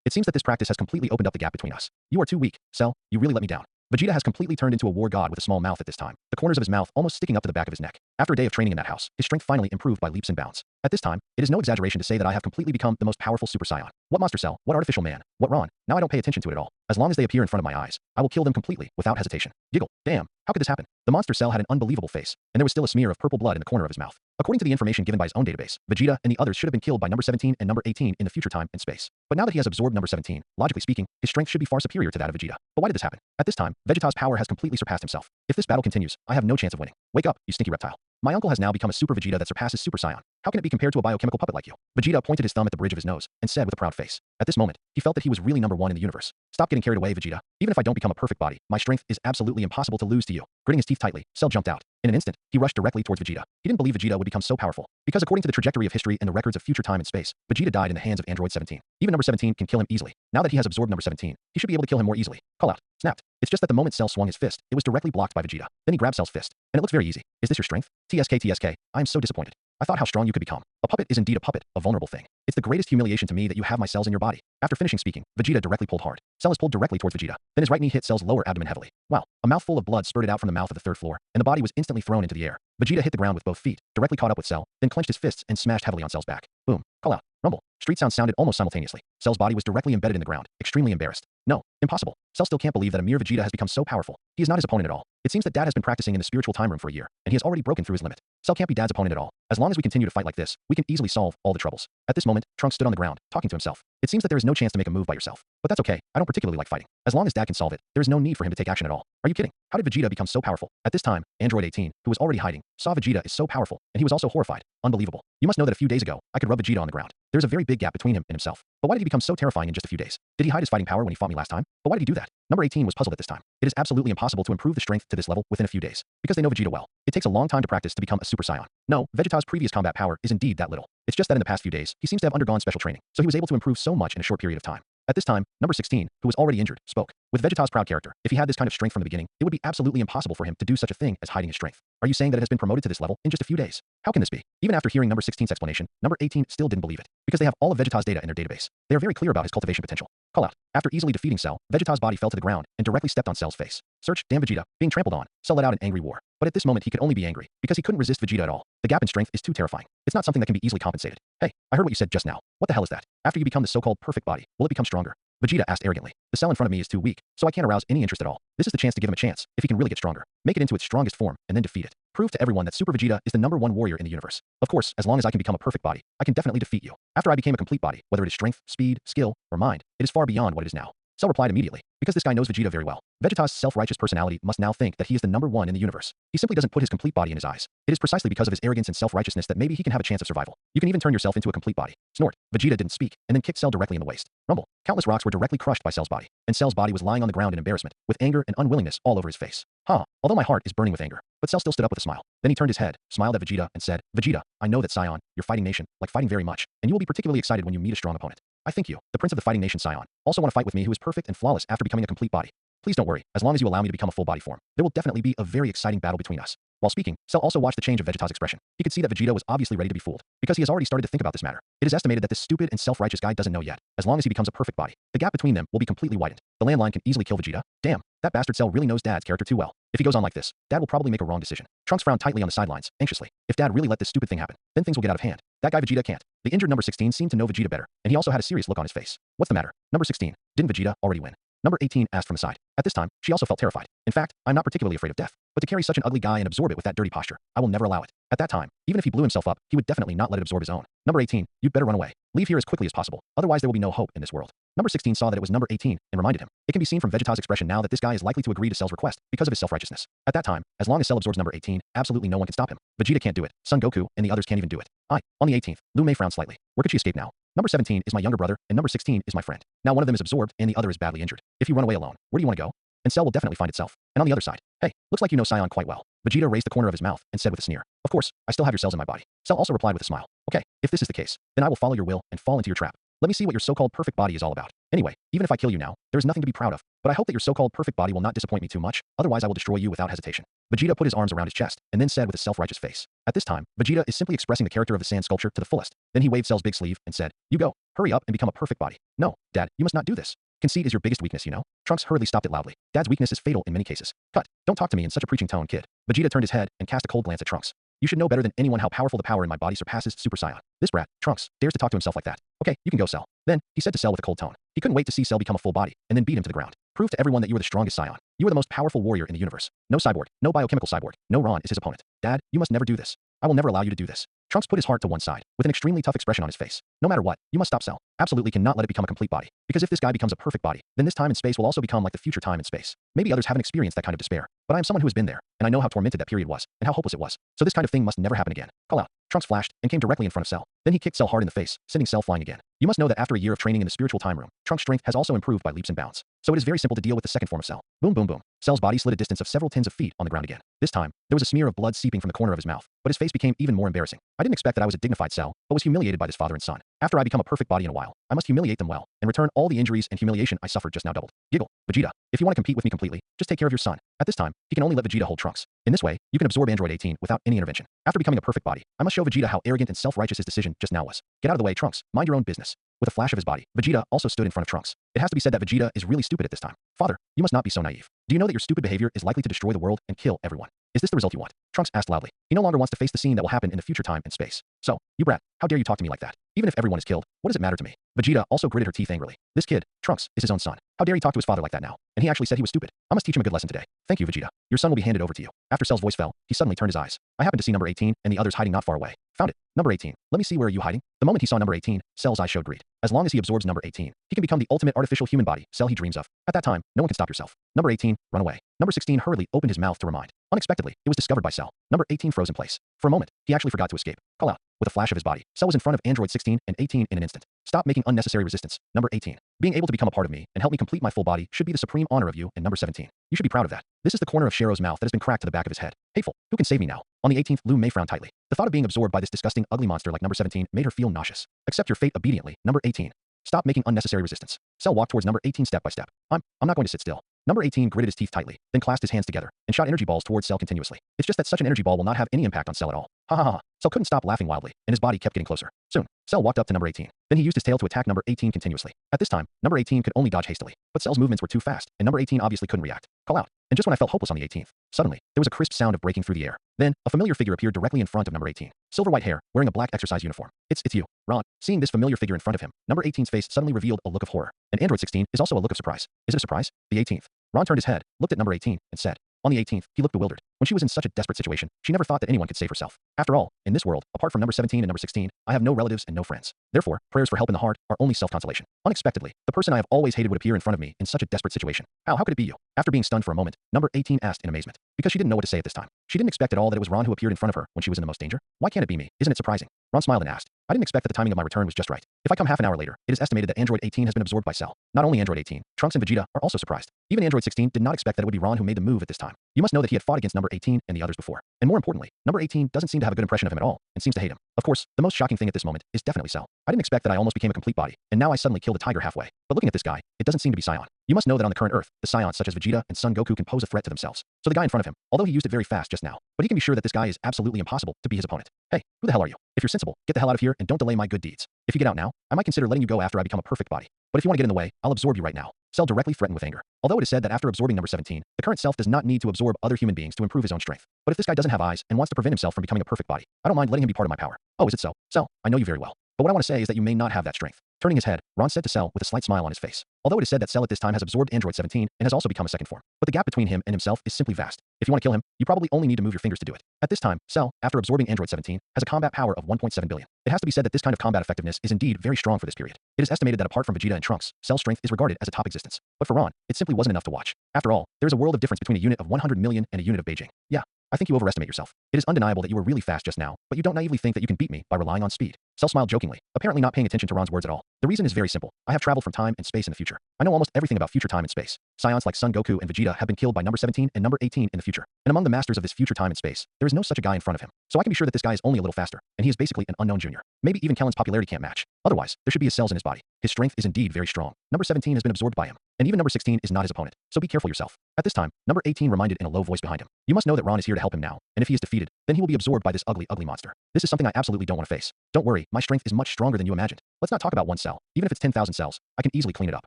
It seems that this practice has completely opened up the gap between us. You are too weak, Cell. You really let me down. Vegeta has completely turned into a war god with a small mouth at this time, the corners of his mouth almost sticking up to the back of his neck. After a day of training in that house, his strength finally improved by leaps and bounds. At this time, it is no exaggeration to say that I have completely become the most powerful Super Saiyan. What Monster Cell, what Artificial Man, what Ron, now I don't pay attention to it at all. As long as they appear in front of my eyes, I will kill them completely, without hesitation. Giggle. Damn, how could this happen? The Monster Cell had an unbelievable face, and there was still a smear of purple blood in the corner of his mouth. According to the information given by his own database, Vegeta and the others should have been killed by number 17 and number 18 in the future time and space. But now that he has absorbed number 17, logically speaking, his strength should be far superior to that of Vegeta. But why did this happen? At this time, Vegeta's power has completely surpassed himself. If this battle continues, I have no chance of winning. Wake up, you stinky reptile. My uncle has now become a Super Vegeta that surpasses Super Saiyan. How can it be compared to a biochemical puppet like you? Vegeta pointed his thumb at the bridge of his nose and said with a proud face. At this moment, he felt that he was really number 1 in the universe. Stop getting carried away, Vegeta. Even if I don't become a perfect body, my strength is absolutely impossible to lose to you. Gritting his teeth tightly, Cell jumped out. In an instant, he rushed directly towards Vegeta. He didn't believe Vegeta would become so powerful, because according to the trajectory of history and the records of future time and space, Vegeta died in the hands of Android 17. Even number 17 can kill him easily. Now that he has absorbed number 17, he should be able to kill him more easily. Call out. Snapped. It's just that the moment Cell swung his fist, it was directly blocked by Vegeta. Then he grabbed Cell's fist. And it looks very easy. Is this your strength? TSK, I am so disappointed. I thought how strong you could become. A puppet is indeed a puppet, a vulnerable thing. It's the greatest humiliation to me that you have my cells in your body. After finishing speaking, Vegeta directly pulled hard. Cell is pulled directly towards Vegeta. Then his right knee hit Cell's lower abdomen heavily. Wow, a mouthful of blood spurted out from the mouth of the third floor, and the body was instantly thrown into the air. Vegeta hit the ground with both feet, directly caught up with Cell, then clenched his fists and smashed heavily on Cell's back. Boom. Call out. Rumble. Street sounds sounded almost simultaneously. Cell's body was directly embedded in the ground, extremely embarrassed. No, impossible. Cell still can't believe that a mere Vegeta has become so powerful. He is not his opponent at all. It seems that Dad has been practicing in the spiritual time room for a year, and he has already broken through his limit. Cell can't be Dad's opponent at all. As long as we continue to fight like this, we can easily solve all the troubles. At this moment, Trunks stood on the ground, talking to himself. It seems that there is no chance to make a move by yourself. But that's okay, I don't particularly like fighting. As long as Dad can solve it, there is no need for him to take action at all. Are you kidding? How did Vegeta become so powerful? At this time, Android 18, who was already hiding, saw Vegeta is so powerful, and he was also horrified. Unbelievable. You must know that a few days ago, I could rub Vegeta on the ground. There's a very big gap between him and himself. But why did he become so terrifying in just a few days? Did he hide his fighting power when he fought me last time? But why did he do that? Number 18 was puzzled at this time. It is absolutely impossible to improve the strength to this level within a few days, because they know Vegeta well. It takes a long time to practice to become a Super Saiyan. No, Vegeta's previous combat power is indeed that little. It's just that in the past few days, he seems to have undergone special training, so he was able to improve so much in a short period of time. At this time, number 16, who was already injured, spoke. With Vegeta's proud character, if he had this kind of strength from the beginning, it would be absolutely impossible for him to do such a thing as hiding his strength. Are you saying that it has been promoted to this level in just a few days? How can this be? Even after hearing number 16's explanation, number 18 still didn't believe it, because they have all of Vegeta's data in their database. They are very clear about his cultivation potential. Call out. After easily defeating Cell, Vegeta's body fell to the ground and directly stepped on Cell's face. Search, damn Vegeta, being trampled on. Cell let out an angry roar. But at this moment he could only be angry, because he couldn't resist Vegeta at all. The gap in strength is too terrifying. It's not something that can be easily compensated. Hey, I heard what you said just now. What the hell is that? After you become the so-called perfect body, will it become stronger? Vegeta asked arrogantly. The cell in front of me is too weak, so I can't arouse any interest at all. This is the chance to give him a chance, if he can really get stronger. Make it into its strongest form, and then defeat it. Prove to everyone that Super Vegeta is the number 1 warrior in the universe. Of course, as long as I can become a perfect body, I can definitely defeat you. After I became a complete body, whether it is strength, speed, skill, or mind, it is far beyond what it is now. Cell replied immediately, because this guy knows Vegeta very well. Vegeta's self-righteous personality must now think that he is the number 1 in the universe. He simply doesn't put his complete body in his eyes. It is precisely because of his arrogance and self-righteousness that maybe he can have a chance of survival. You can even turn yourself into a complete body. Snort. Vegeta didn't speak, and then kicked Cell directly in the waist. Rumble. Countless rocks were directly crushed by Cell's body, and Cell's body was lying on the ground in embarrassment, with anger and unwillingness all over his face. Although my heart is burning with anger. But Cell still stood up with a smile. Then he turned his head, smiled at Vegeta, and said, Vegeta, I know that Saiyan, your fighting nation, like fighting very much, and you will be particularly excited when you meet a strong opponent. I think you, the prince of the fighting nation Saiyan, also want to fight with me who is perfect and flawless after becoming a complete body. Please don't worry, as long as you allow me to become a full body form, there will definitely be a very exciting battle between us. While speaking, Cell also watched the change of Vegeta's expression. He could see that Vegeta was obviously ready to be fooled, because he has already started to think about this matter. It is estimated that this stupid and self-righteous guy doesn't know yet. As long as he becomes a perfect body, the gap between them will be completely widened. The landline can easily kill Vegeta. Damn, that bastard Cell really knows Dad's character too well. If he goes on like this, Dad will probably make a wrong decision. Trunks frowned tightly on the sidelines, anxiously. If Dad really let this stupid thing happen, then things will get out of hand. That guy Vegeta can't. The injured number 16 seemed to know Vegeta better, and he also had a serious look on his face. What's the matter? Number 16, didn't Vegeta already win? Number 18 asked from the side. At this time, she also felt terrified. In fact, I'm not particularly afraid of death, but to carry such an ugly guy and absorb it with that dirty posture, I will never allow it. At that time, even if he blew himself up, he would definitely not let it absorb his own. Number 18, you'd better run away. Leave here as quickly as possible, otherwise there will be no hope in this world. Number 16 saw that it was number 18 and reminded him. It can be seen from Vegeta's expression now that this guy is likely to agree to Cell's request because of his self-righteousness. At that time, as long as Cell absorbs number 18, absolutely no one can stop him. Vegeta can't do it, Son Goku and the others can't even do it. On the 18th, Lu Mei frowned slightly. Where could she escape now? Number 17 is my younger brother, and number 16 is my friend. Now one of them is absorbed, and the other is badly injured. If you run away alone, where do you want to go? And Cell will definitely find itself. And on the other side, hey, looks like you know Scion quite well. Vegeta raised the corner of his mouth and said with a sneer, of course, I still have your cells in my body. Cell also replied with a smile. Okay, if this is the case, then I will follow your will and fall into your trap. Let me see what your so-called perfect body is all about. Anyway, even if I kill you now, there is nothing to be proud of, but I hope that your so-called perfect body will not disappoint me too much, otherwise I will destroy you without hesitation. Vegeta put his arms around his chest, and then said with a self-righteous face. At this time, Vegeta is simply expressing the character of the sand sculpture to the fullest. Then he waved Cell's big sleeve and said, you go, hurry up and become a perfect body. No, Dad, you must not do this. Conceit is your biggest weakness, you know? Trunks hurriedly stopped it loudly. Dad's weakness is fatal in many cases. Cut. Don't talk to me in such a preaching tone, kid. Vegeta turned his head and cast a cold glance at Trunks. You should know better than anyone how powerful the power in my body surpasses Super Saiyan. This brat, Trunks, dares to talk to himself like that. Okay, you can go, Cell. Then, he said to Cell with a cold tone. He couldn't wait to see Cell become a full body, and then beat him to the ground. Prove to everyone that you are the strongest Scion. You are the most powerful warrior in the universe. No cyborg, no biochemical cyborg, no Ron is his opponent. Dad, you must never do this. I will never allow you to do this. Trunks put his heart to one side, with an extremely tough expression on his face. No matter what, you must stop Cell. Absolutely cannot let it become a complete body. Because if this guy becomes a perfect body, then this time and space will also become like the future time and space. Maybe others haven't experienced that kind of despair, but I am someone who has been there, and I know how tormented that period was, and how hopeless it was. So this kind of thing must never happen again. Call out. Trunks flashed, and came directly in front of Cell. Then he kicked Cell hard in the face, sending Cell flying again. You must know that after a year of training in the spiritual time room, Trunks' strength has also improved by leaps and bounds. So it is very simple to deal with the second form of Cell. Boom boom boom. Cell's body slid a distance of several tens of feet on the ground again. This time, there was a smear of blood seeping from the corner of his mouth, but his face became even more embarrassing. I didn't expect that I was a dignified Cell, but was humiliated by this father and son. After I become a perfect body in a while, I must humiliate them well, and return all the injuries and humiliation I suffered just now doubled. Giggle. Vegeta, if you want to compete with me completely, just take care of your son. At this time, he can only let Vegeta hold Trunks. In this way, you can absorb Android 18 without any intervention. After becoming a perfect body, I must show Vegeta how arrogant and self-righteous his decision just now was. Get out of the way, Trunks. Mind your own business. With a flash of his body, Vegeta also stood in front of Trunks. It has to be said that Vegeta is really stupid at this time. Father, you must not be so naive. Do you know that your stupid behavior is likely to destroy the world and kill everyone? Is this the result you want? Trunks asked loudly. He no longer wants to face the scene that will happen in the future time and space. So, you brat, how dare you talk to me like that? Even if everyone is killed, what does it matter to me? Vegeta also gritted her teeth angrily. This kid, Trunks, is his own son. How dare he talk to his father like that now? And he actually said he was stupid. I must teach him a good lesson today. Thank you, Vegeta. Your son will be handed over to you. After Cell's voice fell, he suddenly turned his eyes. I happened to see number 18, and the others hiding not far away. Found it. Number 18. Let me see where are you hiding? The moment he saw number 18, Cell's eyes showed greed. As long as he absorbs number 18, he can become the ultimate artificial human body, Cell he dreams of. At that time, no one can stop yourself. Number 18, run away. Number 16 hurriedly opened his mouth to remind. Unexpectedly, it was discovered by Cell. Number 18 froze in place. For a moment, he actually forgot to escape. Call out. With a flash of his body, Cell was in front of Android 16 and 18 in an instant. Stop making unnecessary resistance. Number 18. Being able to become a part of me and help me complete my full body should be the supreme honor of you. And number 17. You should be proud of that. This is the corner of Shero's mouth that has been cracked to the back of his head. Hateful. Who can save me now? On the 18th, Lu Mei frowned tightly. The thought of being absorbed by this disgusting, ugly monster like number 17 made her feel nauseous. Accept your fate obediently. Number 18. Stop making unnecessary resistance. Cell walked towards number 18 step by step. I'm not going to sit still. Number 18 gritted his teeth tightly, then clasped his hands together, and shot energy balls towards Cell continuously. It's just that such an energy ball will not have any impact on Cell at all. Ha ha ha. Cell couldn't stop laughing wildly, and his body kept getting closer. Soon, Cell walked up to number 18. Then he used his tail to attack number 18 continuously. At this time, number 18 could only dodge hastily, but Cell's movements were too fast, and number 18 obviously couldn't react. Call out. And just when I felt hopeless on the 18th, suddenly, there was a crisp sound of breaking through the air. Then, a familiar figure appeared directly in front of number 18. Silver white hair, wearing a black exercise uniform. It's you, Ron. Seeing this familiar figure in front of him, number 18's face suddenly revealed a look of horror. And Android 16 is also a look of surprise. Is it a surprise? The 18th. Ron turned his head, looked at number 18, and said. On the 18th, he looked bewildered. When she was in such a desperate situation, she never thought that anyone could save herself. After all, in this world, apart from number 17 and number 16, I have no relatives and no friends. Therefore, prayers for help in the heart are only self-consolation. Unexpectedly, the person I have always hated would appear in front of me in such a desperate situation. How could it be you? After being stunned for a moment, number 18 asked in amazement. Because she didn't know what to say at this time. She didn't expect at all that it was Ron who appeared in front of her when she was in the most danger. Why can't it be me? Isn't it surprising? Ron smiled and asked. I didn't expect that the timing of my return was just right. If I come half an hour later, it is estimated that Android 18 has been absorbed by Cell. Not only Android 18, Trunks and Vegeta are also surprised. Even Android 16 did not expect that it would be Ron who made the move at this time. You must know that he had fought against number 18 and the others before. And more importantly, number 18 doesn't seem to have a good impression of him at all, and seems to hate him. Of course, the most shocking thing at this moment is definitely Cell. I didn't expect that I almost became a complete body, and now I suddenly killed a tiger halfway. But looking at this guy, it doesn't seem to be Scion. You must know that on the current Earth, the Scions such as Vegeta and Son Goku can pose a threat to themselves. So the guy in front of him, although he used it very fast just now, but he can be sure that this guy is absolutely impossible to be his opponent. Hey, who the hell are you? If you're sensible, get the hell out of here and don't delay my good deeds. If you get out now, I might consider letting you go after I become a perfect body. But if you want to get in the way, I'll absorb you right now. Cell directly threatened with anger. Although it is said that after absorbing number 17, the current self does not need to absorb other human beings to improve his own strength. But if this guy doesn't have eyes and wants to prevent himself from becoming a perfect body, I don't mind letting him be part of my power. Oh, is it so? Cell, I know you very well. But what I want to say is that you may not have that strength. Turning his head, Ron said to Cell with a slight smile on his face. Although it is said that Cell at this time has absorbed Android 17 and has also become a second form. But the gap between him and himself is simply vast. If you want to kill him, you probably only need to move your fingers to do it. At this time, Cell, after absorbing Android 17, has a combat power of 1.7 billion. It has to be said that this kind of combat effectiveness is indeed very strong for this period. It is estimated that apart from Vegeta and Trunks, Cell's strength is regarded as a top existence. But for Ron, it simply wasn't enough to watch. After all, there is a world of difference between a unit of 100 million and a unit of Beijing. Yeah. I think you overestimate yourself. It is undeniable that you were really fast just now, but you don't naively think that you can beat me by relying on speed. Cell smiled jokingly, apparently not paying attention to Ron's words at all. The reason is very simple. I have traveled from time and space in the future. I know almost everything about future time and space. Scions like Son Goku and Vegeta have been killed by number 17 and number 18 in the future. And among the masters of this future time and space, there is no such a guy in front of him. So I can be sure that this guy is only a little faster, and he is basically an unknown junior. Maybe even Kellen's popularity can't match. Otherwise, there should be his cells in his body. His strength is indeed very strong. Number 17 has been absorbed by him, and even number 16 is not his opponent. So be careful yourself. At this time, number 18 reminded in a low voice behind him. You must know that Ron is here to help him now, and if he is defeated, then he will be absorbed by this ugly monster. This is something I absolutely don't want to face. Don't worry, my strength is much stronger than you imagined. Let's not talk about one cell. Even if it's 10,000 cells, I can easily clean it up.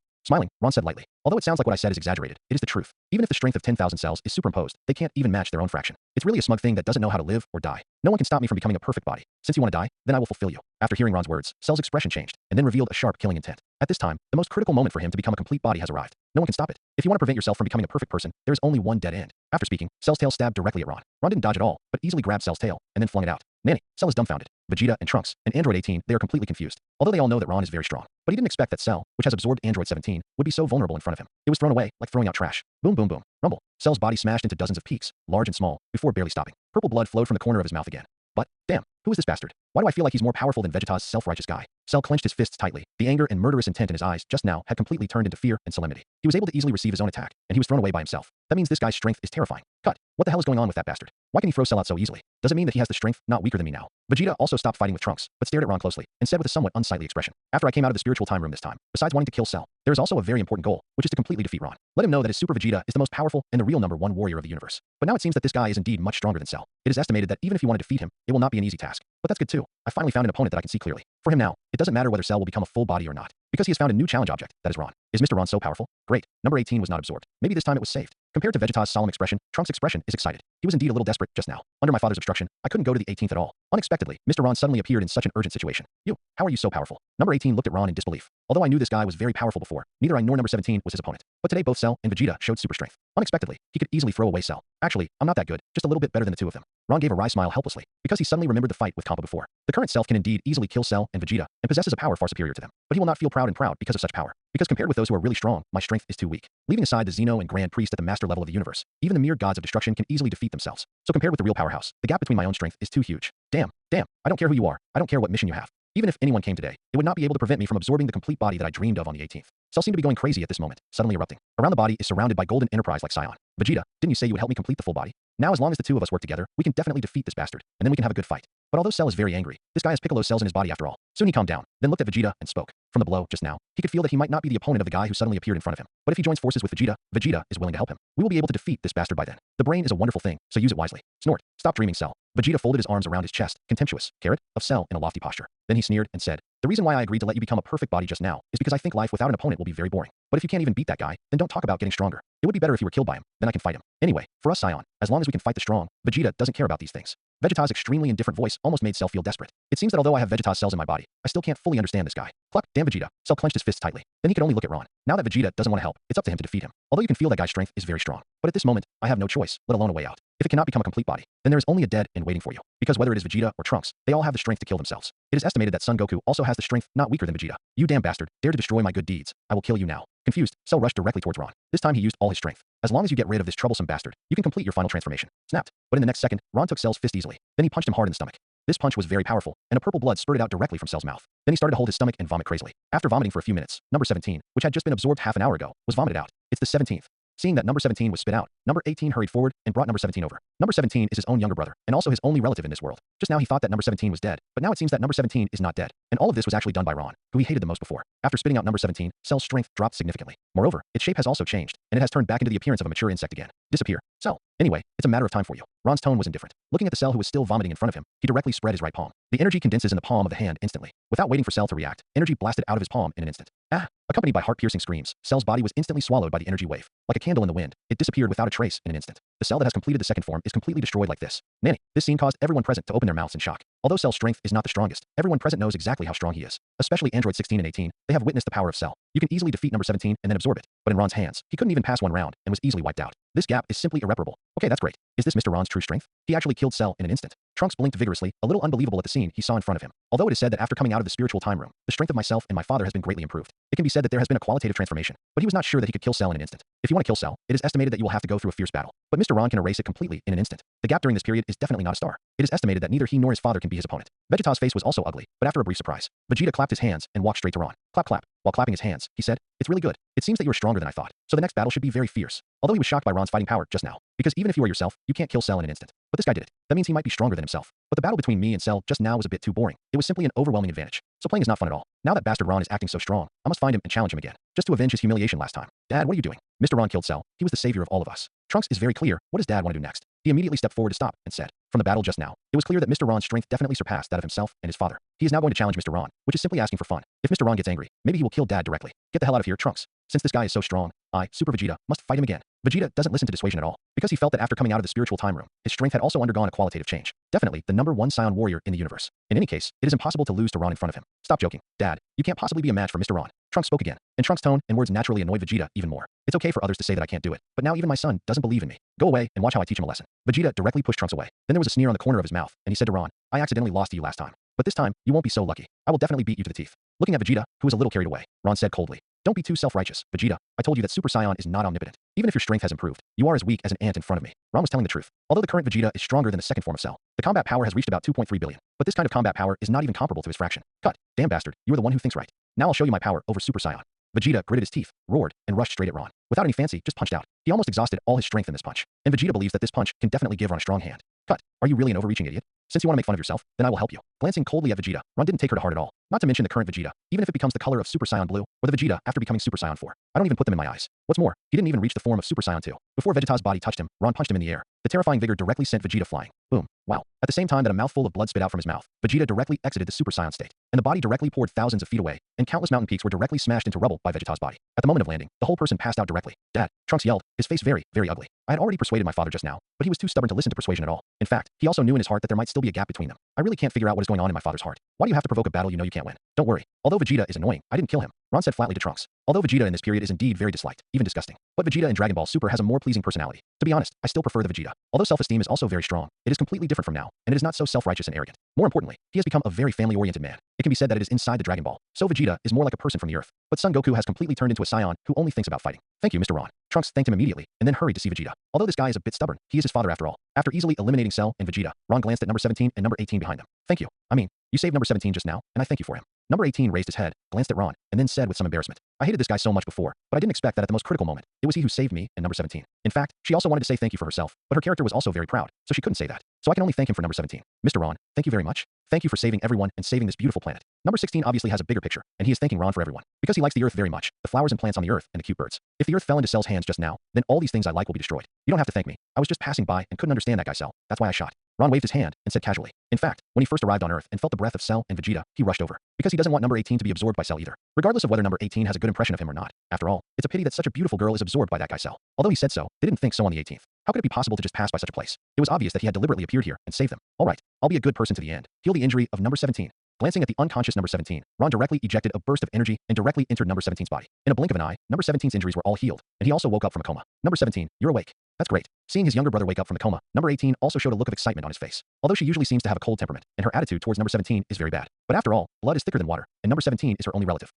Smiling, Ron said lightly. Although it sounds like what I said is exaggerated, it is the truth. Even if the strength of 10,000 cells is superimposed, they can't even match their own fraction. It's really a smug thing that doesn't know how to live or die. No one can stop me from becoming a perfect body. Since you want to die, then I will fulfill you. After hearing Ron's words, Cell's expression changed, and then revealed a sharp killing intent. At this time, the most critical moment for him to become a complete body has arrived. No one can stop it. If you want to prevent yourself from becoming a perfect person, there is only one dead end. After speaking, Cell's tail stabbed directly at Ron. Ron didn't dodge at all, but easily grabbed Cell's tail, and then flung it out. Nanny, Cell is dumbfounded. Vegeta and Trunks, and Android 18, they are completely confused. Although they all know that Ron is very strong. But he didn't expect that Cell, which has absorbed Android 17, would be so vulnerable in front of him. It was thrown away, like throwing out trash. Boom, boom, boom. Rumble. Cell's body smashed into dozens of peaks, large and small, before barely stopping. Purple blood flowed from the corner of his mouth again. But, damn, who is this bastard? Why do I feel like he's more powerful than Vegeta's self-righteous guy? Cell clenched his fists tightly. The anger and murderous intent in his eyes just now had completely turned into fear and solemnity. He was able to easily receive his own attack, and he was thrown away by himself. That means this guy's strength is terrifying. Cut. What the hell is going on with that bastard? Why can he throw Cell out so easily? Does it mean that he has the strength, not weaker than me now? Vegeta also stopped fighting with Trunks, but stared at Ron closely, and said with a somewhat unsightly expression. After I came out of the spiritual time room this time, besides wanting to kill Cell, there is also a very important goal, which is to completely defeat Ron. Let him know that his Super Vegeta is the most powerful and the real number 1 warrior of the universe. But now it seems that this guy is indeed much stronger than Cell. It is estimated that even if you want to defeat him, it will not be an easy task. But that's good too. I finally found an opponent that I can see clearly. For him now, it doesn't matter whether Cell will become a full body or not, because he has found a new challenge object, that is Ron. Is Mr. Ron so powerful? Great. Number 18 was not absorbed. Maybe this time it was saved. Compared to Vegeta's solemn expression, Trunks' expression is excited. He was indeed a little desperate just now. Under my father's obstruction, I couldn't go to the 18th at all. Unexpectedly, Mr. Ron suddenly appeared in such an urgent situation. You, how are you so powerful? Number 18 looked at Ron in disbelief. Although I knew this guy was very powerful before, neither I nor number 17 was his opponent. But today both Cell and Vegeta showed super strength. Unexpectedly, he could easily throw away Cell. Actually, I'm not that good, just a little bit better than the two of them. Ron gave a wry smile helplessly, because he suddenly remembered the fight with Kampa before. The current self can indeed easily kill Cell and Vegeta, and possesses a power far superior to them. But he will not feel proud because of such power. Because compared with those who are really strong, my strength is too weak. Leaving aside the Xeno and Grand Priest at the master level of the universe, even the mere gods of destruction can easily defeat themselves. So compared with the real powerhouse, the gap between my own strength is too huge. Damn, I don't care who you are, I don't care what mission you have. Even if anyone came today, it would not be able to prevent me from absorbing the complete body that I dreamed of on the 18th. Cell seemed to be going crazy at this moment, suddenly erupting. Around the body is surrounded by golden enterprise like Scion. Vegeta, didn't you say you would help me complete the full body? Now as long as the two of us work together, we can definitely defeat this bastard, and then we can have a good fight. But although Cell is very angry, this guy has Piccolo's cells in his body after all. Soon he calmed down, then looked at Vegeta and spoke. From the blow just now, he could feel that he might not be the opponent of the guy who suddenly appeared in front of him. But if he joins forces with Vegeta, Vegeta is willing to help him. We will be able to defeat this bastard by then. The brain is a wonderful thing, so use it wisely. Snort. Stop dreaming, Cell. Vegeta folded his arms around his chest, contemptuous, carrot, of Cell in a lofty posture. Then he sneered and said, the reason why I agreed to let you become a perfect body just now is because I think life without an opponent will be very boring. But if you can't even beat that guy, then don't talk about getting stronger. It would be better if you were killed by him, then I can fight him. Anyway, for us Scion, as long as we can fight the strong, Vegeta doesn't care about these things. Vegeta's extremely indifferent voice almost made Cell feel desperate. It seems that although I have Vegeta's cells in my body, I still can't fully understand this guy. Cluck, damn Vegeta. Cell clenched his fists tightly. Then he could only look at Ron. Now that Vegeta doesn't want to help, it's up to him to defeat him. Although you can feel that guy's strength is very strong. But at this moment, I have no choice, let alone a way out. If it cannot become a complete body, then there is only a dead end waiting for you. Because whether it is Vegeta or Trunks, they all have the strength to kill themselves. It is estimated that Son Goku also has the strength not weaker than Vegeta. You damn bastard, dare to destroy my good deeds. I will kill you now. Confused, Cell rushed directly towards Ron. This time he used all his strength. As long as you get rid of this troublesome bastard, you can complete your final transformation. Snapped. But in the next second, Ron took Cell's fist easily. Then he punched him hard in the stomach. This punch was very powerful, and a purple blood spurted out directly from Cell's mouth. Then he started to hold his stomach and vomit crazily. After vomiting for a few minutes, number 17, which had just been absorbed half an hour ago, was vomited out. It's the 17th. Seeing that number 17 was spit out, number 18 hurried forward and brought number 17 over. Number 17 is his own younger brother, and also his only relative in this world. Just now he thought that number 17 was dead, but now it seems that number 17 is not dead. And all of this was actually done by Ron, who he hated the most before. After spitting out number 17, Cell's strength dropped significantly. Moreover, its shape has also changed, and it has turned back into the appearance of a mature insect again. Disappear. Cell. Anyway, it's a matter of time for you. Ron's tone was indifferent. Looking at the Cell who was still vomiting in front of him, he directly spread his right palm. The energy condenses in the palm of the hand instantly. Without waiting for Cell to react, energy blasted out of his palm in an instant. Ah! Accompanied by heart-piercing screams, Cell's body was instantly swallowed by the energy wave. Like a candle in the wind, it disappeared without a trace in an instant. The Cell that has completed the second form is completely destroyed like this. Nanny. This scene caused everyone present to open their mouths in shock. Although Cell's strength is not the strongest, everyone present knows exactly how strong he is. Especially Android 16 and 18, they have witnessed the power of Cell. You can easily defeat number 17 and then absorb it. But in Ron's hands, he couldn't even pass one round and was easily wiped out. This gap is simply irreparable. Okay. Okay, that's great. Is this Mr. Ron's true strength? He actually killed Cell in an instant. Trunks blinked vigorously, a little unbelievable at the scene he saw in front of him. Although it is said that after coming out of the spiritual time room, the strength of myself and my father has been greatly improved. It can be said that there has been a qualitative transformation, but he was not sure that he could kill Cell in an instant. If you want to kill Cell, it is estimated that you will have to go through a fierce battle. But Mr. Ron can erase it completely in an instant. The gap during this period is definitely not a star. It is estimated that neither he nor his father can be his opponent. Vegeta's face was also ugly, but after a brief surprise, Vegeta clapped his hands and walked straight to Ron. Clap, clap. While clapping his hands, he said, "It's really good. It seems that you are stronger than I thought. So the next battle should be very fierce." Although he was shocked by Ron's fighting power just now, because even if you are yourself, you can't kill Cell in an instant. But this guy did it. That means he might be stronger than himself. But the battle between me and Cell just now was a bit too boring. It was simply an overwhelming advantage. So playing is not fun at all. Now that bastard Ron is acting so strong, I must find him and challenge him again, just to avenge his humiliation last time. Dad, what are you doing? Mr. Ron killed Cell. He was the savior of all of us. Trunks is very clear. What does Dad want to do next? He immediately stepped forward to stop and said, "From the battle just now, it was clear that Mr. Ron's strength definitely surpassed that of himself and his father. He is now going to challenge Mr. Ron, which is simply asking for fun. If Mr. Ron gets angry, maybe he will kill Dad directly. Get the hell out of here, Trunks. Since this guy is so strong, I, Super Vegeta, must fight him again." Vegeta doesn't listen to dissuasion at all, because he felt that after coming out of the spiritual time room, his strength had also undergone a qualitative change. Definitely the #1 Scion warrior in the universe. In any case, it is impossible to lose to Ron in front of him. Stop joking, Dad. You can't possibly be a match for Mr. Ron. Trunks spoke again, and Trunks' tone and words naturally annoyed Vegeta even more. It's okay for others to say that I can't do it, but now even my son doesn't believe in me. Go away and watch how I teach him a lesson. Vegeta directly pushed Trunks away. Then there was a sneer on the corner of his mouth, and he said to Ron, "I accidentally lost to you last time. But this time, you won't be so lucky. I will definitely beat you to the teeth." Looking at Vegeta, who was a little carried away, Ron said coldly, "Don't be too self-righteous, Vegeta. I told you that Super Saiyan is not omnipotent. Even if your strength has improved, you are as weak as an ant in front of me." Ron was telling the truth. Although the current Vegeta is stronger than the second form of Cell, the combat power has reached about 2.3 billion. But this kind of combat power is not even comparable to his fraction. Cut. Damn bastard, you are the one who thinks right. Now I'll show you my power over Super Saiyan. Vegeta gritted his teeth, roared, and rushed straight at Ron. Without any fancy, just punched out. He almost exhausted all his strength in this punch. And Vegeta believes that this punch can definitely give Ron a strong hand. Cut. Are you really an overreaching idiot? Since you want to make fun of yourself, then I will help you. Glancing coldly at Vegeta, Ron didn't take her to heart at all. Not to mention the current Vegeta, even if it becomes the color of Super Saiyan Blue, or the Vegeta after becoming Super Saiyan 4. I don't even put them in my eyes. What's more, he didn't even reach the form of Super Saiyan 2. Before Vegeta's body touched him, Ron punched him in the air. The terrifying vigor directly sent Vegeta flying. Boom. Wow. At the same time that a mouthful of blood spit out from his mouth, Vegeta directly exited the Super Saiyan state, and the body directly poured thousands of feet away, and countless mountain peaks were directly smashed into rubble by Vegeta's body. At the moment of landing, the whole person passed out directly. "Dad," Trunks yelled, his face very, very ugly. I had already persuaded my father just now, but he was too stubborn to listen to persuasion at all. In fact, he also knew in his heart that there might still be a gap between them. I really can't figure out what is going on in my father's heart. Why do you have to provoke a battle you know you can't win? Don't worry. Although Vegeta is annoying, I didn't kill him, Ron said flatly to Trunks. Although Vegeta in this period is indeed very disliked, even disgusting, but Vegeta in Dragon Ball Super has a more pleasing personality. To be honest, I still prefer the Vegeta. Although self-esteem is also very strong, it is completely different from now, and it is not so self-righteous and arrogant. More importantly, he has become a very family-oriented man. It can be said that it is inside the Dragon Ball, so Vegeta is more like a person from the Earth. But Son Goku has completely turned into a Saiyan who only thinks about fighting. "Thank you, Mr. Ron." Trunks thanked him immediately, and then hurried to see Vegeta. Although this guy is a bit stubborn, he is his father after all. After easily eliminating Cell and Vegeta, Ron glanced at number 17 and number 18 behind them. "Thank you. I mean, you saved number 17 just now, and I thank you for him." Number 18 raised his head, glanced at Ron, and then said with some embarrassment, "I hated this guy so much before, but I didn't expect that at the most critical moment, it was he who saved me and number 17. In fact, she also wanted to say thank you for herself, but her character was also very proud, so she couldn't say that. So I can only thank him for number 17. Mr. Ron, thank you very much. Thank you for saving everyone and saving this beautiful planet." Number 16 obviously has a bigger picture, and he is thanking Ron for everyone. Because he likes the Earth very much, the flowers and plants on the Earth and the cute birds. If the Earth fell into Cell's hands just now, then all these things I like will be destroyed. You don't have to thank me. I was just passing by and couldn't understand that guy Cell. That's why I shot. Ron waved his hand and said casually. In fact, when he first arrived on Earth and felt the breath of Cell and Vegeta, he rushed over. Because he doesn't want number 18 to be absorbed by Cell either. Regardless of whether number 18 has a good impression of him or not. After all, it's a pity that such a beautiful girl is absorbed by that guy Cell. Although he said so, they didn't think so on the 18th. How could it be possible to just pass by such a place? It was obvious that he had deliberately appeared here and saved them. Alright, I'll be a good person to the end. Heal the injury of number 17. Glancing at the unconscious number 17, Ron directly ejected a burst of energy and directly entered number 17's body. In a blink of an eye, number 17's injuries were all healed, and he also woke up from a coma. Number 17, you're awake. That's great. Seeing his younger brother wake up from the coma, number 18 also showed a look of excitement on his face. Although she usually seems to have a cold temperament, and her attitude towards number 17 is very bad. But after all, blood is thicker than water, and number 17 is her only relative.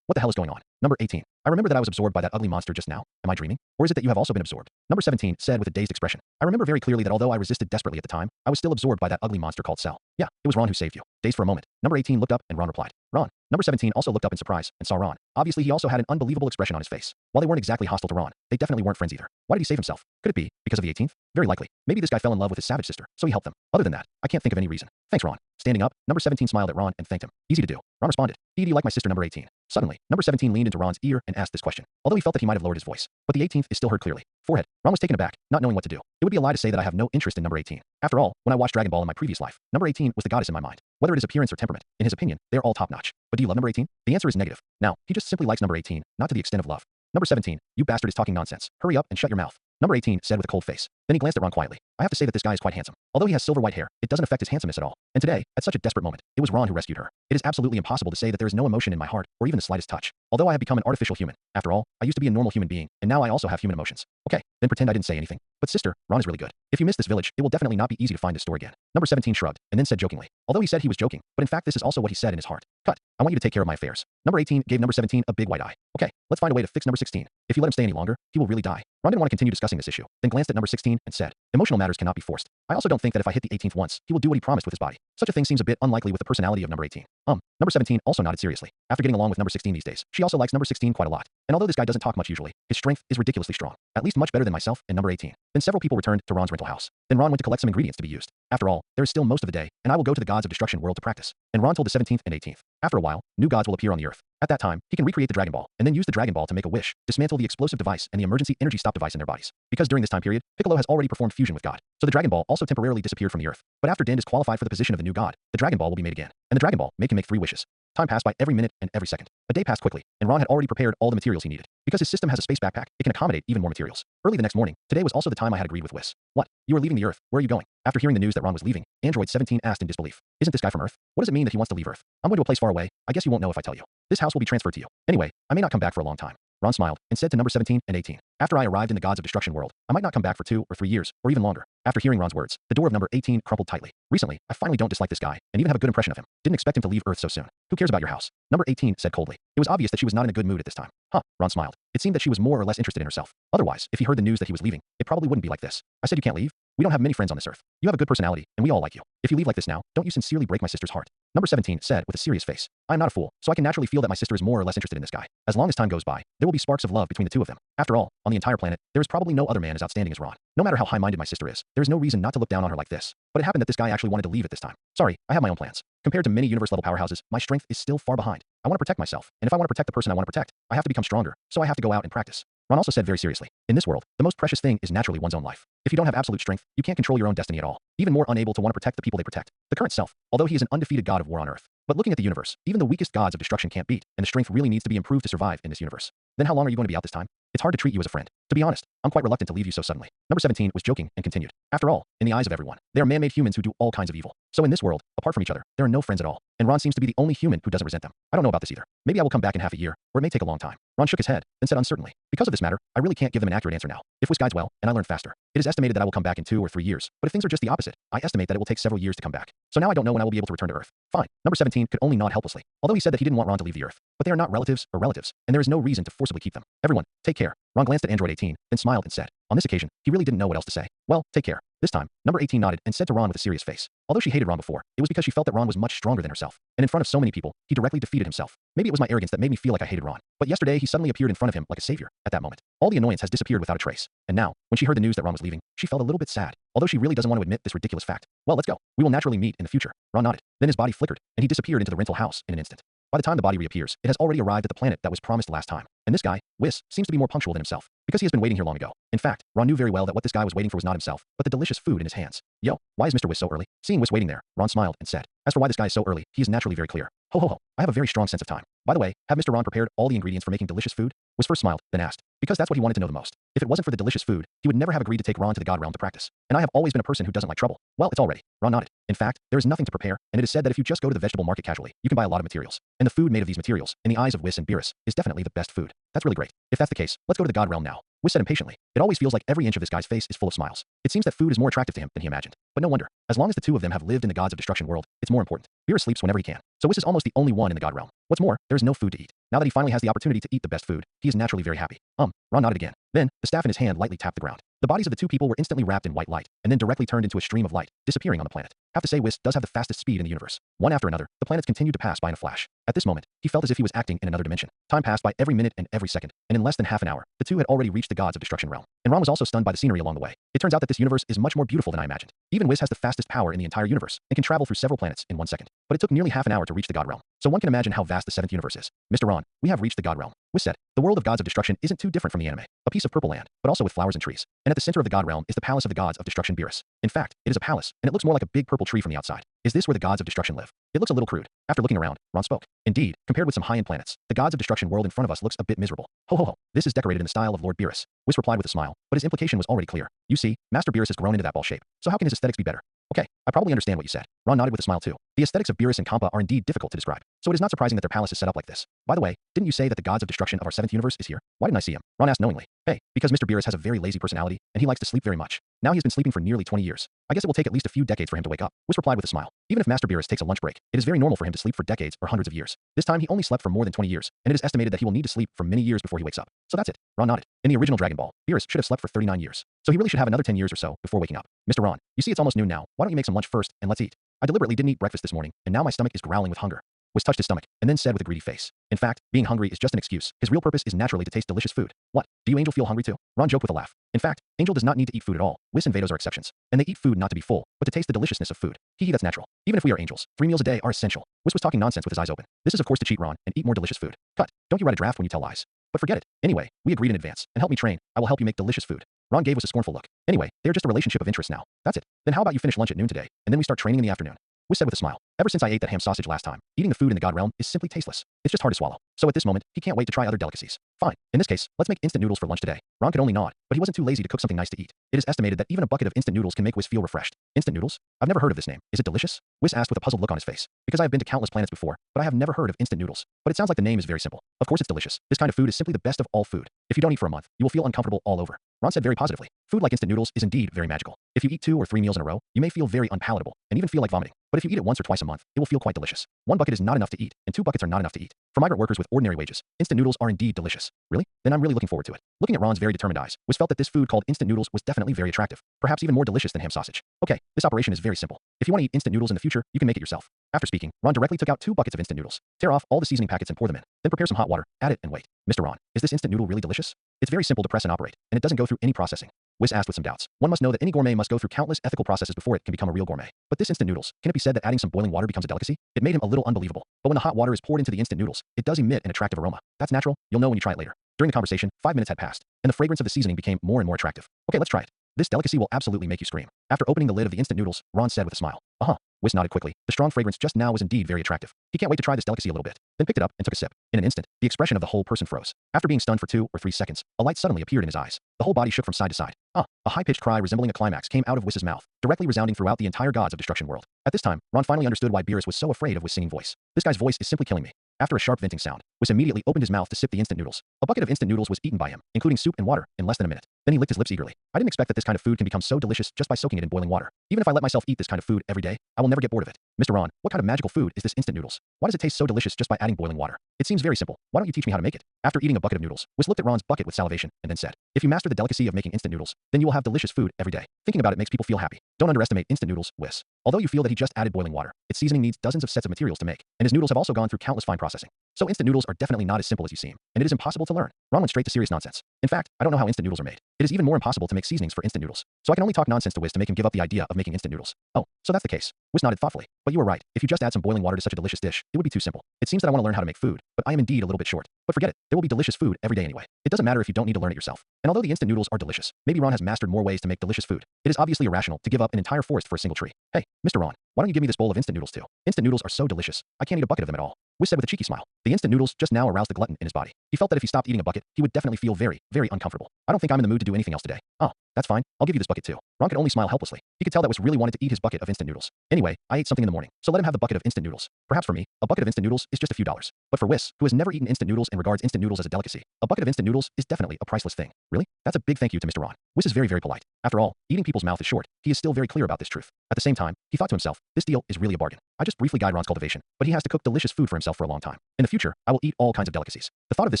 What the hell is going on? Number 18, I remember that I was absorbed by that ugly monster just now. Am I dreaming? Or is it that you have also been absorbed? Number 17 said with a dazed expression. I remember very clearly that although I resisted desperately at the time, I was still absorbed by that ugly monster called Cell. Yeah, it was Ron who saved you. Dazed for a moment, number 18 looked up and Ron replied. Ron. Number 17 also looked up in surprise and saw Ron. Obviously, he also had an unbelievable expression on his face. While they weren't exactly hostile to Ron, they definitely weren't friends either. Why did he save himself? Could it be because of the 18th? Very likely. Maybe this guy fell in love with his savage sister, so he helped them. Other than that, I can't think of any reason. Thanks, Ron. Standing up, number 17 smiled at Ron and thanked him. Easy to do. Ron responded. Do you like my sister number 18? Suddenly, number 17 leaned into Ron's ear and asked this question. Although he felt that he might have lowered his voice, but the 18th is still heard clearly. Forehead. Ron was taken aback, not knowing what to do. It would be a lie to say that I have no interest in number 18. After all, when I watched Dragon Ball in my previous life, number 18 was the goddess in my mind. Whether it is appearance or temperament, in his opinion, they are all top-notch. But do you love number 18? The answer is negative. Now, he just simply likes number 18, not to the extent of love. Number 17, you bastard is talking nonsense. Hurry up and shut your mouth. Number 18 said with a cold face. Then he glanced at Ron quietly. I have to say that this guy is quite handsome. Although he has silver white hair, it doesn't affect his handsomeness at all. And today, at such a desperate moment, it was Ron who rescued her. It is absolutely impossible to say that there is no emotion in my heart, or even the slightest touch. Although I have become an artificial human. After all, I used to be a normal human being, and now I also have human emotions. Okay, then pretend I didn't say anything. But sister, Ron is really good. If you missed this village, it will definitely not be easy to find this store again. Number 17 shrugged, and then said jokingly. Although he said he was joking, but in fact this is also what he said in his heart. Cut. I want you to take care of my affairs. Number 18 gave number 17 a big white eye. Okay, let's find a way to fix number 16. If you let him stay any longer, he will really die. Ron didn't want to continue discussing this issue, then glanced at number 16 and said, emotional matters cannot be forced. I also don't think that if I hit the 18th once, he will do what he promised with his body. Such a thing seems a bit unlikely with the personality of number 18. Number 17 also nodded seriously. After getting along with number 16 these days, she also likes number 16 quite a lot. And although this guy doesn't talk much usually, his strength is ridiculously strong. At least much better than myself and number 18. Then several people returned to Ron's rental house. Then Ron went to collect some ingredients to be used. After all, there is still most of the day, and I will go to the gods of destruction world to practice. And Ron told the 17th and 18th. After a while, new gods will appear on the earth. At that time, he can recreate the DragonBall, and then use the DragonBall to make a wish, dismantle the explosive device and the emergency energy stop device in their bodies. Because during this time period, Piccolo has already performed fusion with God. So the DragonBall also temporarily disappeared from the earth. But after Din is qualified for the position of the new god, the DragonBall will be made again. And the DragonBall can make 3 wishes. Time passed by every minute and every second. A day passed quickly, and Ron had already prepared all the materials he needed. Because his system has a space backpack, it can accommodate even more materials. Early the next morning, today was also the time I had agreed with Whis. What? You are leaving the Earth? Where are you going? After hearing the news that Ron was leaving, Android 17 asked in disbelief. Isn't this guy from Earth? What does it mean that he wants to leave Earth? I'm going to a place far away. I guess you won't know if I tell you. This house will be transferred to you. Anyway, I may not come back for a long time. Ron smiled and said to number 17 and 18. After I arrived in the gods of destruction world, I might not come back for 2 or 3 years, or even longer. After hearing Ron's words, the door of number 18 crumpled tightly. Recently, I finally don't dislike this guy, and even have a good impression of him. Didn't expect him to leave Earth so soon. Who cares about your house? Number 18 said coldly. It was obvious that she was not in a good mood at this time. Huh, Ron smiled. It seemed that she was more or less interested in herself. Otherwise, if he heard the news that he was leaving, it probably wouldn't be like this. I said you can't leave? We don't have many friends on this earth. You have a good personality, and we all like you. If you leave like this now, don't you sincerely break my sister's heart? Number 17 said with a serious face. I am not a fool, so I can naturally feel that my sister is more or less interested in this guy. As long as time goes by, there will be sparks of love between the two of them. After all, on the entire planet, there is probably no other man as outstanding as Ron. No matter how high-minded my sister is, there is no reason not to look down on her like this. But it happened that this guy actually wanted to leave at this time. Sorry, I have my own plans. Compared to many universe-level powerhouses, my strength is still far behind. I want to protect myself, and if I want to protect the person I want to protect, I have to become stronger, so I have to go out and practice. Ron also said very seriously, in this world, the most precious thing is naturally one's own life. If you don't have absolute strength, you can't control your own destiny at all. Even more unable to want to protect the people they protect. The current self, although he is an undefeated god of war on earth. But looking at the universe, even the weakest gods of destruction can't beat, and the strength really needs to be improved to survive in this universe. Then how long are you going to be out this time? It's hard to treat you as a friend. To be honest, I'm quite reluctant to leave you so suddenly. Number 17 was joking and continued. After all, in the eyes of everyone, they are man-made humans who do all kinds of evil. So in this world, apart from each other, there are no friends at all. And Ron seems to be the only human who doesn't resent them. I don't know about this either. Maybe I will come back in half a year, or it may take a long time. Ron shook his head, then said uncertainly. Because of this matter, I really can't give them an accurate answer now. If Whis guides well, and I learn faster, it is estimated that I will come back in 2 or 3 years. But if things are just the opposite, I estimate that it will take several years to come back. So now I don't know when I will be able to return to Earth. Fine. Number 17 could only nod helplessly. Although he said that he didn't want Ron to leave the Earth. But they are not relatives or relatives, and there is no reason to forcibly keep them. Everyone, take care. Ron glanced at Android 18, then smiled and said. On this occasion, he really didn't know what else to say. Well, take care. This time, number 18 nodded and said to Ron with a serious face. Although she hated Ron before, it was because she felt that Ron was much stronger than herself. And in front of so many people, he directly defeated himself. Maybe it was my arrogance that made me feel like I hated Ron. But yesterday, he suddenly appeared in front of him like a savior. At that moment, all the annoyance has disappeared without a trace. And now, when she heard the news that Ron was leaving, she felt a little bit sad. Although she really doesn't want to admit this ridiculous fact. Well, let's go. We will naturally meet in the future. Ron nodded. Then his body flickered, and he disappeared into the rental house in an instant. By the time the body reappears, it has already arrived at the planet that was promised last time. And this guy, Whis, seems to be more punctual than himself, because he has been waiting here long ago. In fact, Ron knew very well that what this guy was waiting for was not himself, but the delicious food in his hands. Yo, why is Mr. Whis so early? Seeing Whis waiting there, Ron smiled and said, as for why this guy is so early, he is naturally very clear. Ho ho ho, I have a very strong sense of time. By the way, have Mr. Ron prepared all the ingredients for making delicious food? Whis first smiled, then asked, because that's what he wanted to know the most. If it wasn't for the delicious food, he would never have agreed to take Ron to the God realm to practice. And I have always been a person who doesn't like trouble. Well, it's all ready. Ron nodded. In fact, there is nothing to prepare, and it is said that if you just go to the vegetable market casually, you can buy a lot of materials. And the food made of these materials, in the eyes of Whis and Beerus, is definitely the best food. That's really great. If that's the case, let's go to the God realm now. Whis said impatiently. It always feels like every inch of this guy's face is full of smiles. It seems that food is more attractive to him than he imagined. But no wonder. As long as the two of them have lived in the gods of destruction world, it's more important. Beerus sleeps whenever he can. So Whis is almost the only one in the God realm. What's more, there is no food to eat. Now that he finally has the opportunity to eat the best food, he is naturally very happy. Ron nodded again. Then, the staff in his hand lightly tapped the ground. The bodies of the two people were instantly wrapped in white light, and then directly turned into a stream of light, disappearing on the planet. Have to say Whis does have the fastest speed in the universe. One after another, the planets continued to pass by in a flash. At this moment, he felt as if he was acting in another dimension. Time passed by every minute and every second, and in less than half an hour, the two had already reached the gods of destruction realm. And Ron was also stunned by the scenery along the way. It turns out that this universe is much more beautiful than I imagined. Even Whis has the fastest power in the entire universe, and can travel through several planets in 1 second. But it took nearly half an hour to reach the God realm. So one can imagine how vast the 7th universe is. Mr. Ron, we have reached the God realm. Whis said, the world of gods of destruction isn't too different from the anime. A piece of purple land, but also with flowers and trees. And at the center of the God realm is the palace of the gods of destruction Beerus. In fact, it is a palace, and it looks more like a big purple incredible tree from the outside. Is this where the gods of destruction live? It looks a little crude. After looking around, Ron spoke. Indeed, compared with some high-end planets, the gods of destruction world in front of us looks a bit miserable. Ho ho ho. This is decorated in the style of Lord Beerus. Whis replied with a smile, but his implication was already clear. You see, Master Beerus has grown into that ball shape, so how can his aesthetics be better? Okay, I probably understand what you said. Ron nodded with a smile too. The aesthetics of Beerus and Kampa are indeed difficult to describe, so it is not surprising that their palace is set up like this. By the way, didn't you say that the gods of destruction of our 7th universe is here? Why didn't I see him? Ron asked knowingly. Hey, because Mr. Beerus has a very lazy personality, and he likes to sleep very much. Now he's been sleeping for nearly 20 years. I guess it will take at least a few decades for him to wake up. Whis replied with a smile. Even if Master Beerus takes a lunch break, it is very normal for him to sleep for decades or hundreds of years. This time he only slept for more than 20 years, and it is estimated that he will need to sleep for many years before he wakes up. So that's it. Ron nodded. In the original Dragon Ball, Beerus should have slept for 39 years. So he really should have another 10 years or so before waking up. Mr. Ron, you see it's almost noon now. Why don't you make some lunch first and let's eat? I deliberately didn't eat breakfast this morning, and now my stomach is growling with hunger. Whis touched his stomach, and then said with a greedy face. In fact, being hungry is just an excuse. His real purpose is naturally to taste delicious food. What? Do you Angel feel hungry too? Ron joked with a laugh. In fact, Angel does not need to eat food at all. Whis and Vados are exceptions. And they eat food not to be full, but to taste the deliciousness of food. Hee, that's natural. Even if we are angels, 3 meals a day are essential. Whis was talking nonsense with his eyes open. This is of course to cheat Ron and eat more delicious food. Cut. Don't you write a draft when you tell lies. But forget it. Anyway, we agreed in advance, and help me train. I will help you make delicious food. Ron gave us a scornful look. Anyway, they are just a relationship of interest now. That's it. Then how about you finish lunch at noon today, and then we start training in the afternoon? Whis said with a smile. Ever since I ate that ham sausage last time, eating the food in the god realm is simply tasteless. It's just hard to swallow. So at this moment, he can't wait to try other delicacies. Fine. In this case, let's make instant noodles for lunch today. Ron could only nod, but he wasn't too lazy to cook something nice to eat. It is estimated that even a bucket of instant noodles can make Whis feel refreshed. Instant noodles? I've never heard of this name. Is it delicious? Whis asked with a puzzled look on his face. Because I have been to countless planets before, but I have never heard of instant noodles. But it sounds like the name is very simple. Of course it's delicious. This kind of food is simply the best of all food. If you don't eat for a month, you will feel uncomfortable all over. Ron said very positively. Food like instant noodles is indeed very magical. If you eat 2 or 3 meals in a row, you may feel very unpalatable, and even feel like vomiting. But if you eat it once or twice a month, it will feel quite delicious. 1 bucket is not enough to eat, and 2 buckets are not enough to eat. For migrant workers with ordinary wages, instant noodles are indeed delicious. Really? Then I'm really looking forward to it. Looking at Ron's very determined eyes, Whis felt that this food called instant noodles was definitely very attractive, perhaps even more delicious than ham sausage. Okay, this operation is very simple. If you want to eat instant noodles in the future, you can make it yourself. After speaking, Ron directly took out 2 buckets of instant noodles. Tear off all the seasoning packets and pour them in. Then prepare some hot water, add it, and wait. Mr. Ron, is this instant noodle really delicious? It's very simple to press and operate, and it doesn't go through any processing. Whis asked with some doubts. One must know that any gourmet must go through countless ethical processes before it can become a real gourmet. But this instant noodles, can it be said that adding some boiling water becomes a delicacy? It made him a little unbelievable. But when the hot water is poured into the instant noodles, it does emit an attractive aroma. That's natural. You'll know when you try it later. During the conversation, 5 minutes had passed, and the fragrance of the seasoning became more and more attractive. Okay, let's try it. This delicacy will absolutely make you scream. After opening the lid of the instant noodles, Ron said with a smile. Uh-huh. Whis nodded quickly. The strong fragrance just now was indeed very attractive. He can't wait to try this delicacy a little bit. Then picked it up and took a sip. In an instant, the expression of the whole person froze. After being stunned for 2 or 3 seconds, a light suddenly appeared in his eyes. The whole body shook from side to side. A high-pitched cry resembling a climax came out of Whis' mouth, directly resounding throughout the entire gods of destruction world. At this time, Ron finally understood why Beerus was so afraid of Whis' singing voice. This guy's voice is simply killing me. After a sharp venting sound, Whis immediately opened his mouth to sip the instant noodles. A bucket of instant noodles was eaten by him, including soup and water, in less than a minute. Then he licked his lips eagerly. I didn't expect that this kind of food can become so delicious just by soaking it in boiling water. Even if I let myself eat this kind of food every day, I will never get bored of it. Mr. Ron, what kind of magical food is this instant noodles? Why does it taste so delicious just by adding boiling water? It seems very simple. Why don't you teach me how to make it? After eating a bucket of noodles, Whis looked at Ron's bucket with salivation, and then said, if you master the delicacy of making instant noodles, then you will have delicious food every day. Thinking about it makes people feel happy. Don't underestimate instant noodles, Whis. Although you feel that he just added boiling water, its seasoning needs dozens of sets of materials to make, and his noodles have also gone through countless fine processing. So instant noodles are definitely not as simple as you seem, and it is impossible to learn. Ron went straight to serious nonsense. In fact, I don't know how instant noodles are made. It is even more impossible to make seasonings for instant noodles. So I can only talk nonsense to Whis to make him give up the idea of making instant noodles. Oh, so that's the case. Whis nodded thoughtfully. But you were right. If you just add some boiling water to such a delicious dish, it would be too simple. It seems that I want to learn how to make food, but I am indeed a little bit short. But forget it. There will be delicious food every day anyway. It doesn't matter if you don't need to learn it yourself. And although the instant noodles are delicious, maybe Ron has mastered more ways to make delicious food. It is obviously irrational to give up an entire forest for a single tree. Hey, Mr. Ron, why don't you give me this bowl of instant noodles too? Instant noodles are so delicious. I can't eat a bucket of them at all. Whis said with a cheeky smile. The instant noodles just now aroused the glutton in his body. He felt that if he stopped eating a bucket, he would definitely feel very, very uncomfortable. I don't think I'm in the mood to do anything else today. Oh, that's fine. I'll give you this bucket too. Ron could only smile helplessly. He could tell that Whis really wanted to eat his bucket of instant noodles. Anyway, I ate something in the morning, so let him have the bucket of instant noodles. Perhaps for me, a bucket of instant noodles is just a few dollars. But for Whis, who has never eaten instant noodles and regards instant noodles as a delicacy, a bucket of instant noodles is definitely a priceless thing. Really? That's a big thank you to Mr. Ron. Whis is very, very polite. After all, eating people's mouth is short. He is still very clear about this truth. At the same time, he thought to himself, this deal is really a bargain. I just briefly guide Ron's cultivation, but he has to cook delicious food for himself for a long time. In the future, I will eat all kinds of delicacies. The thought of this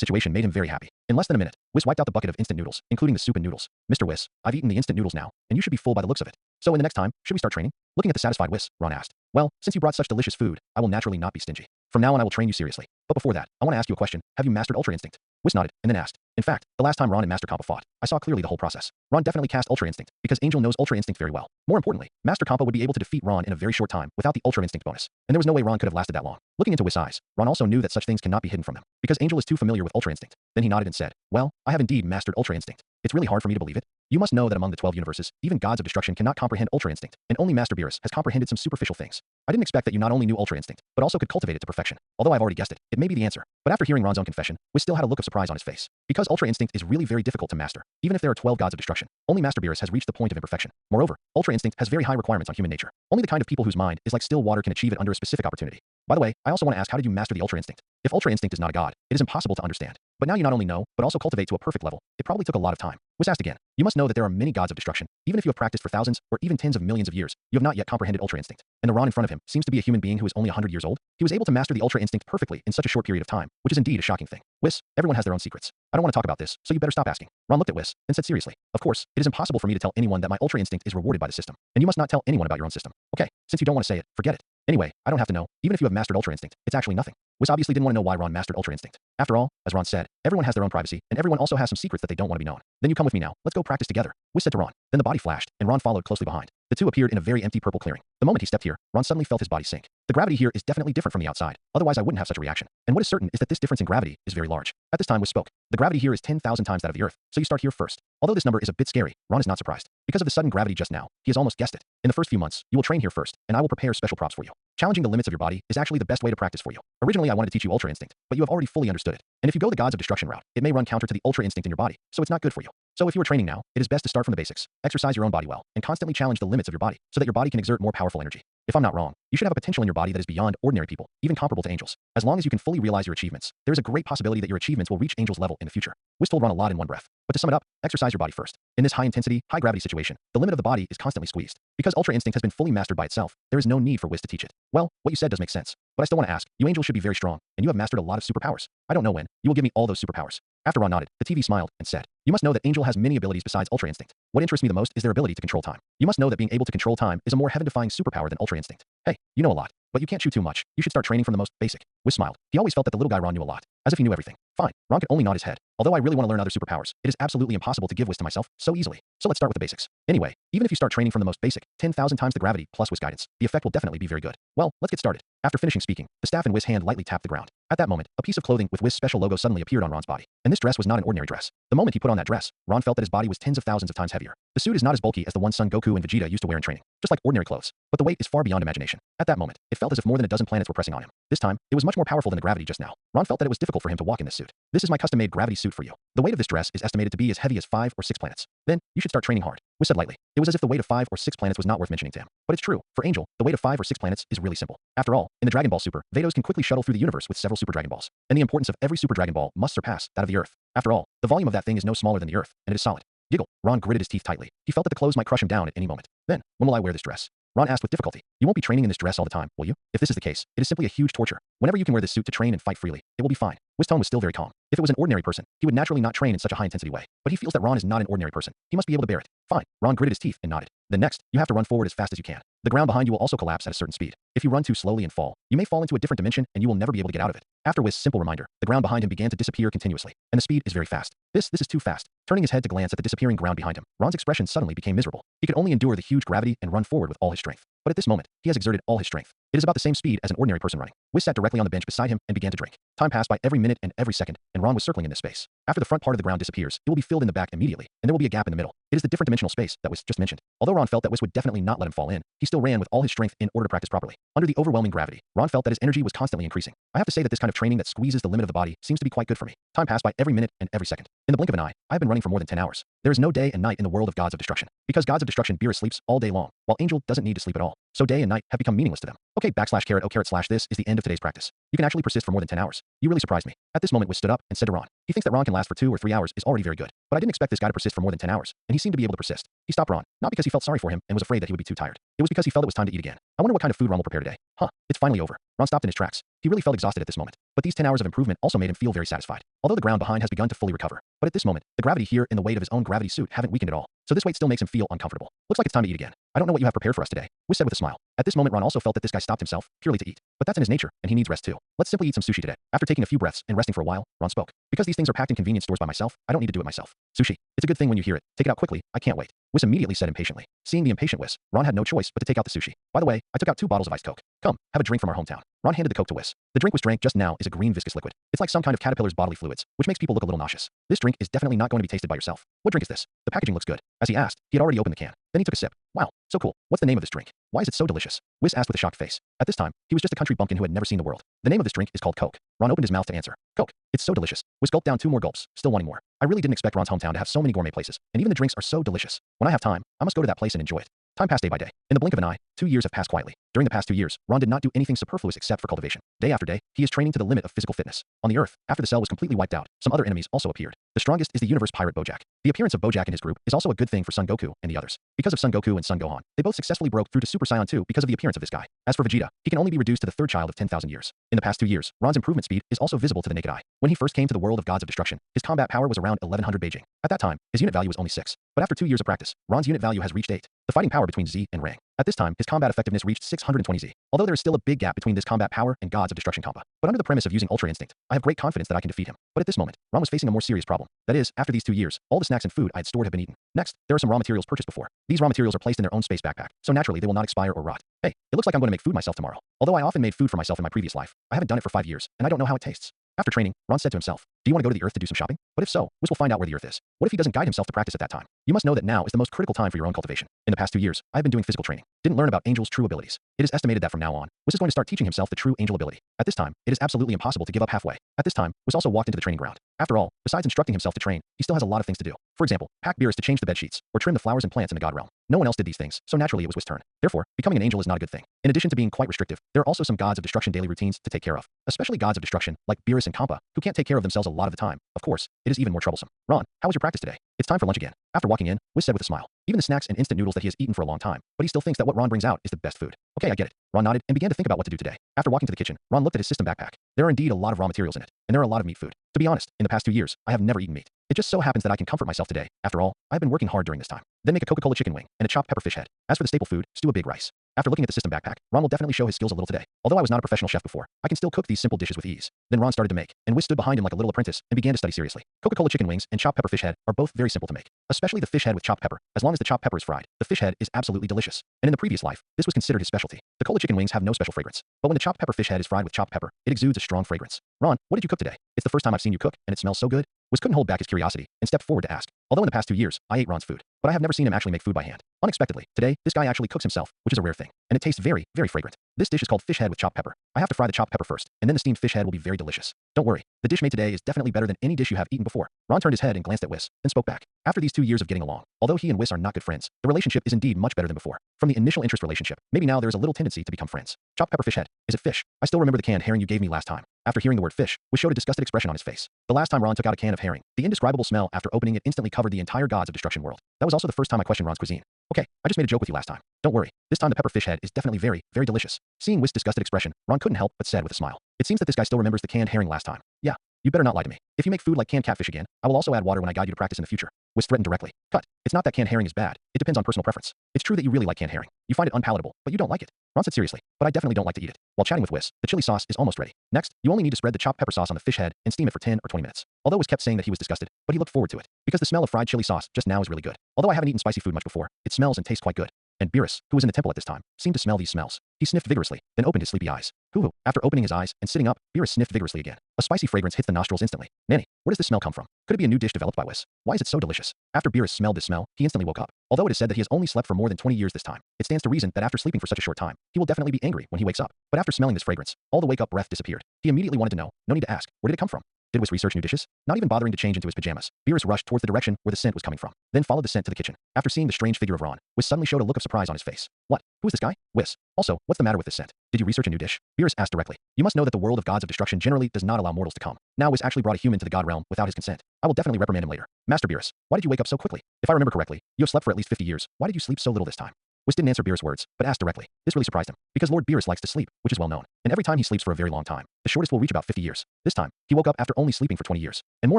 situation made him very happy. In less than a minute, Whis wiped out the bucket of instant noodles, including the soup and noodles. Mr. Whis, I've eaten the instant noodles now, and you should be full by the looks of it. So in the next time, should we start training? Looking at the satisfied Whis, Ron asked. Well, since you brought such delicious food, I will naturally not be stingy. From now on I will train you seriously. But before that, I want to ask you a question. Have you mastered Ultra Instinct? Whis nodded, and then asked. In fact, the last time Ron and Master Kampa fought, I saw clearly the whole process. Ron definitely cast Ultra Instinct, because Angel knows Ultra Instinct very well. More importantly, Master Kampa would be able to defeat Ron in a very short time without the Ultra Instinct bonus. And there was no way Ron could have lasted that long. Looking into Whis' eyes, Ron also knew that such things cannot be hidden from him, because Angel is too familiar with Ultra Instinct. Then he nodded and said, well, I have indeed mastered Ultra Instinct. It's really hard for me to believe it. You must know that among the 12 universes, even gods of destruction cannot comprehend Ultra Instinct, and only Master Beerus has comprehended some superficial things. I didn't expect that you not only knew Ultra Instinct, but also could cultivate it to perfection. Although I've already guessed it, it may be the answer. But after hearing Ron's own confession, Whis still had a look of surprise on his face. Because Ultra Instinct is really very difficult to master, even if there are 12 gods of destruction. Only Master Beerus has reached the point of imperfection. Moreover, Ultra Instinct has very high requirements on human nature. Only the kind of people whose mind is like still water can achieve it under a specific opportunity. By the way, I also want to ask, how did you master the Ultra Instinct? If Ultra Instinct is not a god, it is impossible to understand. But now you not only know, but also cultivate to a perfect level. It probably took a lot of time. Whis asked again. You must know that there are many gods of destruction. Even if you have practiced for thousands, or even tens of millions of years, you have not yet comprehended Ultra Instinct. And the Ron in front of him seems to be a human being who is only 100 years old. He was able to master the Ultra Instinct perfectly in such a short period of time, which is indeed a shocking thing. Whis, everyone has their own secrets. I don't want to talk about this, so you better stop asking. Ron looked at Whis, and said seriously, of course, it is impossible for me to tell anyone that my Ultra Instinct is rewarded by the system. And you must not tell anyone about your own system. Okay, since you don't want to say it, forget it. Anyway, I don't have to know. Even if you have mastered Ultra Instinct, it's actually nothing. Whis obviously didn't want to know why Ron mastered Ultra Instinct. After all, as Ron said, everyone has their own privacy, and everyone also has some secrets that they don't want to be known. Then you come with me now. Let's go practice together. Whis said to Ron. Then the body flashed, and Ron followed closely behind. The two appeared in a very empty purple clearing. The moment he stepped here, Ron suddenly felt his body sink. The gravity here is definitely different from the outside. Otherwise, I wouldn't have such a reaction. And what is certain is that this difference in gravity is very large. At this time, Whis spoke. The gravity here is 10,000 times that of the Earth, so you start here first. Although this number is a bit scary, Ron is not surprised. Because of the sudden gravity just now, he has almost guessed it. In the first few months, you will train here first, and I will prepare special props for you. Challenging the limits of your body is actually the best way to practice for you. Originally, I wanted to teach you Ultra Instinct, but you have already fully understood it. And if you go the gods of destruction route, it may run counter to the Ultra Instinct in your body, so it's not good for you. So if you are training now, it is best to start from the basics, exercise your own body well, and constantly challenge the limits of your body, so that your body can exert more powerful energy. If I'm not wrong, you should have a potential in your body that is beyond ordinary people, even comparable to angels. As long as you can fully realize your achievements, there is a great possibility that your achievements will reach angels level in the future. Whis told Ron a lot in one breath. But to sum it up, exercise your body first. In this high-intensity, high-gravity situation, the limit of the body is constantly squeezed. Because Ultra Instinct has been fully mastered by itself, there is no need for Whis to teach it. Well, what you said does make sense. But I still want to ask, you angels should be very strong, and you have mastered a lot of superpowers. I don't know when. You will give me all those superpowers. After Ron nodded, the TV smiled and said, you must know that Angel has many abilities besides Ultra Instinct. What interests me the most is their ability to control time. You must know that being able to control time is a more heaven-defying superpower than Ultra Instinct. Hey, you know a lot, but you can't chew too much. You should start training from the most basic. Whis smiled. He always felt that the little guy Ron knew a lot, as if he knew everything. Fine. Ron could only nod his head. Although I really want to learn other superpowers, it is absolutely impossible to give Whis to myself so easily. So let's start with the basics. Anyway, even if you start training from the most basic, 10,000 times the gravity plus Whis guidance, the effect will definitely be very good. Well, let's get started. After finishing speaking, the staff in Whis' hand lightly tapped the ground. At that moment, a piece of clothing with Whis' special logo suddenly appeared on Ron's body. And this dress was not an ordinary dress. The moment he put on that dress, Ron felt that his body was tens of thousands of times heavier. The suit is not as bulky as the one Son Goku and Vegeta used to wear in training, just like ordinary clothes. But the weight is far beyond imagination. At that moment, it felt as if more than a dozen planets were pressing on him. This time, it was much more powerful than the gravity just now. Ron felt that it was difficult for him to walk in this suit. This is my custom-made gravity suit for you. The weight of this dress is estimated to be as heavy as 5 or 6 planets. Then, you should start training hard. Whis said lightly. It was as if the weight of 5 or 6 planets was not worth mentioning to him. But it's true. For Angel, the weight of 5 or 6 planets is really simple. After all, in the Dragon Ball Super, Vados can quickly shuttle through the universe with several Super Dragon Balls. And the importance of every Super Dragon Ball must surpass that of the Earth. After all, the volume of that thing is no smaller than the Earth, and it is solid. Giggle. Ron gritted his teeth tightly. He felt that the clothes might crush him down at any moment. Then, when will I wear this dress? Ron asked with difficulty. You won't be training in this dress all the time, will you? If this is the case, it is simply a huge torture. Whenever you can wear this suit to train and fight freely, it will be fine. Whis' tone was still very calm. If it was an ordinary person, he would naturally not train in such a high-intensity way. But he feels that Ron is not an ordinary person. He must be able to bear it. Fine. Ron gritted his teeth and nodded. Then next, you have to run forward as fast as you can. The ground behind you will also collapse at a certain speed. If you run too slowly and fall, you may fall into a different dimension and you will never be able to get out of it. After Whis' simple reminder, the ground behind him began to disappear continuously, and the speed is very fast. This is too fast. Turning his head to glance at the disappearing ground behind him, Ron's expression suddenly became miserable. He could only endure the huge gravity and run forward with all his strength. But at this moment, he has exerted all his strength. It is about the same speed as an ordinary person running. Whis sat directly on the bench beside him and began to drink. Time passed by every minute and every second, and Ron was circling in this space. After the front part of the ground disappears, it will be filled in the back immediately, and there will be a gap in the middle. It is the different dimensional space that Whis just mentioned. Although Ron felt that Whis would definitely not let him fall in, he still ran with all his strength in order to practice properly. Under the overwhelming gravity, Ron felt that his energy was constantly increasing. I have to say that this kind of training that squeezes the limit of the body seems to be quite good for me. Time passed by every minute and every second. In the blink of an eye, I have been running for more than 10 hours. There is no day and night in the world of gods of destruction. Because gods of destruction, Beerus sleeps all day long, while Angel doesn't need to sleep at all. So day and night have become meaningless to them. Okay, /:o/ this is the end of today's practice. You can actually persist for more than 10 hours. You really surprised me. At this moment, Whis stood up and said to Ron. He thinks that Ron can last for 2 or 3 hours is already very good. But I didn't expect this guy to persist for more than 10 hours, and he seemed to be able to persist. He stopped Ron, not because he felt sorry for him and was afraid that he would be too tired. It was because he felt it was time to eat again. I wonder what kind of food Ron will prepare today. Huh, it's finally over. Ron stopped in his tracks. He really felt exhausted at this moment. But these 10 hours of improvement also made him feel very satisfied. Although the ground behind has begun to fully recover. But at this moment, the gravity here and the weight of his own gravity suit haven't weakened at all. So this weight still makes him feel uncomfortable. Looks like it's time to eat again. I don't know what you have prepared for us today, Whis said with a smile. At this moment, Ron also felt that this guy stopped himself purely to eat. But that's in his nature, and he needs rest too. Let's simply eat some sushi today. After taking a few breaths and resting for a while, Ron spoke. Because these things are packed in convenience stores by myself, I don't need to do it myself. Sushi. It's a good thing when you hear it. Take it out quickly. I can't wait. Whis immediately said impatiently. Seeing the impatient Whis, Ron had no choice but to take out the sushi. By the way, I took out 2 bottles of iced Coke. Come, have a drink from our hometown. Ron handed the Coke to Whis. The drink Whis drank just now is a green viscous liquid. It's like some kind of caterpillar's bodily fluids, which makes people look a little nauseous. This drink is definitely not going to be tasted by yourself. What drink is this? The packaging looks good. As he asked, he had already opened the can. Then he took a sip. Wow, so cool. What's the name of this drink? Why is it so delicious? Whis asked with a shocked face. At this time, he was just a country bumpkin who had never seen the world. The name of this drink is called Coke. Ron opened his mouth to answer. Coke. It's so delicious. Whis gulped down 2 more gulps, still wanting more. I really didn't expect Ron's hometown to have so many gourmet places, and even the drinks are so delicious. When I have time, I must go to that place and enjoy it. Time passed day by day. In the blink of an eye, 2 years have passed quietly. During the past 2 years, Ron did not do anything superfluous except for cultivation. Day after day, he is training to the limit of physical fitness. On the Earth, after the cell was completely wiped out, some other enemies also appeared. The strongest is the universe pirate Bojack. The appearance of Bojack and his group is also a good thing for Son Goku and the others. Because of Son Goku and Son Gohan, they both successfully broke through to Super Saiyan 2 because of the appearance of this guy. As for Vegeta, he can only be reduced to the 3rd child of 10,000 years. In the past 2 years, Ron's improvement speed is also visible to the naked eye. When he first came to the world of gods of destruction, his combat power was around 1100 Beijing. At that time, his unit value was only 6. But after 2 years of practice, Ron's unit value has reached 8. The fighting power between Z and Rang. At this time, his combat effectiveness reached 620 Z. Although there is still a big gap between this combat power and gods of destruction compa. But under the premise of using Ultra Instinct, I have great confidence that I can defeat him. But at this moment, Ron was facing a more serious problem. That is, after these 2 years, all the snacks and food I had stored have been eaten. Next, there are some raw materials purchased before. These raw materials are placed in their own space backpack, so naturally they will not expire or rot. Hey, it looks like I'm going to make food myself tomorrow. Although I often made food for myself in my previous life, I haven't done it for 5 years, and I don't know how it tastes. After training, Ron said to himself, do you want to go to the Earth to do some shopping? But if so, Whis will find out where the Earth is. What if he doesn't guide himself to practice at that time? You must know that now is the most critical time for your own cultivation. In the past 2 years, I have been doing physical training. Didn't learn about Angel's true abilities. It is estimated that from now on, Whis is going to start teaching himself the true Angel ability. At this time, it is absolutely impossible to give up halfway. At this time, Whis also walked into the training ground. After all, besides instructing himself to train, he still has a lot of things to do. For example, pack beers to change the bed sheets, or trim the flowers and plants in the god realm. No one else did these things, so naturally it was Whis' turn. Therefore, becoming an angel is not a good thing. In addition to being quite restrictive, there are also some gods of destruction daily routines to take care of, especially gods of destruction like Beerus and Kampa, who can't take care of themselves a lot of the time. Of course, it is even more troublesome. Ron, how was your practice today? It's time for lunch again. After walking in, Whis said with a smile. Even the snacks and instant noodles that he has eaten for a long time, but he still thinks that what Ron brings out is the best food. Okay, I get it. Ron nodded and began to think about what to do today. After walking to the kitchen, Ron looked at his system backpack. There are indeed a lot of raw materials in it, and there are a lot of meat food. To be honest, in the past 2 years, I have never eaten meat. It just so happens that I can comfort myself today. After all, I've been working hard during this time. Then make a Coca-Cola chicken wing and a chopped pepper fish head. As for the staple food, stew a big rice. After looking at the system backpack, Ron will definitely show his skills a little today. Although I was not a professional chef before, I can still cook these simple dishes with ease. Then Ron started to make, and Whis stood behind him like a little apprentice and began to study seriously. Coca-Cola chicken wings and chopped pepper fish head are both very simple to make, especially the fish head with chopped pepper. As long as the chopped pepper is fried, the fish head is absolutely delicious. And in the previous life, this was considered his specialty. The cola chicken wings have no special fragrance, but when the chopped pepper fish head is fried with chopped pepper, it exudes a strong fragrance. Ron, what did you cook today? It's the first time I've seen you cook, and it smells so good. Whis couldn't hold back his curiosity and stepped forward to ask. Although in the past 2 years, I ate Ron's food, but I have never seen him actually make food by hand. Unexpectedly, today, this guy actually cooks himself, which is a rare thing, and it tastes very, very fragrant. This dish is called fish head with chopped pepper. I have to fry the chopped pepper first, and then the steamed fish head will be very delicious. Don't worry, the dish made today is definitely better than any dish you have eaten before. Ron turned his head and glanced at Whis, then spoke back. After these 2 years of getting along, although he and Whis are not good friends, the relationship is indeed much better than before. From the initial interest relationship, maybe now there is a little tendency to become friends. Chopped pepper fish head. Is it fish? I still remember the canned herring you gave me last time. After hearing the word fish, Whis showed a disgusted expression on his face. The last time Ron took out a can of herring, the indescribable smell after opening it instantly covered the entire gods of destruction world. That was also the first time I questioned Ron's cuisine. Okay, I just made a joke with you last time. Don't worry, this time the pepper fish head is definitely very, very delicious. Seeing Whis' disgusted expression, Ron couldn't help but said with a smile. It seems that this guy still remembers the canned herring last time. Yeah, you better not lie to me. If you make food like canned catfish again, I will also add water when I guide you to practice in the future. Whis threatened directly. Cut. It's not that canned herring is bad. It depends on personal preference. It's true that you really like canned herring. You find it unpalatable, but you don't like it. Ron said seriously, but I definitely don't like to eat it. While chatting with Whis, the chili sauce is almost ready. Next, you only need to spread the chopped pepper sauce on the fish head and steam it for 10 or 20 minutes. Although Whis kept saying that he was disgusted, but he looked forward to it, because the smell of fried chili sauce just now is really good. Although I haven't eaten spicy food much before, it smells and tastes quite good. And Beerus, who was in the temple at this time, seemed to smell these smells. He sniffed vigorously, then opened his sleepy eyes. Hoo-hoo. After opening his eyes and sitting up, Beerus sniffed vigorously again. A spicy fragrance hits the nostrils instantly. Nanny, where does this smell come from? Could it be a new dish developed by Whis? Why is it so delicious? After Beerus smelled this smell, he instantly woke up. Although it is said that he has only slept for more than 20 years this time, it stands to reason that after sleeping for such a short time, he will definitely be angry when he wakes up. But after smelling this fragrance, all the wake-up breath disappeared. He immediately wanted to know. No need to ask. Where did it come from? Did Whis research new dishes? Not even bothering to change into his pajamas, Beerus rushed towards the direction where the scent was coming from, then followed the scent to the kitchen. After seeing the strange figure of Ron, Whis suddenly showed a look of surprise on his face. What? Who is this guy? Whis. Also, what's the matter with this scent? Did you research a new dish? Beerus asked directly. You must know that the world of gods of destruction generally does not allow mortals to come. Now Whis actually brought a human to the god realm without his consent. I will definitely reprimand him later. Master Beerus, why did you wake up so quickly? If I remember correctly, you have slept for at least 50 years. Why did you sleep so little this time? Whis didn't answer Beerus' words, but asked directly. This really surprised him, because Lord Beerus likes to sleep, which is well known. And every time he sleeps for a very long time, the shortest will reach about 50 years. This time, he woke up after only sleeping for 20 years. And more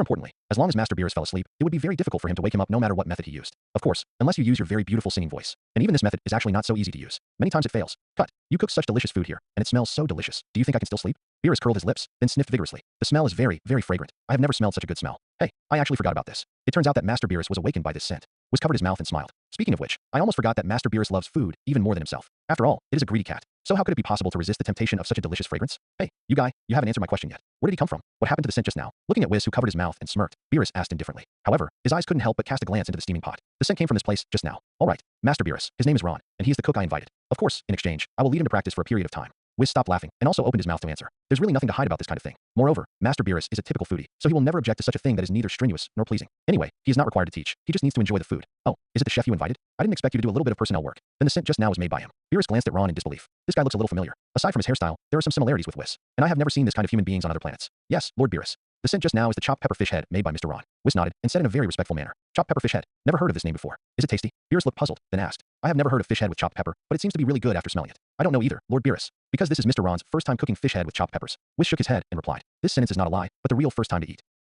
importantly, as long as Master Beerus fell asleep, it would be very difficult for him to wake him up no matter what method he used. Of course, unless you use your very beautiful singing voice. And even this method is actually not so easy to use. Many times it fails. Cut. You cook such delicious food here, and it smells so delicious. Do you think I can still sleep? Beerus curled his lips, then sniffed vigorously. The smell is very, very fragrant. I have never smelled such a good smell. Hey, I actually forgot about this. It turns out that Master Beerus was awakened by this scent. Whis covered his mouth and smiled. Speaking of which, I almost forgot that Master Beerus loves food even more than himself. After all, it is a greedy cat. So how could it be possible to resist the temptation of such a delicious fragrance? Hey, you guy, you haven't answered my question yet. Where did he come from? What happened to the scent just now? Looking at Whis, who covered his mouth and smirked, Beerus asked indifferently. However, his eyes couldn't help but cast a glance into the steaming pot. The scent came from this place just now. All right, Master Beerus, his name is Ron, and he is the cook I invited. Of course, in exchange, I will lead him to practice for a period of time. Whis stopped laughing and also opened his mouth to answer. There's really nothing to hide about this kind of thing. Moreover, Master Beerus is a typical foodie, so he will never object to such a thing that is neither strenuous nor pleasing. Anyway, he is not required to teach. He just needs to enjoy the food. Oh, is it the chef you invited? I didn't expect you to do a little bit of personnel work. Then the scent just now was made by him. Beerus glanced at Ron in disbelief. This guy looks a little familiar. Aside from his hairstyle, there are some similarities with Whis, and I have never seen this kind of human beings on other planets. Yes, Lord Beerus. The scent just now is the chopped pepper fish head made by Mr. Ron. Whis nodded and said in a very respectful manner. Chopped pepper fish head. Never heard of this name before. Is it tasty? Beerus looked puzzled, then asked. I have never heard of fish head with chopped pepper, but it seems to be really good after smelling it. I don't know either, Lord Beerus. Because this is Mr. Ron's first time cooking fish head with chopped peppers. Whis shook his head and replied. This sentence is not a lie, but the real first time to eat.